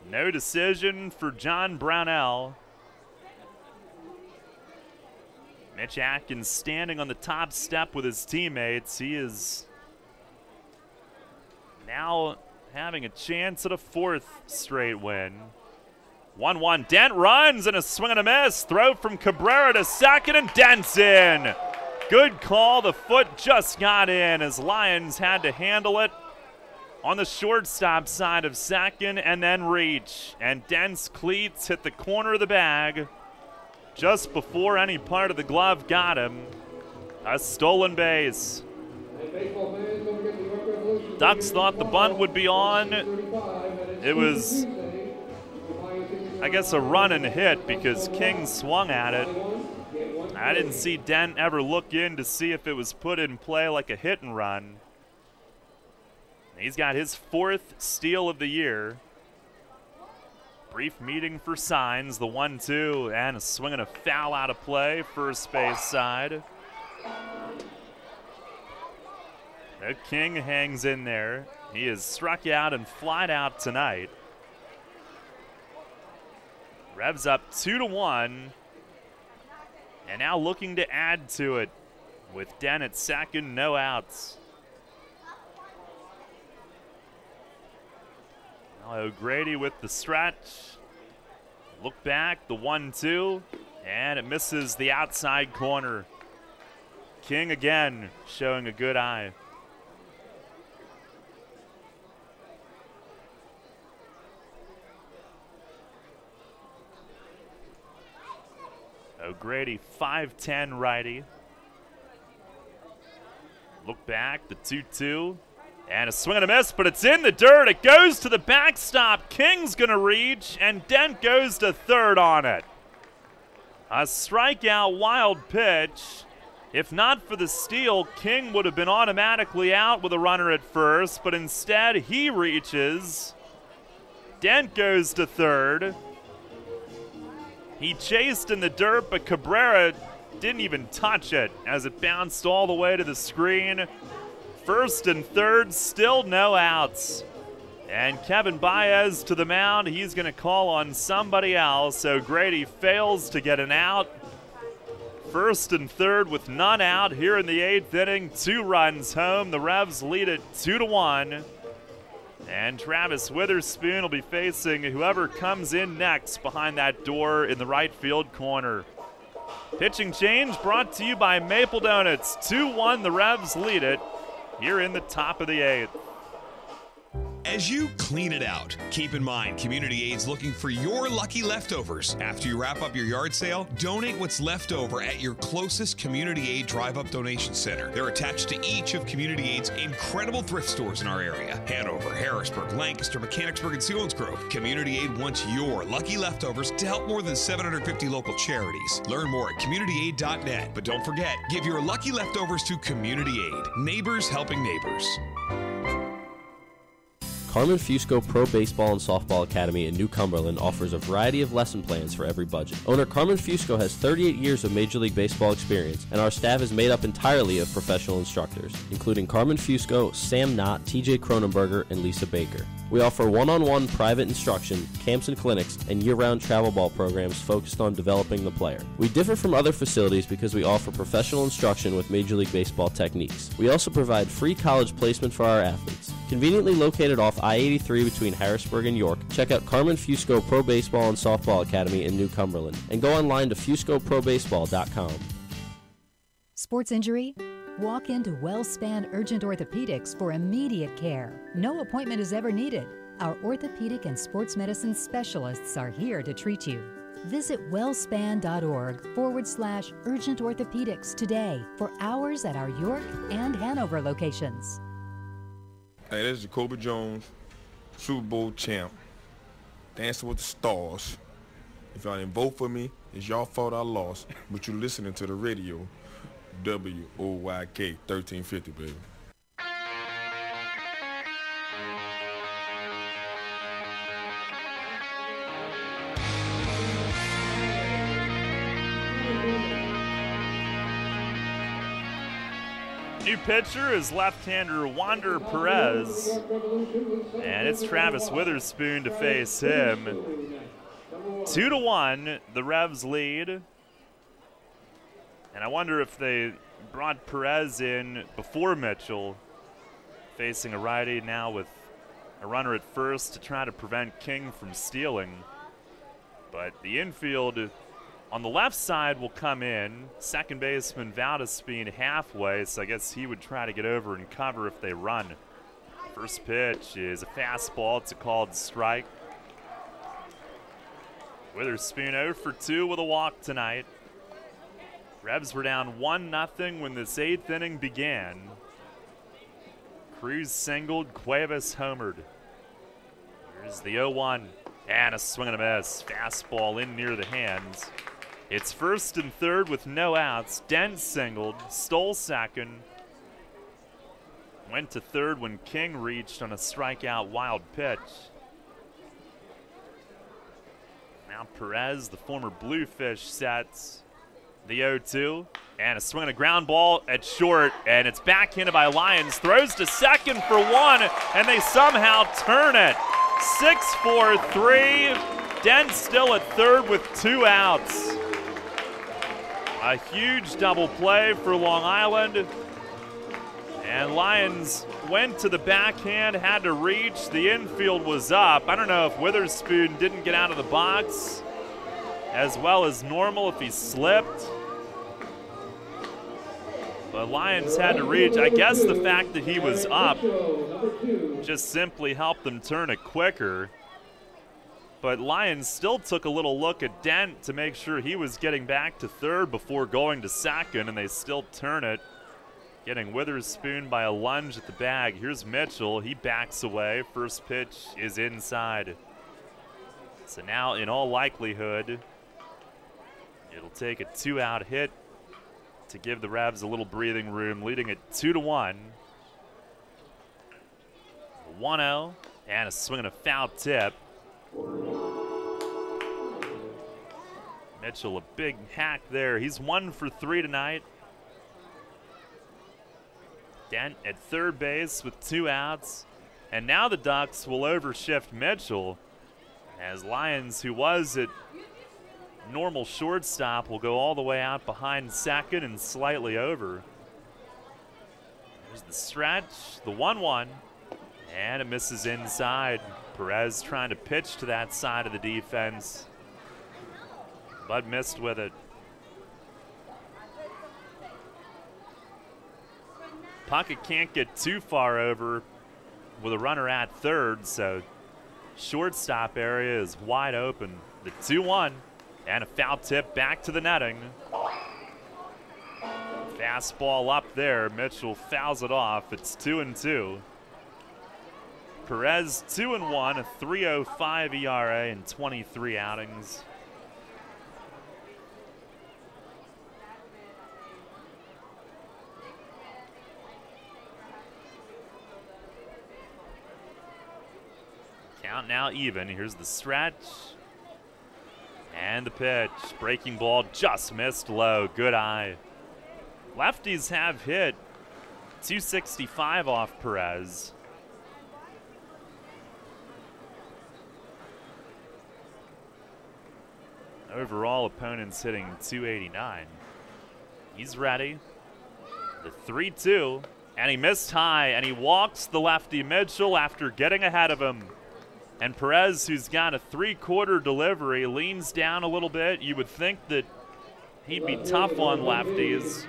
No decision for John Brownell. Mitch Atkins standing on the top step with his teammates. He is now having a chance at a 4th straight win. 1-1. Dent runs and a swing and a miss. Throw from Cabrera to second, and Dent's in. Good call. The foot just got in as Lyons had to handle it on the shortstop side of second and then reach. And Dent's cleats hit the corner of the bag just before any part of the glove got him. A stolen base. Ducks thought the bunt would be on. It was, I guess, a run and hit because King swung at it. I didn't see Dent ever look in to see if it was put in play like a hit and run. He's got his 4th steal of the year. Brief meeting for signs. The 1-2 and a swing and a foul out of play. First base side. The King hangs in there. He is struck out and flied out tonight. Revs up 2-1. And now looking to add to it with Dent at second, no outs. Now O'Grady with the stretch. Look back, the 1-2, and it misses the outside corner. King again showing a good eye. O'Grady, 5'10" righty. Look back, the 2-2. And a swing and a miss, but it's in the dirt. It goes to the backstop. King's going to reach, and Dent goes to third on it. A strikeout, wild pitch. If not for the steal, King would have been automatically out with a runner at first, but instead he reaches. Dent goes to third. He chased in the dirt, but Cabrera didn't even touch it as it bounced all the way to the screen. First and third, still no outs. And Kevin Baez to the mound. He's going to call on somebody else. O'Grady fails to get an out. First and third with none out here in the 8th inning. 2 runs home. The Revs lead it 2-1. And Travis Witherspoon will be facing whoever comes in next behind that door in the right field corner. Pitching change brought to you by Maple Donuts. 2-1, the Revs lead it here in the top of the 8th. As you clean it out, keep in mind Community Aid's looking for your lucky leftovers. After you wrap up your yard sale, donate what's left over at your closest Community Aid Drive-Up Donation Center. They're attached to each of Community Aid's incredible thrift stores in our area. Hanover, Harrisburg, Lancaster, Mechanicsburg, and Selinsgrove. Community Aid wants your lucky leftovers to help more than 750 local charities. Learn more at communityaid.net. But don't forget, give your lucky leftovers to Community Aid. Neighbors helping neighbors. Carmen Fusco Pro Baseball and Softball Academy in New Cumberland offers a variety of lesson plans for every budget. Owner Carmen Fusco has 38 years of Major League Baseball experience, and our staff is made up entirely of professional instructors, including Carmen Fusco, Sam Knott, TJ Cronenberger, and Lisa Baker. We offer one-on-one private instruction, camps and clinics, and year-round travel ball programs focused on developing the player. We differ from other facilities because we offer professional instruction with Major League Baseball techniques. We also provide free college placement for our athletes. Conveniently located off I-83 between Harrisburg and York, check out Carmen Fusco Pro Baseball and Softball Academy in New Cumberland, and go online to fuscoprobaseball.com. Sports injury? Walk into WellSpan Urgent Orthopedics for immediate care. No appointment is ever needed. Our orthopedic and sports medicine specialists are here to treat you. Visit wellspan.org/urgent orthopedics today for hours at our York and Hanover locations. Hey, this is Jacoby Jones, Super Bowl champ, Dancing with the Stars. If y'all didn't vote for me, it's y'all fault I lost, but you're listening to the radio, WOYK 1350, baby. New pitcher is left-hander Wander Perez, and it's Travis Witherspoon to face him. 2-1, the Revs lead. And I wonder if they brought Perez in before Mitchell, facing a righty now with a runner at first to try to prevent King from stealing. But the infield on the left side will come in. Second baseman Valdespin halfway, so I guess he would try to get over and cover if they run. First pitch is a fastball. It's a called strike. Witherspoon 0 for 2 with a walk tonight. Revs were down 1-0 when this 8th inning began. Cruz singled, Cuevas homered. Here's the 0-1, and a swing and a miss. Fastball in near the hands. It's first and third with no outs. Dent singled, stole second. Went to third when King reached on a strikeout wild pitch. Now Perez, the former Bluefish, sets the 0-2, and a swing and a ground ball at short, and it's backhanded by Lyons. Throws to second for one, and they somehow turn it. 6-4-3. Dent still at third with 2 outs. A huge double play for Long Island. And Lyons went to the backhand, had to reach. The infield was up. I don't know if Witherspoon didn't get out of the box as well as normal, if he slipped. But Lyons had to reach. I guess the fact that he was up just simply helped them turn it quicker. But Lyons still took a little look at Dent to make sure he was getting back to third before going to second, and they still turn it. Getting Witherspoon by a lunge at the bag. Here's Mitchell. He backs away. First pitch is inside. So now, in all likelihood, it'll take a 2-out hit to give the Revs a little breathing room, leading it 2-1. 1-0, and a swing and a foul tip. Mitchell, a big hack there. He's 1 for 3 tonight. Dent at third base with 2 outs. And now the Ducks will overshift Mitchell, as Lyons, who was at normal shortstop, will go all the way out behind second and slightly over. There's the stretch, the 1-1, and it misses inside. Perez trying to pitch to that side of the defense, but missed with it. Puckett can't get too far over with a runner at third, so shortstop area is wide open. The 2-1. And a foul tip back to the netting. Fastball up there. Mitchell fouls it off. It's 2-2. Perez 2-1, a 3.05 ERA in 23 outings. Count now even. Here's the stretch. And the pitch. Breaking ball just missed low. Good eye. Lefties have hit 265 off Perez. Overall, opponents hitting 289. He's ready. The 3-2. And he missed high, and he walks the lefty Mitchell after getting ahead of him. And Perez, who's got a 3/4 delivery, leans down a little bit. You would think that he'd be tough on lefties.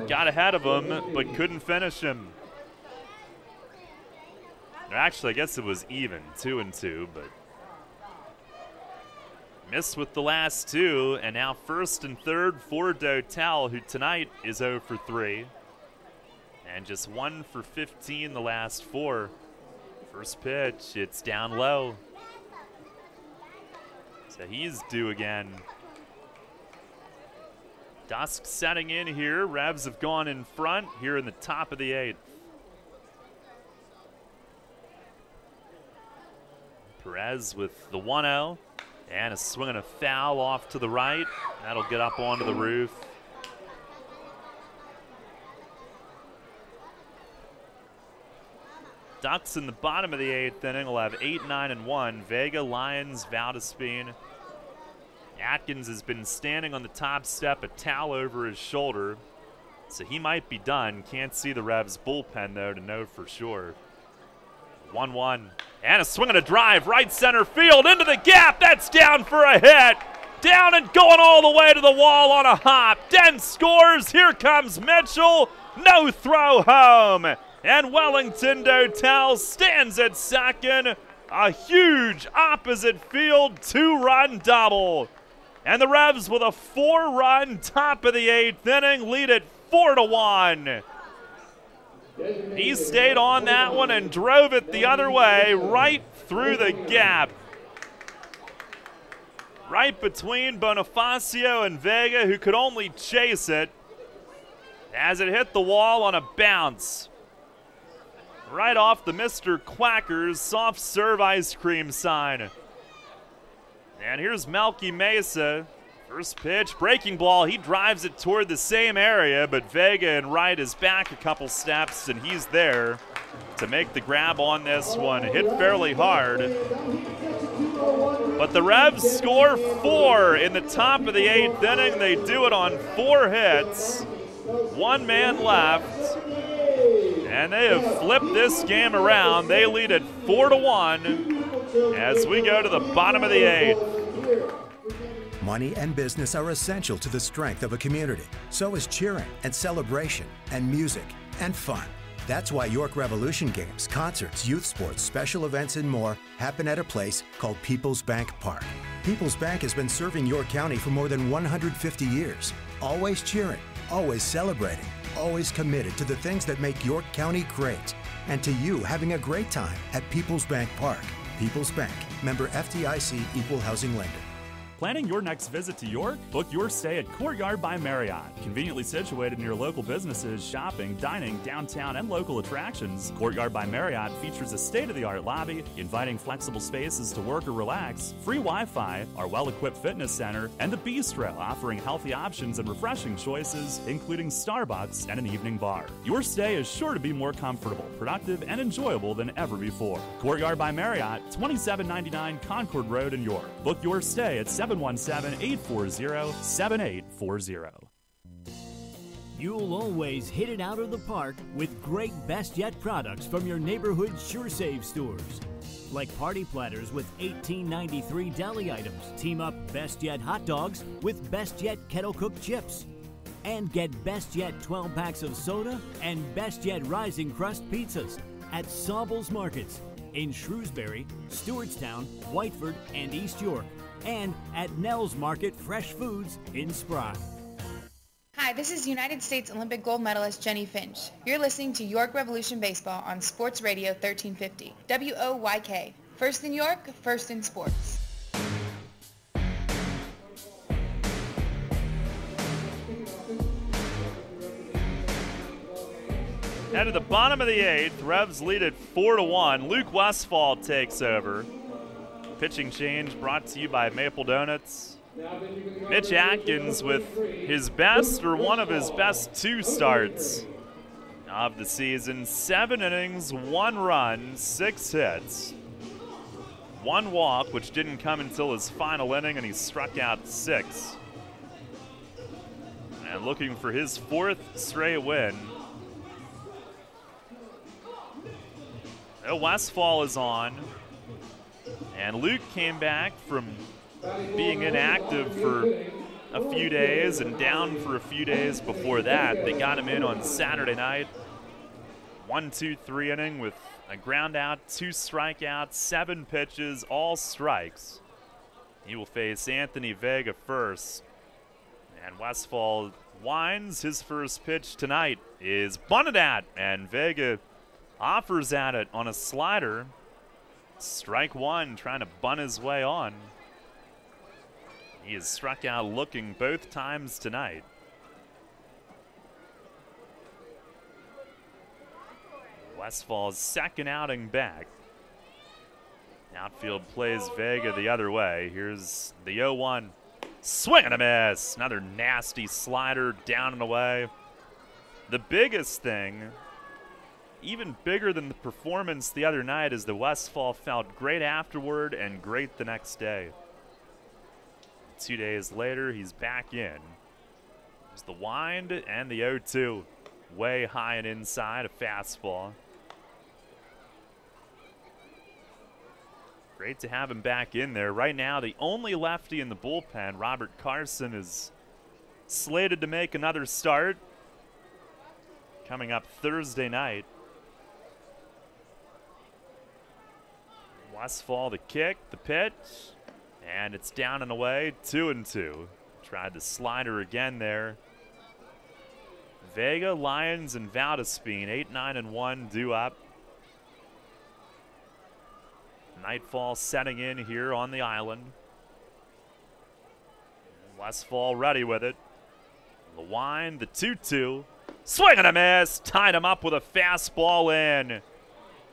Got ahead of him, but couldn't finish him. Actually, I guess it was even, 2-2, but missed with the last 2. And now first and third for Dotel, who tonight is 0 for 3. And just 1 for 15 the last 4. First pitch, it's down low. So he's due again. Dusk setting in here. Revs have gone in front here in the top of the 8th. Perez with the 1-0. And a swing and a foul off to the right. That'll get up onto the roof. Ducks in the bottom of the 8th inning will have 8, 9, and 1. Vega, Lyons, Valdespin, Atkins has been standing on the top step, a towel over his shoulder, so he might be done. Can't see the Revs bullpen, though, to know for sure. 1-1. And a swing and a drive, right center field, into the gap. That's down for a hit. Down and going all the way to the wall on a hop. Dent scores. Here comes Mitchell. No throw home. And Wellington Dotel stands at second. A huge opposite field 2-run double. And the Revs with a 4-run top of the 8th inning lead it 4-1. He stayed on that one and drove it the other way, right through the gap. Right between Bonifacio and Vega, who could only chase it as it hit the wall on a bounce. Right off the Mr. Quacker's soft serve ice cream sign. And here's Melky Mesa. First pitch, breaking ball. He drives it toward the same area, but Vega and Wright is back a couple steps, and he's there to make the grab on this one. Hit fairly hard. But the Revs score 4 in the top of the 8th inning. They do it on 4 hits. 1 man left. And they have flipped this game around. They lead it 4-1 as we go to the bottom of the 8th. Money and business are essential to the strength of a community. So is cheering and celebration and music and fun. That's why York Revolution games, concerts, youth sports, special events, and more happen at a place called People's Bank Park. People's Bank has been serving York County for more than 150 years. Always cheering, always celebrating, always committed to the things that make York County great. And to you having a great time at People's Bank Park. People's Bank, member FDIC, equal housing lender. Planning your next visit to York? Book your stay at Courtyard by Marriott. Conveniently situated near local businesses, shopping, dining, downtown, and local attractions, Courtyard by Marriott features a state-of-the-art lobby, inviting flexible spaces to work or relax, free Wi-Fi, our well-equipped fitness center, and the bistro offering healthy options and refreshing choices, including Starbucks and an evening bar. Your stay is sure to be more comfortable, productive, and enjoyable than ever before. Courtyard by Marriott, 2799 Concord Road in York. Book your stay at 717-840-7840. You'll always hit it out of the park with great Best Yet products from your neighborhood SureSave stores. Like party platters with $18.93 deli items. Team up Best Yet hot dogs with Best Yet kettle cooked chips. And get Best Yet 12 packs of soda and Best Yet Rising Crust pizzas at Sobel's Markets in Shrewsbury, Stewartstown, Whiteford, and East York. And at Nell's Market Fresh Foods in Spry. Hi, this is United States Olympic gold medalist Jenny Finch. You're listening to York Revolution Baseball on Sports Radio 1350. WOYK. First in York, first in sports. And at the bottom of the 8th, Revs lead it 4-1. Luke Westfall takes over. Pitching change brought to you by Maple Donuts. Mitch Atkins with his best or one of his best 2 starts of the season. 7 innings, 1 run, 6 hits. 1 walk, which didn't come until his final inning, and he struck out 6. And looking for his 4th straight win. Westfall is on. And Luke came back from being inactive for a few days and down for a few days before that. They got him in on Saturday night. 1-2-3 inning with a ground out, 2 strikeouts, 7 pitches, all strikes. He will face Anthony Vega first. And Westfall winds. His first pitch tonight is bunted at, and Vega offers at it on a slider. Strike 1, trying to bunt his way on. He has struck out looking both times tonight. Westfall's second outing back. Outfield plays Vega the other way. Here's the 0-1. Swing and a miss. Another nasty slider down and away. The biggest thing, even bigger than the performance the other night, is the Westfall felt great afterward and great the next day. 2 days later, he's back in. There's the wind and the 0-2. Way high and inside, a fastball. Great to have him back in there. Right now, the only lefty in the bullpen, Robert Carson, is slated to make another start coming up Thursday night. Westfall, the kick, the pitch, and it's down and away, 2-2. Tried the slider again there. Vega, Lyons, and Valdespin, 8-9-1 due up. Nightfall setting in here on the island. Westfall ready with it. The wind, the 2-2. Swing and a miss. Tied him up with a fastball in.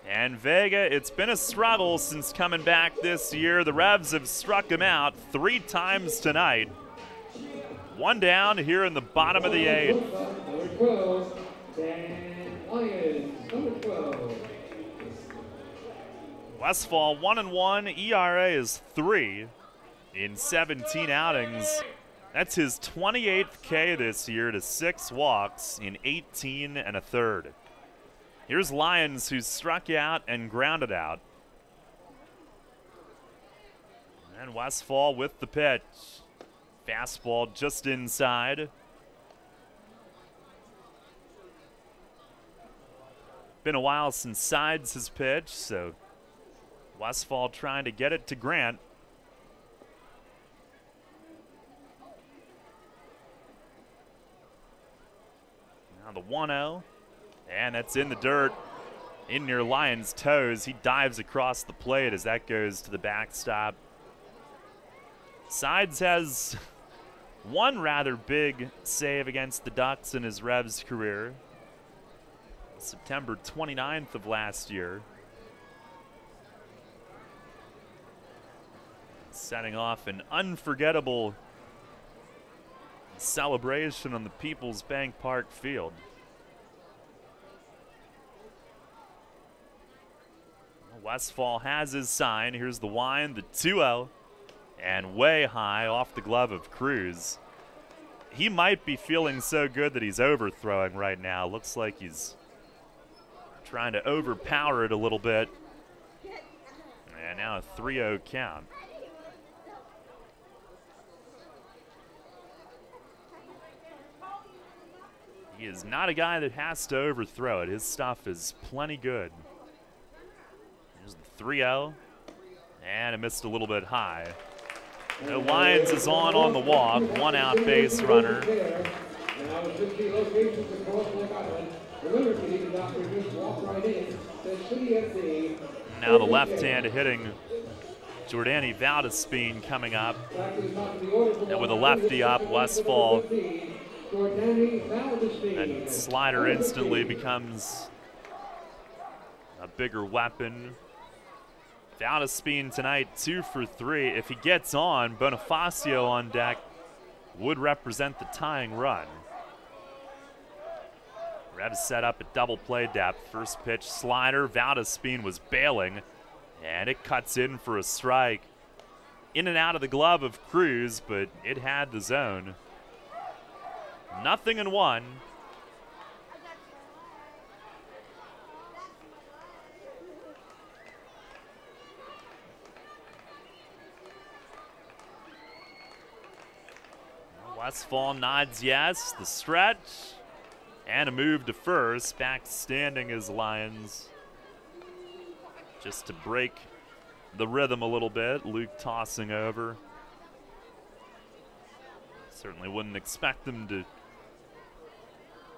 And Vega, it's been a struggle since coming back this year. The Revs have struck him out 3 times tonight. 1 down here in the bottom of the 8th. Westfall 1-1, ERA is 3 in 17 outings. That's his 28th K this year to 6 walks in 18 1/3. Here's Lyons, who struck out and grounded out. And Westfall with the pitch. Fastball just inside. Been a while since Sides has pitched, so Westfall trying to get it to Grant. Now the 1-0, and that's in the dirt, in near Lyons' toes. He dives across the plate as that goes to the backstop. Sides has one rather big save against the Ducks in his Revs career. September 29th of last year. Setting off an unforgettable celebration on the People's Bank Park field. Westfall has his sign. Here's the wind, the 2-0, and way high off the glove of Cruz. He might be feeling so good that he's overthrowing right now. Looks like he's trying to overpower it a little bit. And now a 3-0 count. He is not a guy that has to overthrow it. His stuff is plenty good. Here's the 3-0. And it missed a little bit high. No, Lyons is on the walk. 1 out base runner. Now the left-handed hitting Jordani Valdespin coming up. And with a lefty up, Westfall. And slider instantly becomes a bigger weapon. Valdespin tonight 2 for 3. If he gets on, Bonifacio on deck would represent the tying run. Revs set up a double play depth. First pitch slider. Valdespin was bailing, and it cuts in for a strike. In and out of the glove of Cruz, but it had the zone. 0-1. Westfall nods yes. The stretch and a move to first. Back standing is Lyons. Just to break the rhythm a little bit. Luke tossing over. Certainly wouldn't expect them to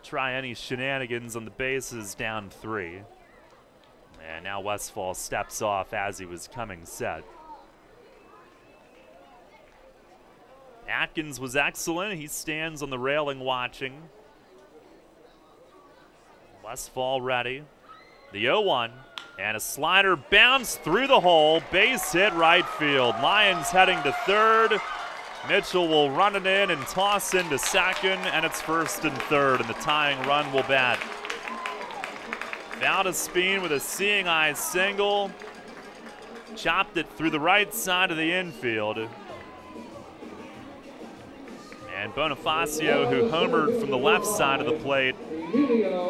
try any shenanigans on the bases down 3. And now Westfall steps off as he was coming set. Atkins was excellent. He stands on the railing watching. Westfall ready. The 0-1. And a slider bounced through the hole. Base hit right field. Lyons heading to third. Mitchell will run it in and toss into second, and it's first and third, and the tying run will bat. Valdespin with a seeing eye single. Chopped it through the right side of the infield. And Bonifacio, who homered from the left side of the plate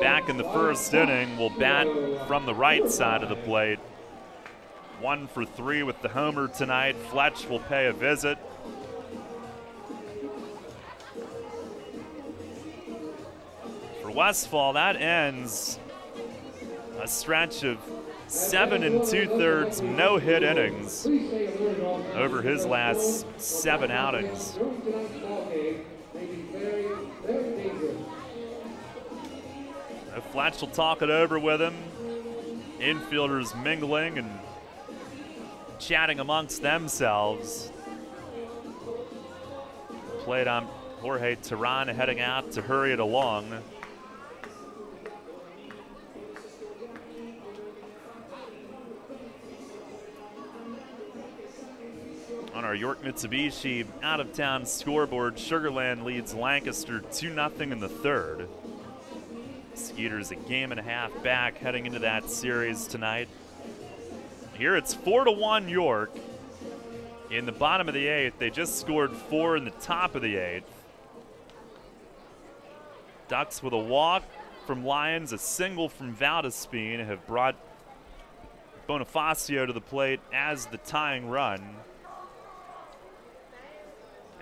back in the first inning, will bat from the right side of the plate. 1 for 3 with the homer tonight. Fletch will pay a visit. For Westfall, that ends a stretch of 7 2/3 no-hit innings over his last 7 outings. Fletch will talk it over with him. Infielders mingling and chatting amongst themselves. Played on Jorge Terran heading out to hurry it along. On our York Mitsubishi out-of-town scoreboard, Sugarland leads Lancaster 2-0 in the third. Skeeters a game and a half back heading into that series tonight. Here it's 4-1 York. In the bottom of the 8th, they just scored 4 in the top of the 8th. Ducks with a walk from Lyons, a single from Valdespine have brought Bonifacio to the plate as the tying run.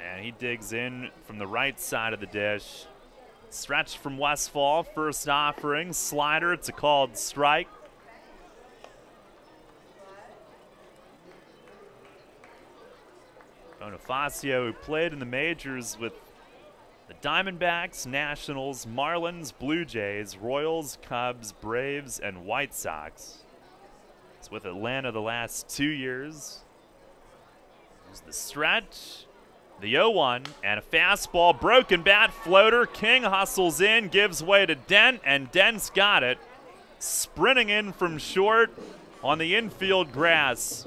And he digs in from the right side of the dish. Stretch from Westfall, first offering, slider, it's a called strike. Bonifacio, who played in the majors with the Diamondbacks, Nationals, Marlins, Blue Jays, Royals, Cubs, Braves, and White Sox. He's with Atlanta the last 2 years. There's the stretch. The 0-1 and a fastball, broken bat, floater. King hustles in, gives way to Dent, and Dent's got it. Sprinting in from short on the infield grass.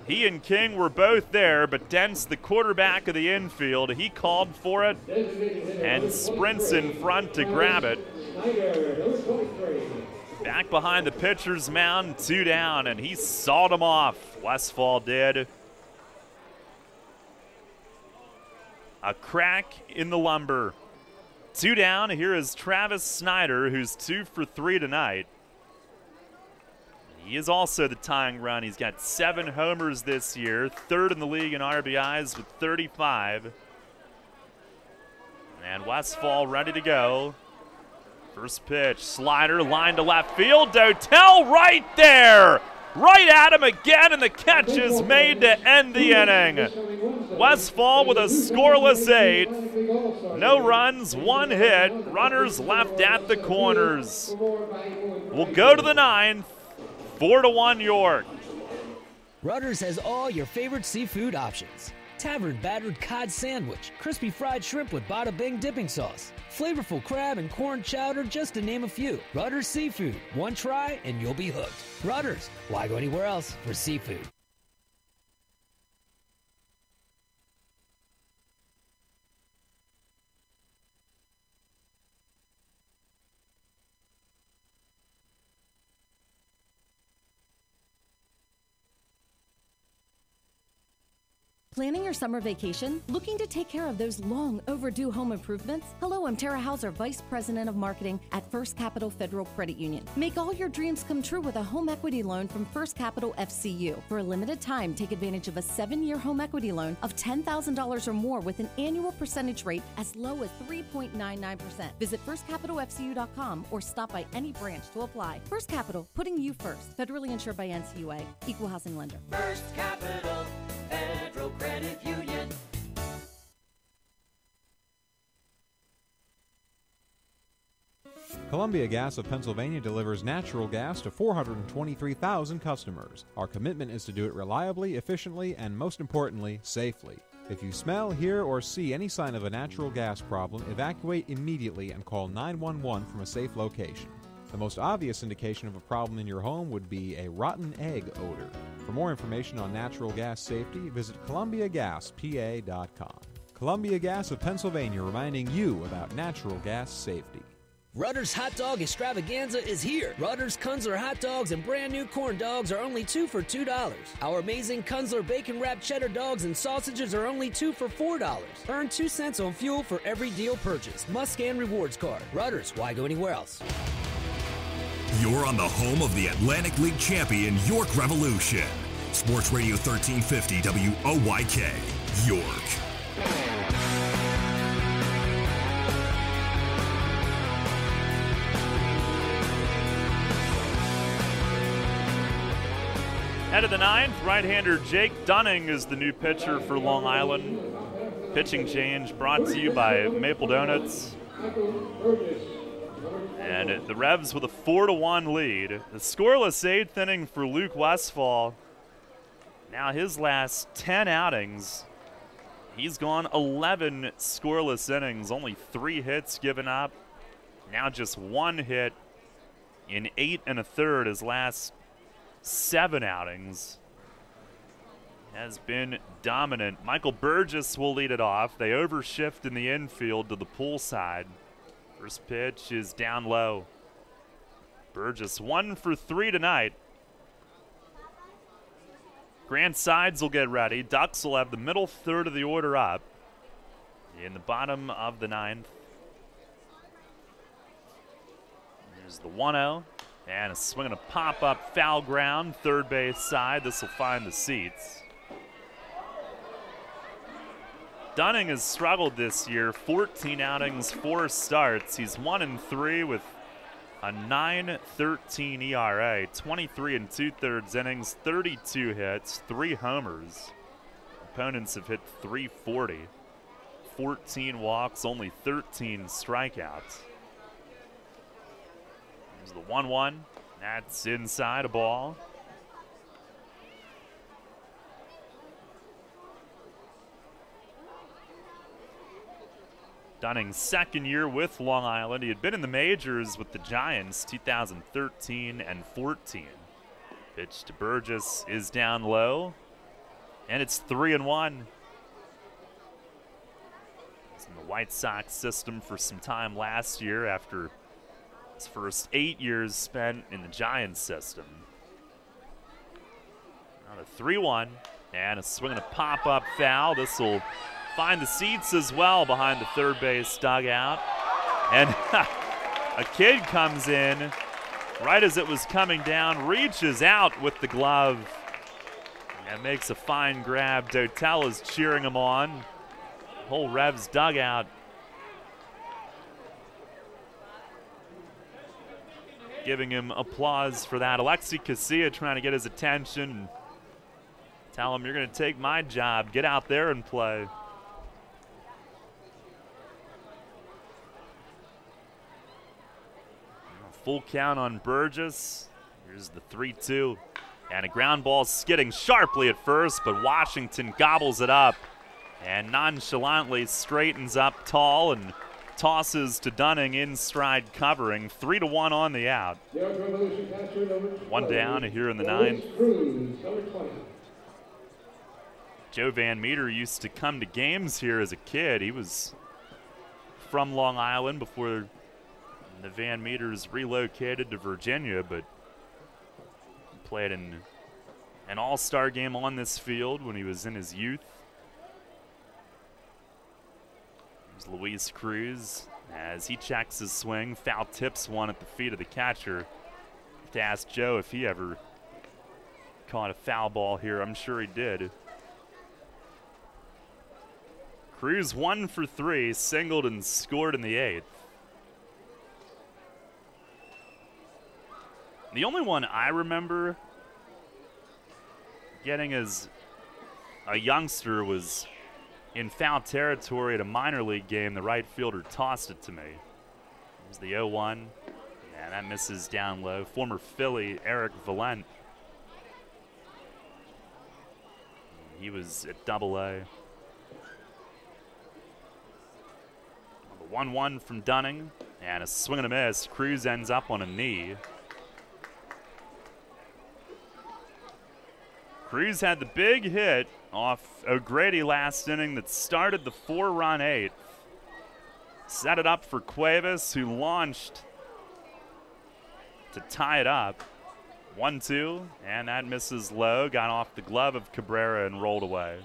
He and King were both there, but Dent's the quarterback of the infield. He called for it and sprints in front to grab it. Back behind the pitcher's mound, 2 down, and he sawed him off. Westfall did. A crack in the lumber. 2 down. Here is Travis Snyder, who's 2 for 3 tonight. He is also the tying run. He's got 7 homers this year, 3rd in the league in RBIs with 35. And Westfall ready to go. First pitch, slider, line to left field. Dotel right there. Right at him again, and the catch is made to end the inning. Westfall with a scoreless 8th. No runs, 1 hit. Runners left at the corners. We'll go to the 9th. 4-1 York. Rutter's has all your favorite seafood options. Tavern battered cod sandwich, crispy fried shrimp with bada bing dipping sauce, flavorful crab and corn chowder, just to name a few. Rutter's Seafood. One try and you'll be hooked. Rutter's. Why go anywhere else for seafood? Planning your summer vacation? Looking to take care of those long overdue home improvements? Hello, I'm Tara Hauser, Vice President of Marketing at First Capital Federal Credit Union. Make all your dreams come true with a home equity loan from First Capital FCU. For a limited time, take advantage of a 7-year home equity loan of $10,000 or more with an annual percentage rate as low as 3.99%. Visit firstcapitalfcu.com or stop by any branch to apply. First Capital, putting you first. Federally insured by NCUA. Equal housing lender. First Capital Federal Credit Union. Columbia Gas of Pennsylvania delivers natural gas to 423,000 customers. Our commitment is to do it reliably, efficiently, and most importantly, safely. If you smell, hear, or see any sign of a natural gas problem, evacuate immediately and call 911 from a safe location. The most obvious indication of a problem in your home would be a rotten egg odor. For more information on natural gas safety, visit ColumbiaGasPA.com. Columbia Gas of Pennsylvania, reminding you about natural gas safety. Rutter's Hot Dog Extravaganza is here. Rutter's Kunzler hot dogs and brand new corn dogs are only 2 for $2. Our amazing Kunzler bacon wrapped cheddar dogs and sausages are only 2 for $4. Earn 2 cents on fuel for every deal purchased. Must scan rewards card. Rutter's, why go anywhere else? You're on the home of the Atlantic League champion York Revolution. Sports Radio 1350 WOYK, York. Head of the ninth, right-hander Jake Dunning is the new pitcher for Long Island. Pitching change brought to you by Maple Donuts. And the Revs with a 4-1 lead. The scoreless 8th inning for Luke Westfall. Now his last 10 outings, he's gone 11 scoreless innings, only 3 hits given up. Now just 1 hit in 8 1/3 his last 7 outings. Has been dominant. Michael Burgess will lead it off. They overshift in the infield to the pull side. First pitch is down low. Burgess 1 for 3 tonight. Grand Sides will get ready. Ducks will have the middle third of the order up in the bottom of the 9th. There's the 1-0. And a swing and a pop-up foul ground, third base side. This will find the seats. Dunning has struggled this year. 14 outings, 4 starts. He's 1-3 with a 9.13 ERA. 23 2/3 innings, 32 hits, 3 homers. Opponents have hit .340. 14 walks, only 13 strikeouts. There's the 1-1. That's inside, a ball. Dunning's second year with Long Island. He had been in the majors with the Giants 2013 and 14. Pitch to Burgess is down low, and it's 3-1. He's in the White Sox system for some time last year after his first 8 years spent in the Giants system. Now the 3-1, and a swing and a pop-up foul. This will find the seats as well behind the third base dugout. And a kid comes in right as it was coming down, reaches out with the glove, and makes a fine grab. Dotel is cheering him on. The whole Revs dugout giving him applause for that. Alexi Casilla trying to get his attention and tell him, you're going to take my job. Get out there and play. Full count on Burgess. Here's the 3-2. And a ground ball skidding sharply at first, but Washington gobbles it up and nonchalantly straightens up tall and tosses to Dunning in stride covering. 3-1 on the out. One down here in the 9th. Joe Van Meter used to come to games here as a kid. He was from Long Island before the Van Meters relocated to Virginia, but played in an all-star game on this field when he was in his youth. There's Luis Cruz as he checks his swing. Foul tips one at the feet of the catcher. Have to ask Joe if he ever caught a foul ball here. I'm sure he did. Cruz 1 for 3, singled and scored in the 8th. The only one I remember getting as a youngster was in foul territory at a minor league game. The right fielder tossed it to me. There's the 0-1. Yeah, that misses down low. Former Philly Eric Valent. He was at Double-A. The 1-1 from Dunning. And a swing and a miss. Cruz ends up on a knee. Cruz had the big hit off O'Grady last inning that started the 4-run 8th. set it up for Cuevas, who launched to tie it up. 1-2, and that misses low. Got off the glove of Cabrera and rolled away.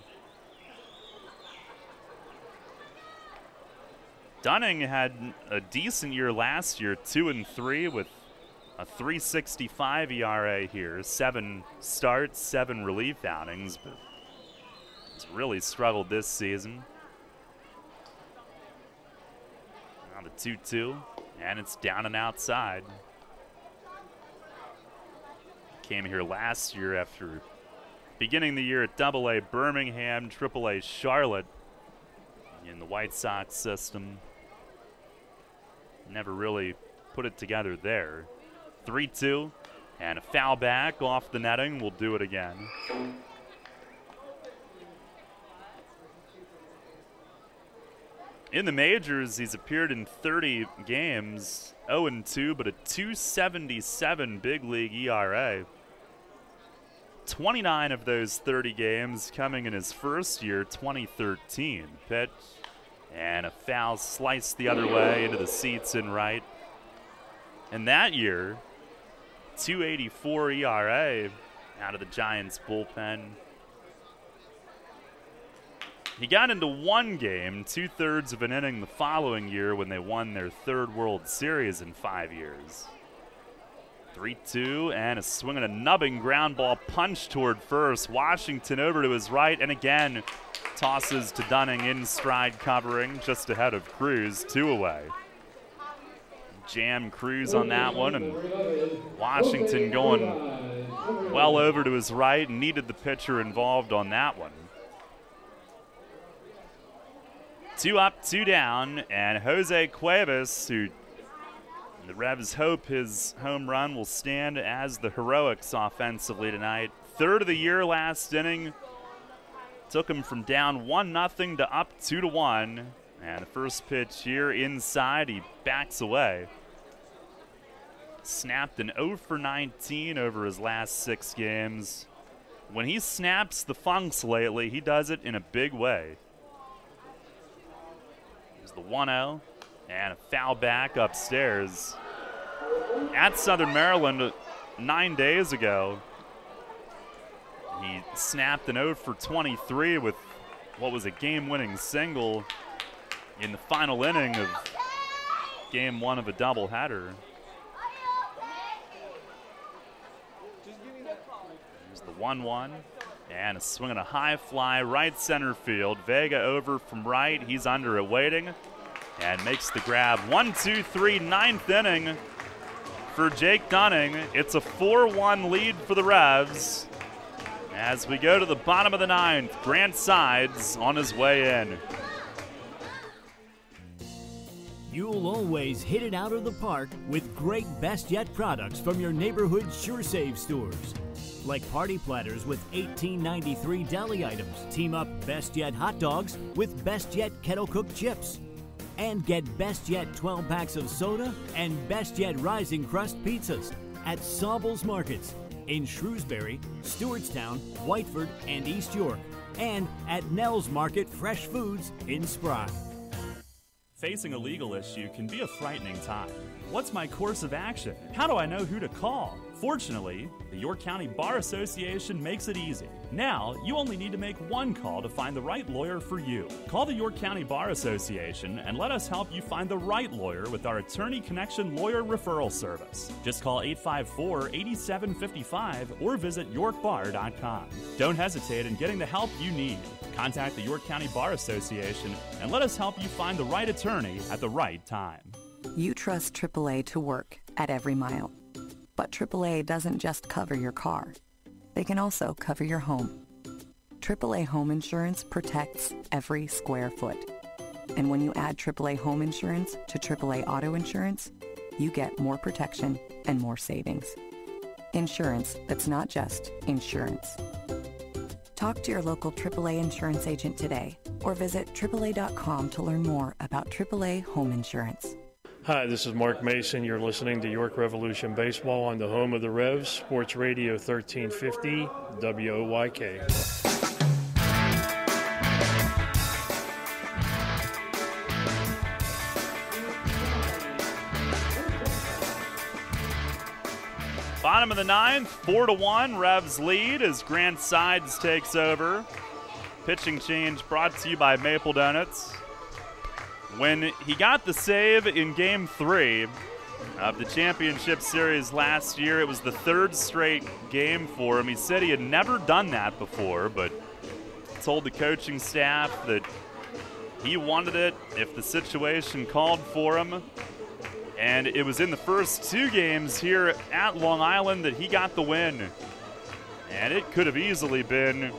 Dunning had a decent year last year, 2-3 with a 3.65 ERA here. 7 starts, 7 relief outings, but he's really struggled this season. Now the 2-2, and it's down and outside. Came here last year after beginning the year at AA Birmingham, AAA Charlotte in the White Sox system. Never really put it together there. 3-2, and a foul back off the netting. We'll do it again. In the majors, he's appeared in 30 games, 0-2, but a 2.77 big league ERA. 29 of those 30 games coming in his first year, 2013. Pitch, and a foul sliced the other way into the seats in right. And that year, 2.84 ERA out of the Giants bullpen. He got into one game, 2/3 of an inning the following year when they won their 3rd World Series in 5 years. 3-2, and a swing and a nubbing ground ball punch toward first. Washington over to his right, and again tosses to Dunning in stride covering just ahead of Cruz, 2 away. Jam Cruz on that one, and Washington going well over to his right and needed the pitcher involved on that one. 2 up, 2 down, and Jose Cuevas, who the Revs hope his home run will stand as the heroics offensively tonight. 3rd of the year last inning. Took him from down 1-0 to up 2-1. And the first pitch here inside, he backs away. Snapped an 0 for 19 over his last 6 games. When he snaps the funks lately, he does it in a big way. Here's the 1-0. And a foul back upstairs. At Southern Maryland 9 days ago, he snapped an 0 for 23 with what was a game-winning single in the final inning of game 1 of a doubleheader. Here's the 1-1. And a swing and a high fly right center field. Vega over from right. He's under it waiting. And makes the grab. 1-2-3, 9th inning for Jake Dunning. It's a 4-1 lead for the Revs. As we go to the bottom of the 9th, Grant Sides on his way in. You'll always hit it out of the park with great Best Yet products from your neighborhood SureSave stores. Like party platters with $18.93 deli items. Team up Best Yet hot dogs with Best Yet kettle cooked chips. And get Best Yet 12 packs of soda and Best Yet Rising Crust pizzas at Sobel's Markets in Shrewsbury, Stewartstown, Whiteford, and East York. And at Nell's Market Fresh Foods in Spry. Facing a legal issue can be a frightening time. What's my course of action? How do I know who to call? Fortunately, the York County Bar Association makes it easy. Now, you only need to make one call to find the right lawyer for you. Call the York County Bar Association and let us help you find the right lawyer with our Attorney Connection Lawyer Referral Service. Just call 854-8755 or visit yorkbar.com. Don't hesitate in getting the help you need. Contact the York County Bar Association and let us help you find the right attorney at the right time. You trust AAA to work at every mile. But AAA doesn't just cover your car. They can also cover your home. AAA Home Insurance protects every square foot. And when you add AAA Home Insurance to AAA Auto Insurance, you get more protection and more savings. Insurance that's not just insurance. Talk to your local AAA insurance agent today or visit AAA.com to learn more about AAA Home Insurance. Hi, this is Mark Mason. You're listening to York Revolution Baseball on the home of the Revs, Sports Radio 1350, WOYK. Bottom of the ninth, 4-1, Revs lead as Grant Sides takes over. Pitching change brought to you by Maple Donuts. When he got the save in Game 3 of the championship series last year, it was the third straight game for him. He said he had never done that before, but told the coaching staff that he wanted it if the situation called for him. And it was in the first 2 games here at Long Island that he got the win. And it could have easily been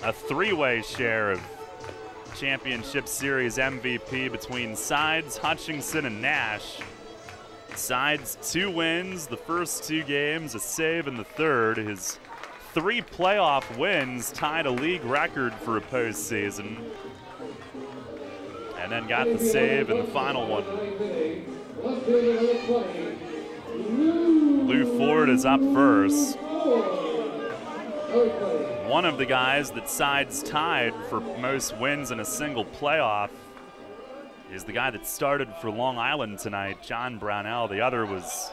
a 3-way share of Championship Series MVP between Sides, Hutchinson, and Nash. Sides 2 wins, the first 2 games, a save in the third. His 3 playoff wins tied a league record for a postseason. And then got the save in the final one. Lou Ford is up first. One of the guys that Sides tied for most wins in a single playoff is the guy that started for Long Island tonight, John Brownell. The other was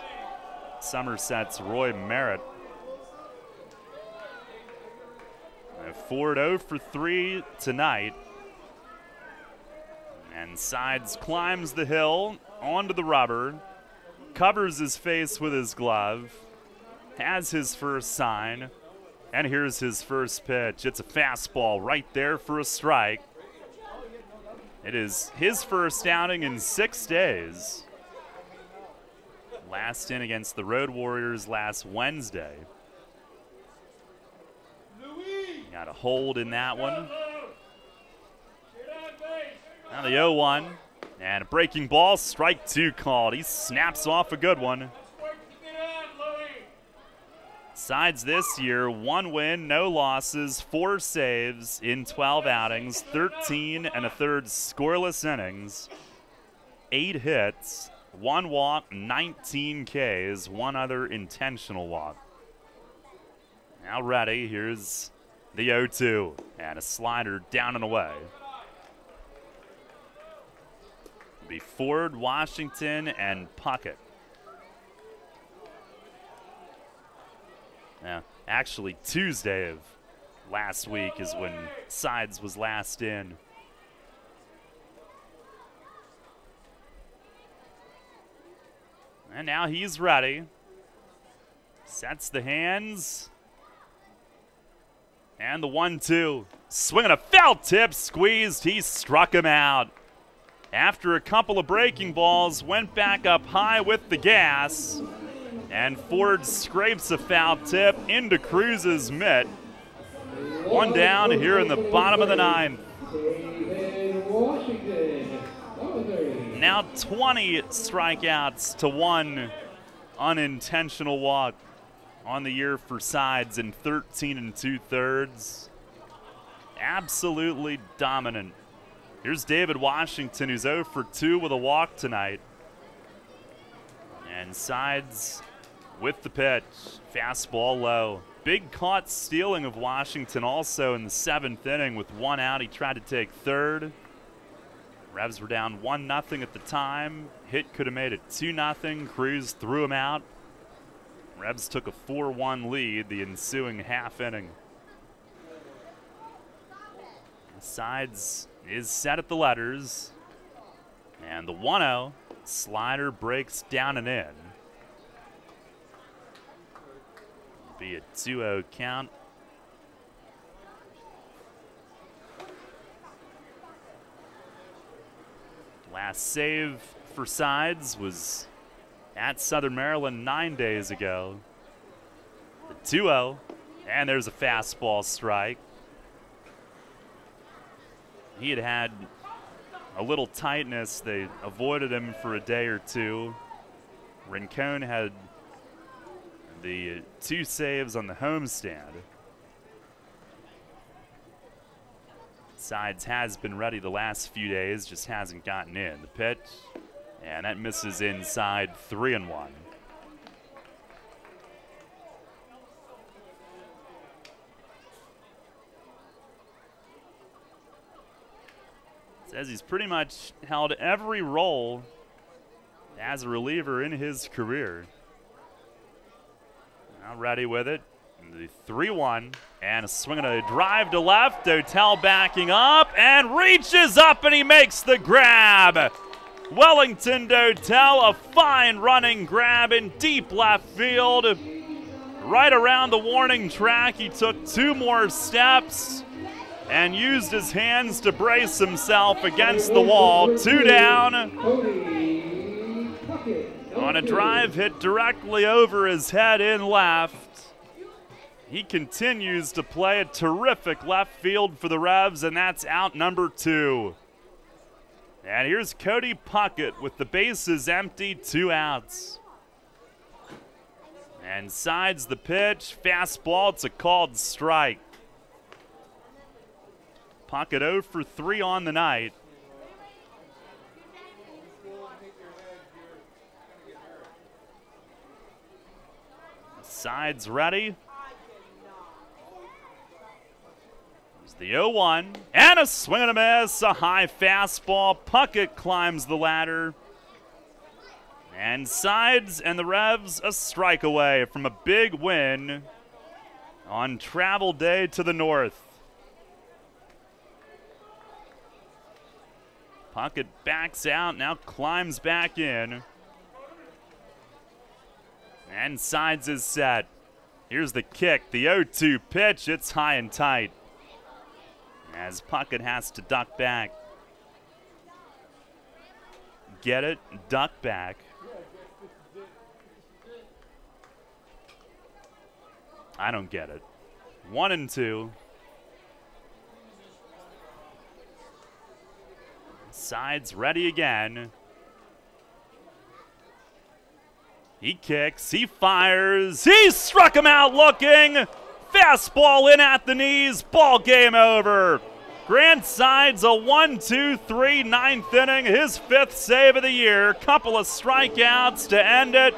Somerset's Roy Merritt. Ford 0 for 3 tonight. And Sides climbs the hill onto the rubber, covers his face with his glove, has his first sign, and here's his first pitch. It's a fastball right there for a strike. It is his first outing in 6 days. Last in against the Road Warriors last Wednesday. Got a hold in that one. Now the 0-1. And a breaking ball, strike 2 called. He snaps off a good one. Sides this year, 1 win, no losses, 4 saves in 12 outings, 13 1/3 scoreless innings, 8 hits, 1 walk, 19 Ks, 1 other intentional walk. Now ready, here's the 0-2, and a slider down and away. It'll be Ford, Washington, and Puckett. Yeah, actually Tuesday of last week is when Sides was last in. And now he's ready. Sets the hands. And the 1-2. Swinging a foul tip, squeezed. He struck him out. After a couple of breaking balls, went back up high with the gas. And Ford scrapes a foul tip into Cruz's mitt. 1 down here in the bottom of the 9th. Now 20 strikeouts to 1 unintentional walk on the year for Sides in 13 2/3. Absolutely dominant. Here's David Washington, who's 0 for 2 with a walk tonight. And Sides with the pitch. Fastball low. Big caught stealing of Washington also in the 7th inning with 1 out. He tried to take third. Revs were down 1-0 at the time. Hit could have made it 2-0. Cruz threw him out. Revs took a 4-1 lead the ensuing half inning. Sides is set at the letters. And the 1-0 slider breaks down and in. Be a 2-0 count. Last save for Sides was at Southern Maryland 9 days ago. The 2-0, and there's a fastball strike. He had had a little tightness. They avoided him for a day or two. Rincon had the 2 saves on the homestand. Sides has been ready the last few days, just hasn't gotten in. The pitch, and that misses inside, 3-1. Says he's pretty much held every role as a reliever in his career. Now ready with it. The 3-1 and a swing and a drive to left. Dotel backing up and reaches up and he makes the grab. Wellington Dotel, a fine running grab in deep left field. Right around the warning track, he took 2 more steps and used his hands to brace himself against the wall. 2 down. On a drive hit directly over his head in left. He continues to play a terrific left field for the Revs, and that's out number 2. And here's Cody Puckett with the bases empty, 2 outs. And sides the pitch, fastball, it's a called strike. Puckett 0 for 3 on the night. Sides ready. The 0-1, and a swing and a miss, a high fastball. Puckett climbs the ladder. And sides and the Revs a strike away from a big win on travel day to the north. Puckett backs out, now climbs back in. And sides is set. Here's the kick, the 0-2 pitch, it's high and tight. As Puckett has to duck back. Get it, duck back. I don't get it. 1-2. Sides ready again. He kicks, he fires, he struck him out looking. Fastball in at the knees, ball game over. Grant Sides a 1-2-3 ninth inning, his 5th save of the year. Couple of strikeouts to end it.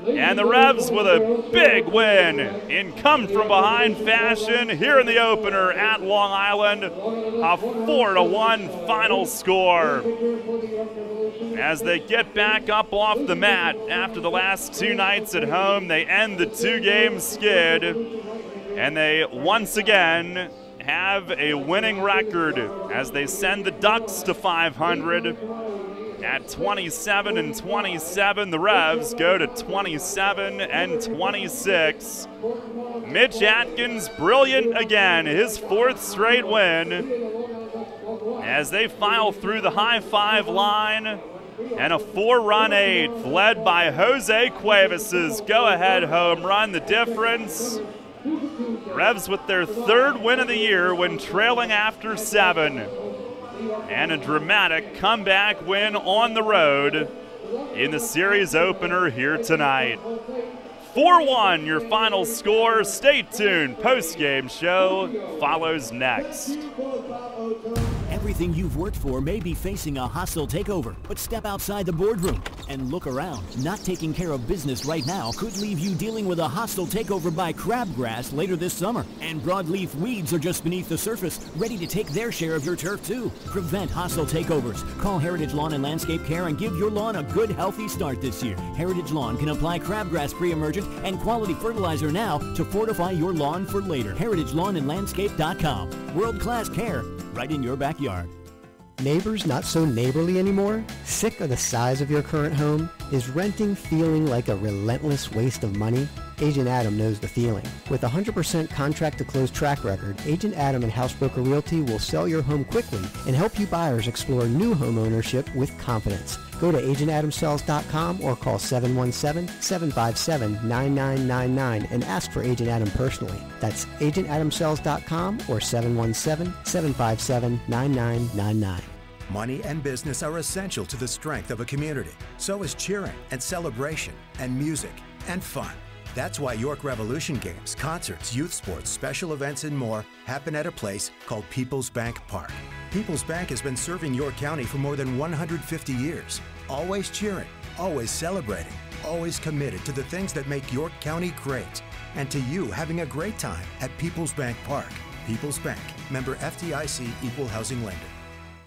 And the Revs with a big win in come-from-behind fashion here in the opener at Long Island. A 4-1 final score. As they get back up off the mat after the last 2 nights at home, they end the 2-game skid. And they once again have a winning record as they send the Ducks to 500. At 27-27, the Revs go to 27-26. Mitch Atkins, brilliant again, his 4th straight win. As they file through the high 5 line. And a 4-run 8th led by Jose Cuevas' go-ahead home run. The difference, Revs with their 3rd win of the year when trailing after 7. And a dramatic comeback win on the road in the series opener here tonight. 4-1 your final score. Stay tuned. Post-game show follows next. Everything you've worked for may be facing a hostile takeover, but step outside the boardroom and look around. Not taking care of business right now could leave you dealing with a hostile takeover by crabgrass later this summer. And broadleaf weeds are just beneath the surface, ready to take their share of your turf too. Prevent hostile takeovers. Call Heritage Lawn and Landscape Care and give your lawn a good, healthy start this year. Heritage Lawn can apply crabgrass pre-emergent and quality fertilizer now to fortify your lawn for later. HeritageLawnandLandscape.com. World-class care right in your backyard. Neighbors not so neighborly anymore? Sick of the size of your current home? Is renting feeling like a relentless waste of money? Agent Adam knows the feeling. With a 100% contract to close track record, Agent Adam and Housebroker Realty will sell your home quickly and help you buyers explore new home ownership with confidence. Go to agentadamsells.com or call 717-757-9999 and ask for Agent Adam personally. That's agentadamsells.com or 717-757-9999. Money and business are essential to the strength of a community. So is cheering and celebration and music and fun. That's why York Revolution games, concerts, youth sports, special events, and more happen at a place called People's Bank Park. People's Bank has been serving York County for more than 150 years. Always cheering, always celebrating, always committed to the things that make York County great. And to you having a great time at People's Bank Park. People's Bank, member FDIC, equal housing lender.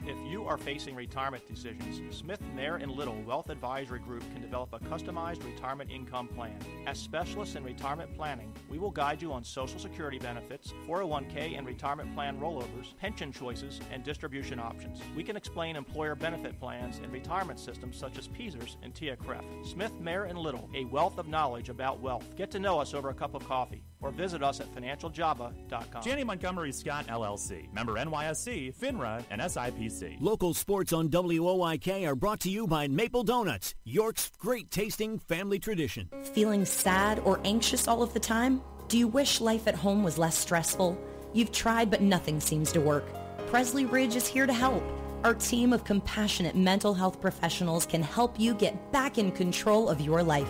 If you are facing retirement decisions, Smith, Mayer & Little Wealth Advisory Group can develop a customized retirement income plan. As specialists in retirement planning, we will guide you on Social Security benefits, 401k and retirement plan rollovers, pension choices, and distribution options. We can explain employer benefit plans and retirement systems such as PESERS and TIA-CREF. Smith, Mayer & Little, a wealth of knowledge about wealth. Get to know us over a cup of coffee or visit us at financialjava.com. Janney Montgomery Scott LLC, member NYSE, FINRA, and SIPC. Local sports on WOIK are brought to you by Maple Donuts, York's great tasting family tradition. Feeling sad or anxious all of the time? Do you wish life at home was less stressful? You've tried, but nothing seems to work. Presley Ridge is here to help. Our team of compassionate mental health professionals can help you get back in control of your life.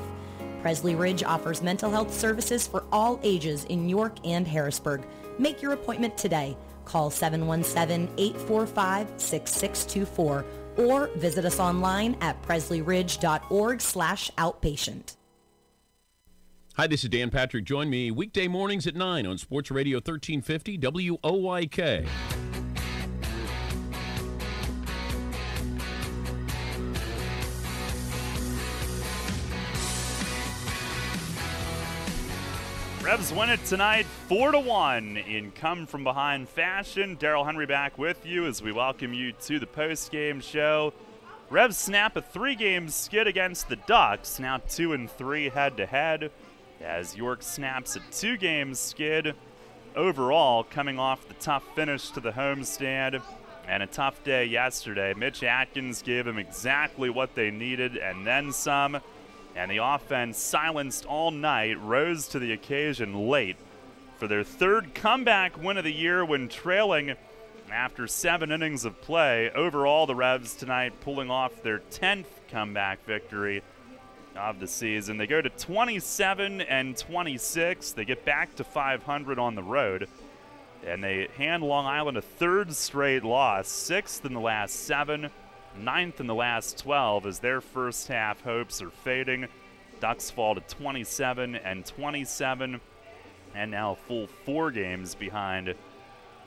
Presley Ridge offers mental health services for all ages in York and Harrisburg. Make your appointment today. Call 717-845-6624 or visit us online at presleyridge.org/outpatient. Hi, this is Dan Patrick. Join me weekday mornings at 9 on Sports Radio 1350 WOYK. Revs win it tonight 4-1 in come-from-behind fashion. Darrell Henry back with you as we welcome you to the post-game show. Revs snap a 3-game skid against the Ducks, now 2-3 head-to-head, as York snaps a 2-game skid overall, coming off the tough finish to the homestand and a tough day yesterday. Mitch Atkins gave them exactly what they needed and then some. And the offense, silenced all night, rose to the occasion late for their third comeback win of the year when trailing after 7 innings of play. Overall, the Revs tonight pulling off their 10th comeback victory of the season. They go to 27-26. They get back to 500 on the road. And they hand Long Island a 3rd straight loss, 6th in the last 7. 9th in the last 12 as their first half hopes are fading. Ducks fall to 27-27 and now a full 4 games behind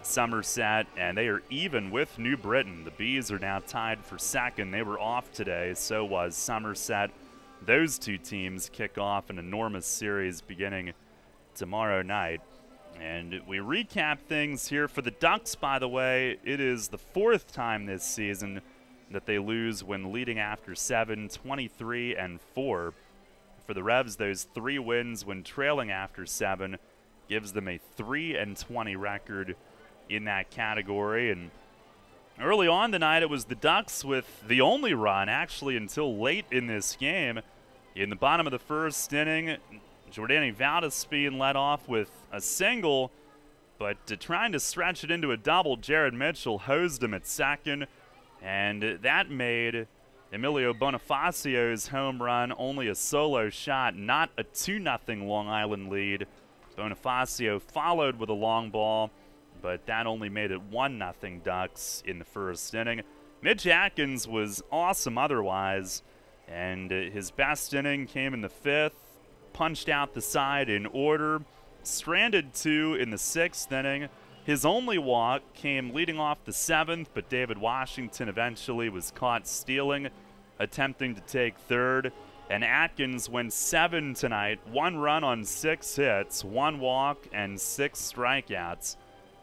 Somerset, and they are even with New Britain. The Bees are now tied for 2nd. They were off today, so was Somerset. Those 2 teams kick off an enormous series beginning tomorrow night. And we recap things here for the Ducks, by the way. It is the 4th time this season that they lose when leading after 7, 23-4. For the Revs, those 3 wins when trailing after 7 gives them a 3-20 record in that category. And early on tonight, it was the Ducks with the only run, actually, until late in this game. In the bottom of the 1st inning, Jordani Valdez being led off with a single, but trying to stretch it into a double, Jared Mitchell hosed him at 2nd. And that made Emilio Bonifacio's home run only a solo shot, not a 2-0 Long Island lead. Bonifacio followed with a long ball, but that only made it 1-0 Ducks in the 1st inning. Mitch Atkins was awesome otherwise, and his best inning came in the 5th, punched out the side in order, stranded 2 in the 6th inning. His only walk came leading off the 7th, but David Washington eventually was caught stealing, attempting to take 3rd. And Atkins went 7 tonight, 1 run on 6 hits, 1 walk, and 6 strikeouts.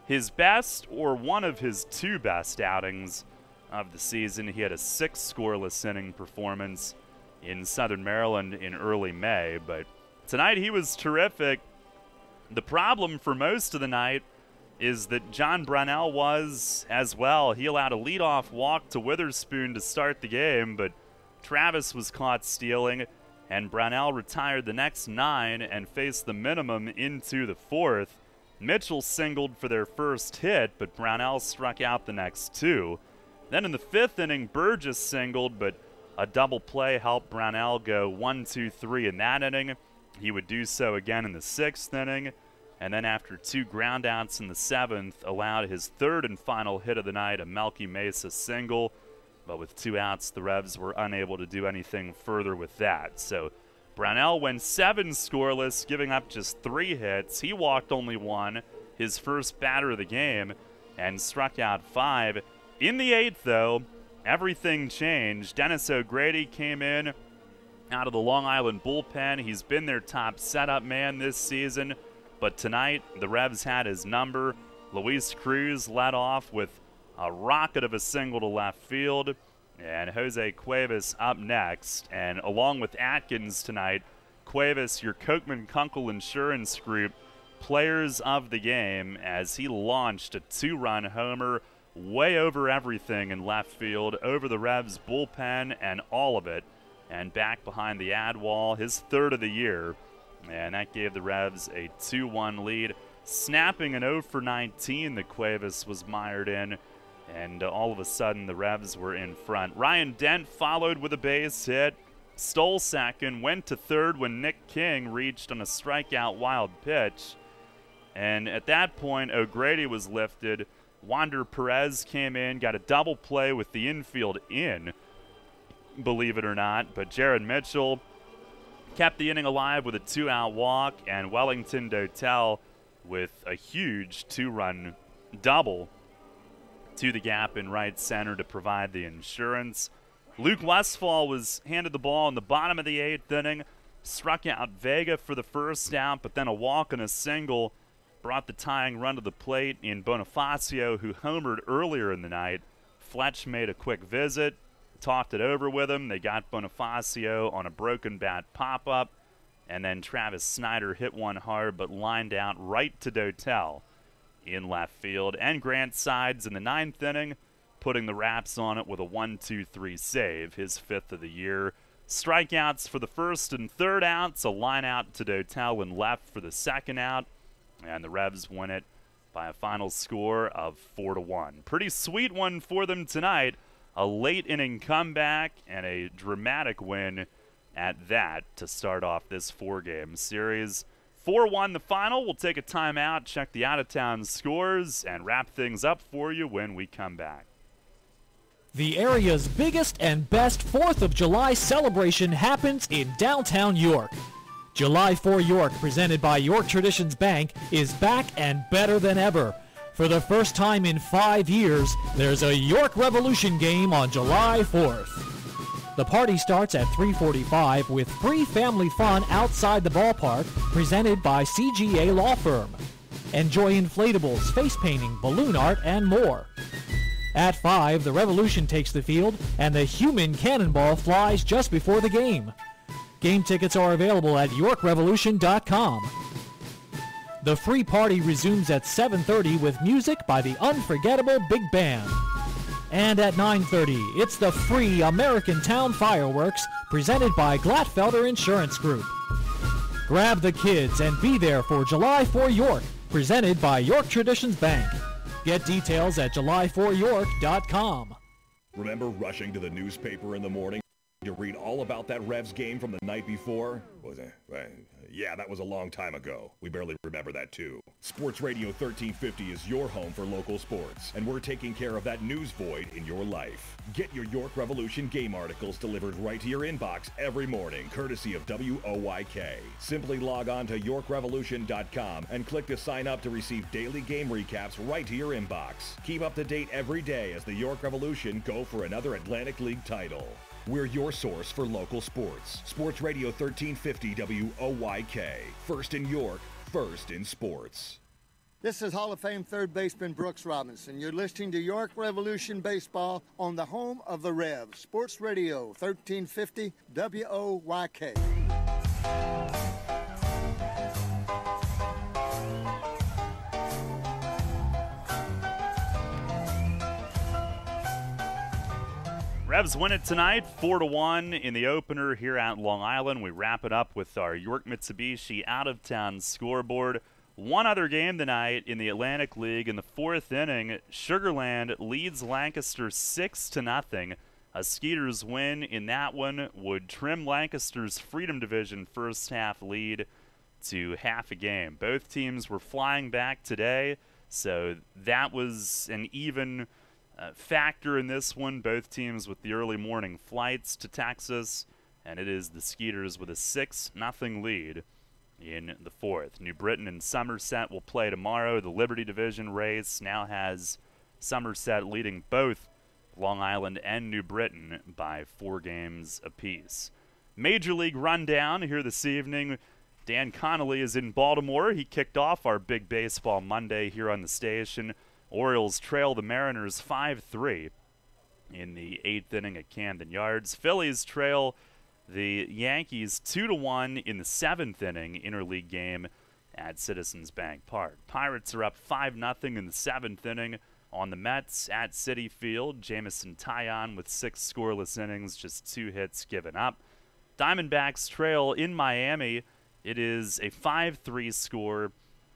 His best, or one of his 2 best outings of the season. He had a 6 scoreless inning performance in Southern Maryland in early May, but tonight he was terrific. The problem for most of the night is that John Brownell was as well. He allowed a leadoff walk to Witherspoon to start the game, but Travis was caught stealing, and Brownell retired the next 9 and faced the minimum into the 4th. Mitchell singled for their first hit, but Brownell struck out the next 2. Then in the 5th inning, Burgess singled, but a double play helped Brownell go 1-2-3 in that inning. He would do so again in the 6th inning. And then after 2 groundouts in the 7th, allowed his 3rd and final hit of the night, a Melky Mesa single. But with 2 outs, the Revs were unable to do anything further with that. So Brownell went 7 scoreless, giving up just 3 hits. He walked only 1, his first batter of the game, and struck out 5. In the 8th, though, everything changed. Dennis O'Grady came in out of the Long Island bullpen. He's been their top setup man this season, but tonight the Revs had his number. Luis Cruz led off with a rocket of a single to left field, and Jose Cuevas up next. And along with Atkins tonight, Cuevas, your Kochman Kunkel Insurance Group players of the game, as he launched a 2-run homer way over everything in left field, over the Revs bullpen and all of it, and back behind the ad wall, his 3rd of the year, and that gave the Revs a 2-1 lead. Snapping an 0 for 19 that Cuevas was mired in, and all of a sudden the Revs were in front. Ryan Dent followed with a base hit, stole second, went to third when Nick King reached on a strikeout wild pitch, and at that point O'Grady was lifted. Wander Perez came in, got a double play with the infield in, believe it or not, but Jared Mitchell kept the inning alive with a 2-out walk, and Wellington Dotel with a huge 2-run double to the gap in right center to provide the insurance. Luke Westfall was handed the ball in the bottom of the 8th inning, struck out Vega for the first out, but then a walk and a single brought the tying run to the plate in Bonifacio, who homered earlier in the night. Fletch made a quick visit, talked it over with him. They got Bonifacio on a broken bat pop-up, and then Travis Snyder hit one hard but lined out right to Dotel in left field. And Grant Sides in the 9th inning, putting the wraps on it with a 1-2-3 save, his 5th of the year. Strikeouts for the first and third outs, a line out to Dotel in left for the second out, and the Revs win it by a final score of 4-1. Pretty sweet one for them tonight. A late inning comeback and a dramatic win at that to start off this 4-game series. 4-1 the final. We'll take a timeout, check the out-of-town scores, and wrap things up for you when we come back. The area's biggest and best 4th of July celebration happens in downtown York. July 4 York, presented by York Traditions Bank, is back and better than ever. For the first time in 5 years, there's a York Revolution game on July 4th. The party starts at 3:45 with free family fun outside the ballpark, presented by CGA Law Firm. Enjoy inflatables, face painting, balloon art, and more. At 5, the Revolution takes the field, and the human cannonball flies just before the game. Game tickets are available at YorkRevolution.com. The free party resumes at 7:30 with music by the unforgettable Big Band. And at 9:30, it's the free American Town Fireworks presented by Glatfelder Insurance Group. Grab the kids and be there for July 4 York, presented by York Traditions Bank. Get details at July4York.com. Remember rushing to the newspaper in the morning to read all about that Revs game from the night before? Yeah, that was a long time ago. We barely remember that too. Sports Radio 1350 is your home for local sports, and we're taking care of that news void in your life. Get your York Revolution game articles delivered right to your inbox every morning, courtesy of WOYK. Simply log on to YorkRevolution.com and click to sign up to receive daily game recaps right to your inbox. Keep up to date every day as the York Revolution go for another Atlantic League title. We're your source for local sports. Sports Radio 1350 WOYK. First in York, first in sports. This is Hall of Fame third baseman Brooks Robinson. You're listening to York Revolution Baseball on the home of the Revs. Sports Radio 1350 WOYK. Revs win it tonight, 4-1 in the opener here at Long Island. We wrap it up with our York Mitsubishi out-of-town scoreboard. One other game tonight in the Atlantic League. In the 4th inning, Sugarland leads Lancaster 6-0. A Skeeters win in that one would trim Lancaster's Freedom Division first half lead to half a game. Both teams were flying back today, so that was an even factor in this one. Both teams with the early morning flights to Texas, and it is the Skeeters with a 6-0 lead in the 4th. New Britain and Somerset will play tomorrow. The Liberty Division race now has Somerset leading both Long Island and New Britain by 4 games apiece. Major League Rundown here this evening. Dan Connolly is in Baltimore. He kicked off our Big Baseball Monday here on the station. Orioles trail the Mariners 5-3 in the 8th inning at Camden Yards. Phillies trail the Yankees 2-1 in the 7th inning interleague game at Citizens Bank Park. Pirates are up 5-0 in the 7th inning on the Mets at Citi Field. Jamison Taillon with 6 scoreless innings, just 2 hits given up. Diamondbacks trail in Miami. It is a 5-3 score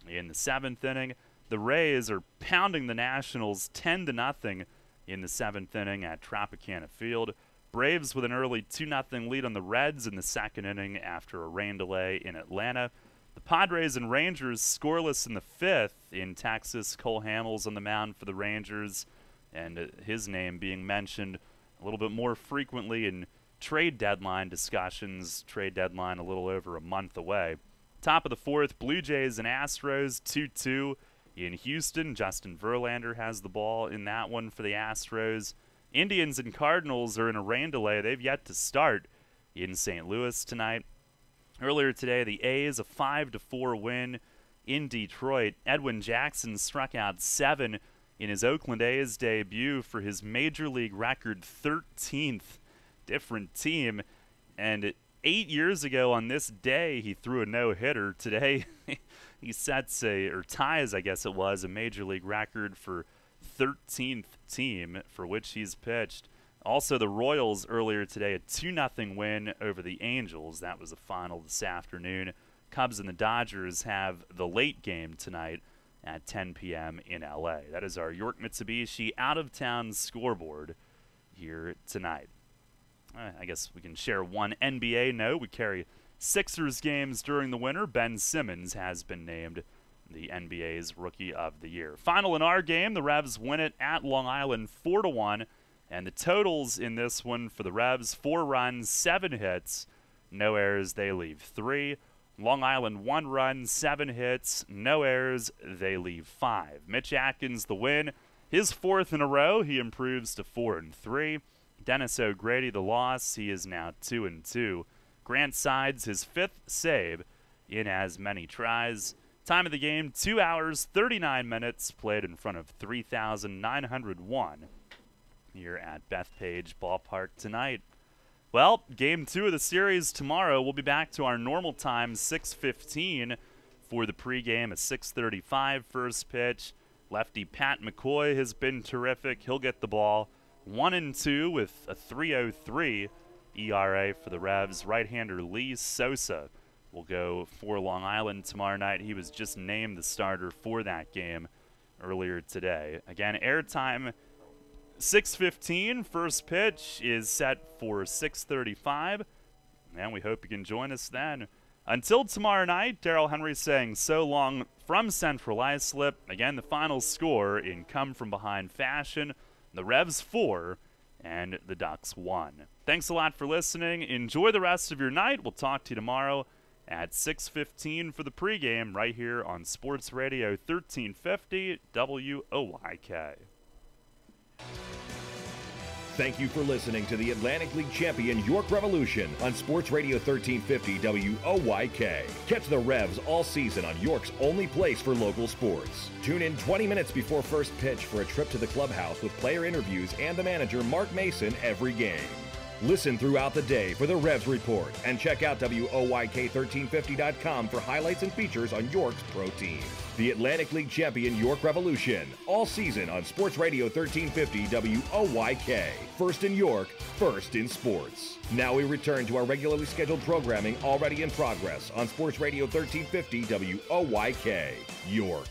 in the 7th inning. The Rays are pounding the Nationals 10-0 in the 7th inning at Tropicana Field. Braves with an early 2-0 lead on the Reds in the 2nd inning after a rain delay in Atlanta. The Padres and Rangers scoreless in the 5th in Texas. Cole Hamels on the mound for the Rangers, and his name being mentioned a little bit more frequently in trade deadline discussions. Trade deadline a little over a month away. Top of the 4th, Blue Jays and Astros 2-2 in Houston. Justin Verlander has the ball in that one for the Astros. Indians and Cardinals are in a rain delay. They've yet to start in St. Louis tonight. Earlier today, the A's a 5-4 win in Detroit. Edwin Jackson struck out 7 in his Oakland A's debut for his Major League record 13th different team. And 8 years ago on this day, he threw a no-hitter. Today, he sets ties, I guess it was, a Major League record for 13th team for which he's pitched. Also, the Royals earlier today, a 2-0 win over the Angels. That was the final this afternoon. Cubs and the Dodgers have the late game tonight at 10 p.m. in L.A. That is our York Mitsubishi out-of-town scoreboard here tonight. I guess we can share one NBA note. We carry Sixers games during the winter. Ben Simmons has been named the NBA's Rookie of the Year. Final in our game, the Revs win it at Long Island 4-1. And the totals in this one for the Revs, 4 runs, 7 hits, no errors, they leave 3. Long Island 1 run, 7 hits, no errors, they leave 5. Mitch Atkins the win, his 4th in a row, he improves to 4-3. Dennis O'Grady the loss, he is now 2-2. Grant Sides his 5th save in as many tries. Time of the game, 2 hours, 39 minutes, played in front of 3,901. Here at Bethpage Ballpark tonight. Well, game 2 of the series tomorrow. We'll be back to our normal time, 6:15 for the pregame, a 6:35 first pitch. Lefty Pat McCoy has been terrific. He'll get the ball 1-2 with a 3.03 ERA for the Revs. Right-hander Lee Sosa will go for Long Island tomorrow night. He was just named the starter for that game earlier today. Again, airtime 6:15, first pitch is set for 6:35, and we hope you can join us then. Until tomorrow night, Darrell Henry saying so long from Central Islip. Again, the final score in come-from-behind fashion, the Revs 4 and the Ducks 1. Thanks a lot for listening. Enjoy the rest of your night. We'll talk to you tomorrow at 6:15 for the pregame right here on Sports Radio 1350 WOYK. Thank you for listening to the Atlantic League champion York Revolution on Sports Radio 1350 WOYK. Catch the Revs all season on York's only place for local sports. Tune in 20 minutes before first pitch for a trip to the clubhouse with player interviews and the manager Mark Mason every game. Listen throughout the day for the Revs Report and check out WOYK1350.com for highlights and features on York's pro team. The Atlantic League champion York Revolution, all season on Sports Radio 1350 WOYK. First in York, first in sports. Now we return to our regularly scheduled programming already in progress on Sports Radio 1350 WOYK, York.